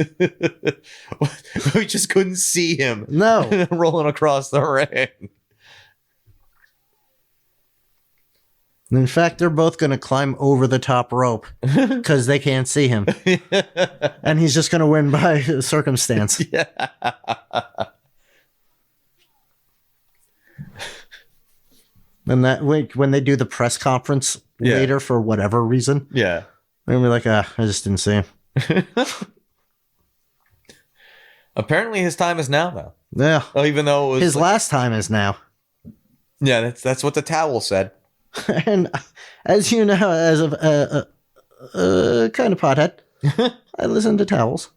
We just couldn't see him. No. Rolling across the ring. In fact, they're both going to climb over the top rope because they can't see him. And he's just going to win by circumstance. Yeah. And that when they do the press conference later for whatever reason, they're going to be like, I just didn't see him. Apparently his time is now, though. Yeah. Oh, even though it was his last time is now. Yeah, that's what the towel said. And as you know, as a kind of pothead, I listen to towels.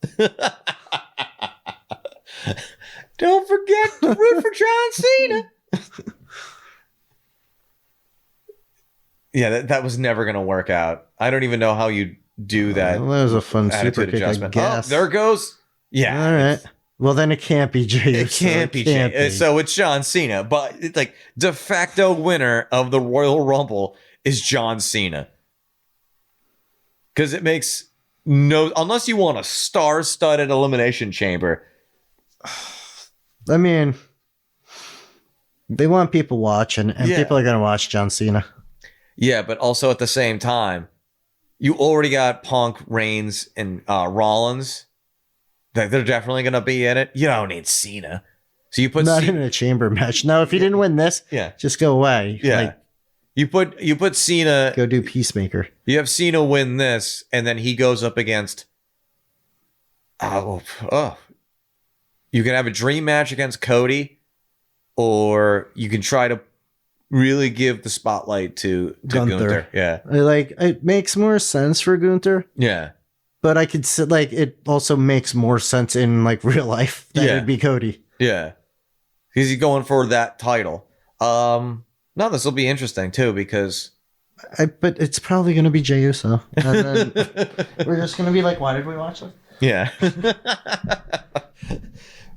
Don't forget to root for John Cena. Yeah, that was never going to work out. I don't even know how you do that. Well, that was a fun super kick, adjustment. I guess. Oh, there it goes. Yeah. All right. Well, then it can't be Jey. It can't be Jey. So it's John Cena, but it's like de facto winner of the Royal Rumble is John Cena. Because it makes no... Unless you want a star-studded elimination chamber. I mean, they want people watching, and people are going to watch John Cena. Yeah, but also at the same time, you already got Punk, Reigns, and Rollins. They're definitely going to be in it. You don't need Cena. So you put not in a chamber match. No, if you didn't win this, just go away. Yeah. Like, you put Cena... Go do Peacemaker. You have Cena win this, and then he goes up against... You can have a dream match against Cody, or you can try to really give the spotlight to Gunther. Yeah. Like, it makes more sense for Gunther. Yeah. But I could say, like, it also makes more sense in, like, real life that it'd be Cody. Yeah. Because he's going for that title. No, this will be interesting, too, because... But it's probably going to be Jey Uso. And then we're just going to be like, why did we watch this? Yeah.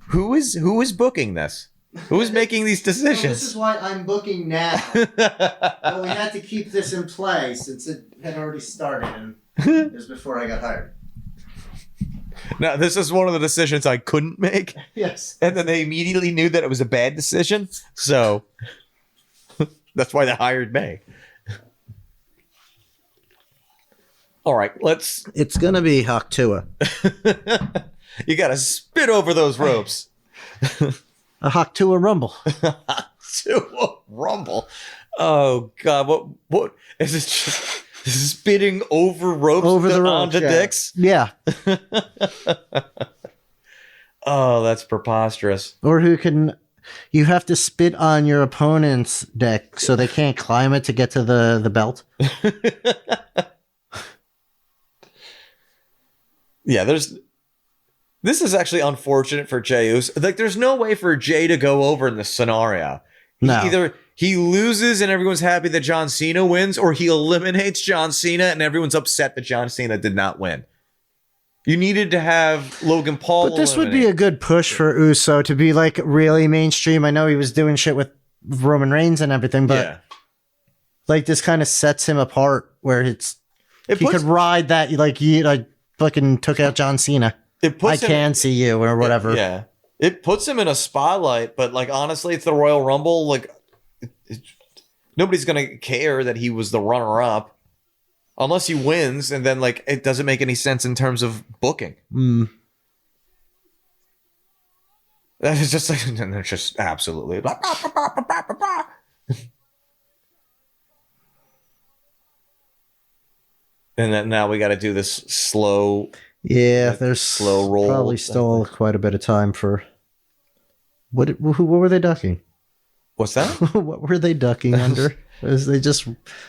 Who is booking this? Who's making these decisions? Well, this is why I'm booking now. Well, we had to keep this in play since it had already started, and it was before I got hired. Now, this is one of the decisions I couldn't make. Yes. And then they immediately knew that it was a bad decision. So that's why they hired me. All right, It's going to be Haktua. You got to spit over those ropes. A Haktua Rumble. Haktua Rumble. Oh, God. What? Is it just spitting over ropes onto dicks? Yeah. Oh, that's preposterous. Or you have to spit on your opponent's dick so they can't climb it to get to the belt. Yeah, this is actually unfortunate for Jey Uso. Like, there's no way for Jey to go over in this scenario. No. Either he loses and everyone's happy that John Cena wins, or he eliminates John Cena and everyone's upset that John Cena did not win. You needed to have Logan Paul. But this would be a good push for Uso to be, like, really mainstream. I know he was doing shit with Roman Reigns and everything, but like, this kind of sets him apart where he could ride that, like, I fucking took out John Cena. I can see you or whatever. Yeah. It puts him in a spotlight, but, like, honestly, it's the Royal Rumble. Like, nobody's going to care that he was the runner-up unless he wins, and then, like, it doesn't make any sense in terms of booking. That is just like, and they're just absolutely blah, blah, blah, blah, blah, blah, blah. And then now we got to do this slow. Yeah, there's slow roll. Probably still quite a bit of time for. What were they ducking? What's that? What were they ducking under? They just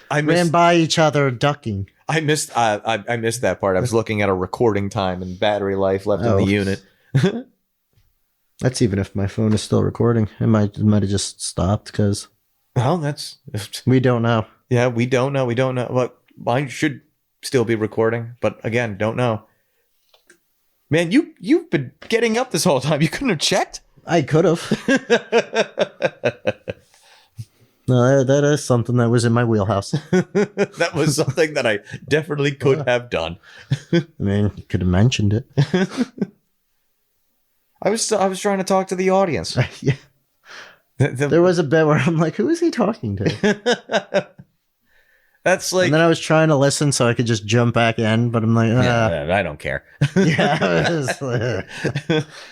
ran by each other ducking. I missed that part. I was looking at a recording time and battery life left in the unit. That's even if my phone is still recording. It might have just stopped because. Oh, that's. We don't know. Yeah, we don't know. We don't know. What mine should still be recording, but again, don't know. Man, you've been getting up this whole time. You couldn't have checked? I could have. No, that is something that was in my wheelhouse. That was something that I definitely could have done. I mean, you could have mentioned it. I was trying to talk to the audience. Yeah. There was a bit where I'm like, who is he talking to? That's like, and then I was trying to listen so I could just jump back in, but I'm like, I don't care. Yeah,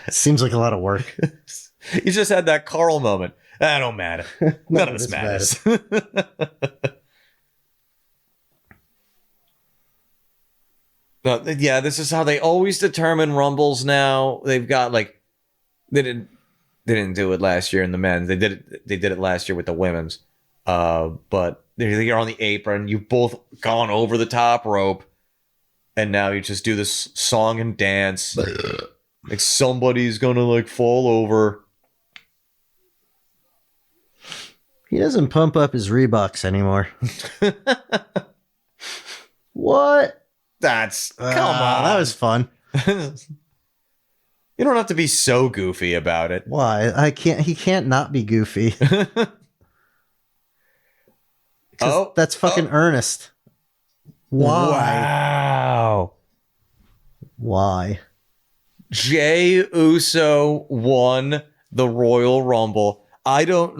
seems like a lot of work. You just had that Carl moment. I don't matter. None of this matters. Yeah, this is how they always determine Rumbles now. They've got, like, they didn't do it last year in the men's. They did it last year with the women's. But you're on the apron. You've both gone over the top rope, and now you just do this song and dance. Like somebody's gonna, like, fall over. He doesn't pump up his Reeboks anymore. What? Come on. That was fun. You don't have to be so goofy about it. Why? He can't not be goofy. That's fucking earnest. Why? Wow. Why? Jey Uso won the Royal Rumble. I don't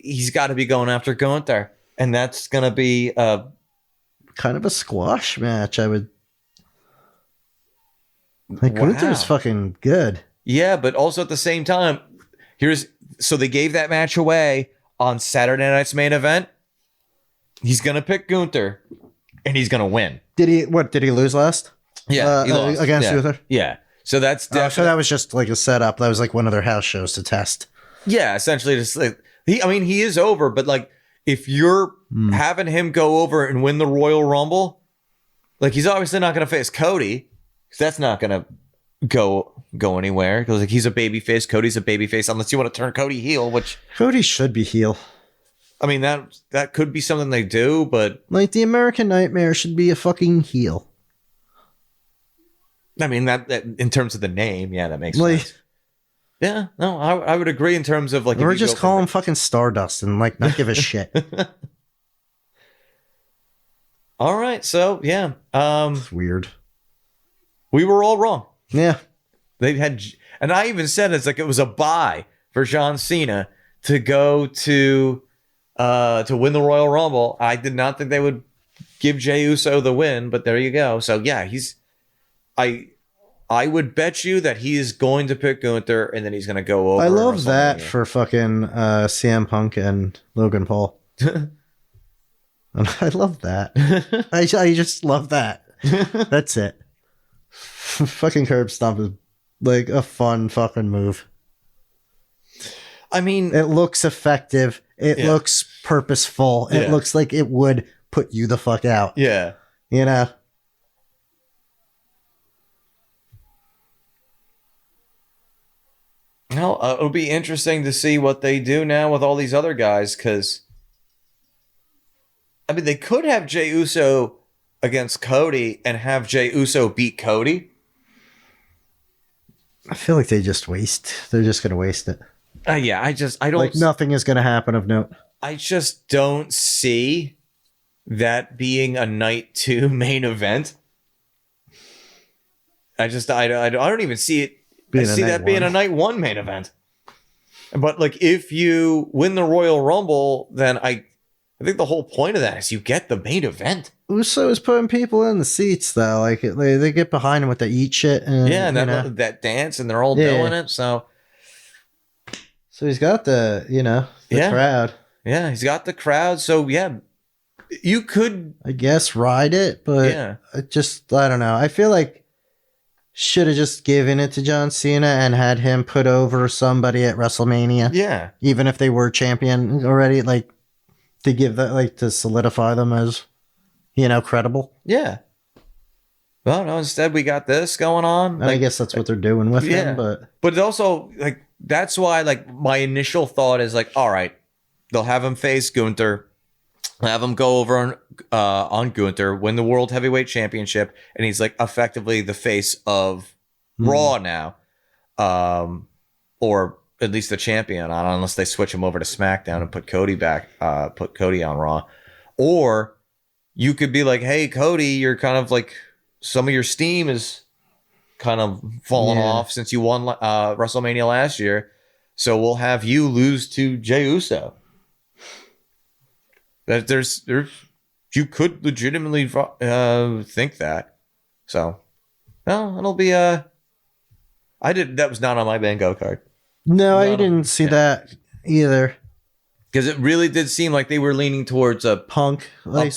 he's got to be going after Gunther, and that's going to be kind of a squash match, I would. Gunther's fucking good. Yeah, but also at the same time, so they gave that match away on Saturday night's main event. He's going to pick Gunther, and he's going to win. Did he lose last? Yeah, he lost. Against Gunther? Yeah. So that's So definitely that was just like a setup. That was like one of their house shows to test. yeah, essentially just like he is over, but like if you're having him go over and win the Royal Rumble, like he's obviously not going to face Cody because that's not going to go anywhere because like he's a babyface, Cody's a babyface unless you want to turn Cody heel, which Cody should be heel. I mean that could be something they do, but Like the American Nightmare should be a fucking heel. I mean that in terms of the name, yeah, that makes Like, sense. Yeah, no, I would agree in terms of like or if you just go call from- him fucking Stardust and like not give a shit. All right, so yeah, It's weird. we were all wrong. Yeah. They had, and I even said it's like it was a buy for John Cena to go to win the Royal Rumble. I did not think they would give Jey Uso the win, but there you go. So yeah, I would bet you that he is going to pick Gunther and then he's going to go over. I love that WrestleMania. for fucking CM Punk and Logan Paul. And I love that. I just love that. That's it. Fucking curb stomp is like a fun fucking move. I mean, It looks effective. It Yeah. looks purposeful. It Yeah. looks like it would put you the fuck out. yeah. You know? Well, it'll be interesting to see what they do now with all these other guys because, I mean, they could have Jey Uso against Cody and have Jey Uso beat Cody. I feel like they just waste. They're just going to waste it. Yeah, I don't Like nothing is going to happen of note. I just don't see that being a night 2 main event. I don't even see it. Being I a see night that being a one. night 1 main event. But like if you win the Royal Rumble, then I think the whole point of that is you get the main event. Uso is putting people in the seats though. Like they get behind him with the eat shit and Yeah, and you know. that dance, and they're all Yeah. doing it. So So he's got the Yeah. crowd. yeah, he's got the crowd. So yeah, you could I guess ride it, but Yeah. I don't know. I feel like should have just given it to John Cena and had him put over somebody at WrestleMania, yeah. even if they were champion already. Like to give that, like to solidify them as credible. Yeah. Well, no, instead we got this going on. And I guess that's what they're doing with Yeah. him. But But it also, like, that's why, like, my initial thought is, like, all right, they'll have him face Gunther, have him go over on Gunther, win the World Heavyweight Championship, and he's, like, effectively the face of Raw now. Or at least the champion, unless they switch him over to SmackDown and put Cody on Raw. Or you could be like, hey, Cody, you're kind of, like, some of your steam is kind of fallen off since you won WrestleMania last year. So we'll have you lose to Jey Uso. There's you could legitimately think that. So no, it'll be that was not on my bingo card no, I No, didn't see that either. because it really did seem like they were leaning towards a Punk,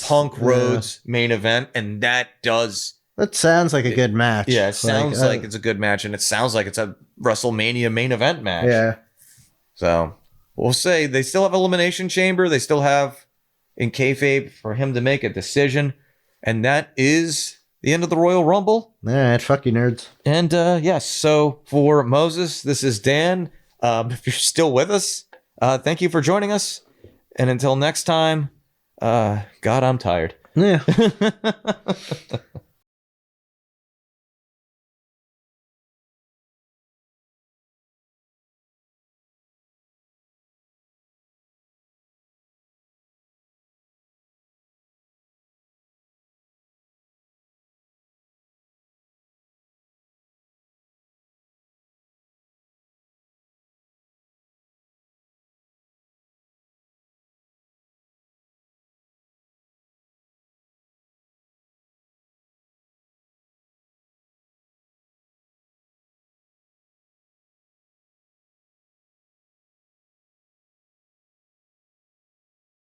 Punk Rhodes main event, and that does. That sounds like a good match. Yeah, it sounds like it's a good match, and it sounds like it's a WrestleMania main event match. Yeah. So we'll say they still have Elimination Chamber. They still have in kayfabe for him to make a decision, and that is the end of the Royal Rumble. All right, fuck you, nerds. And yes, so for Moses, this is Dan. If you're still with us, thank you for joining us. And until next time, God, I'm tired. Yeah.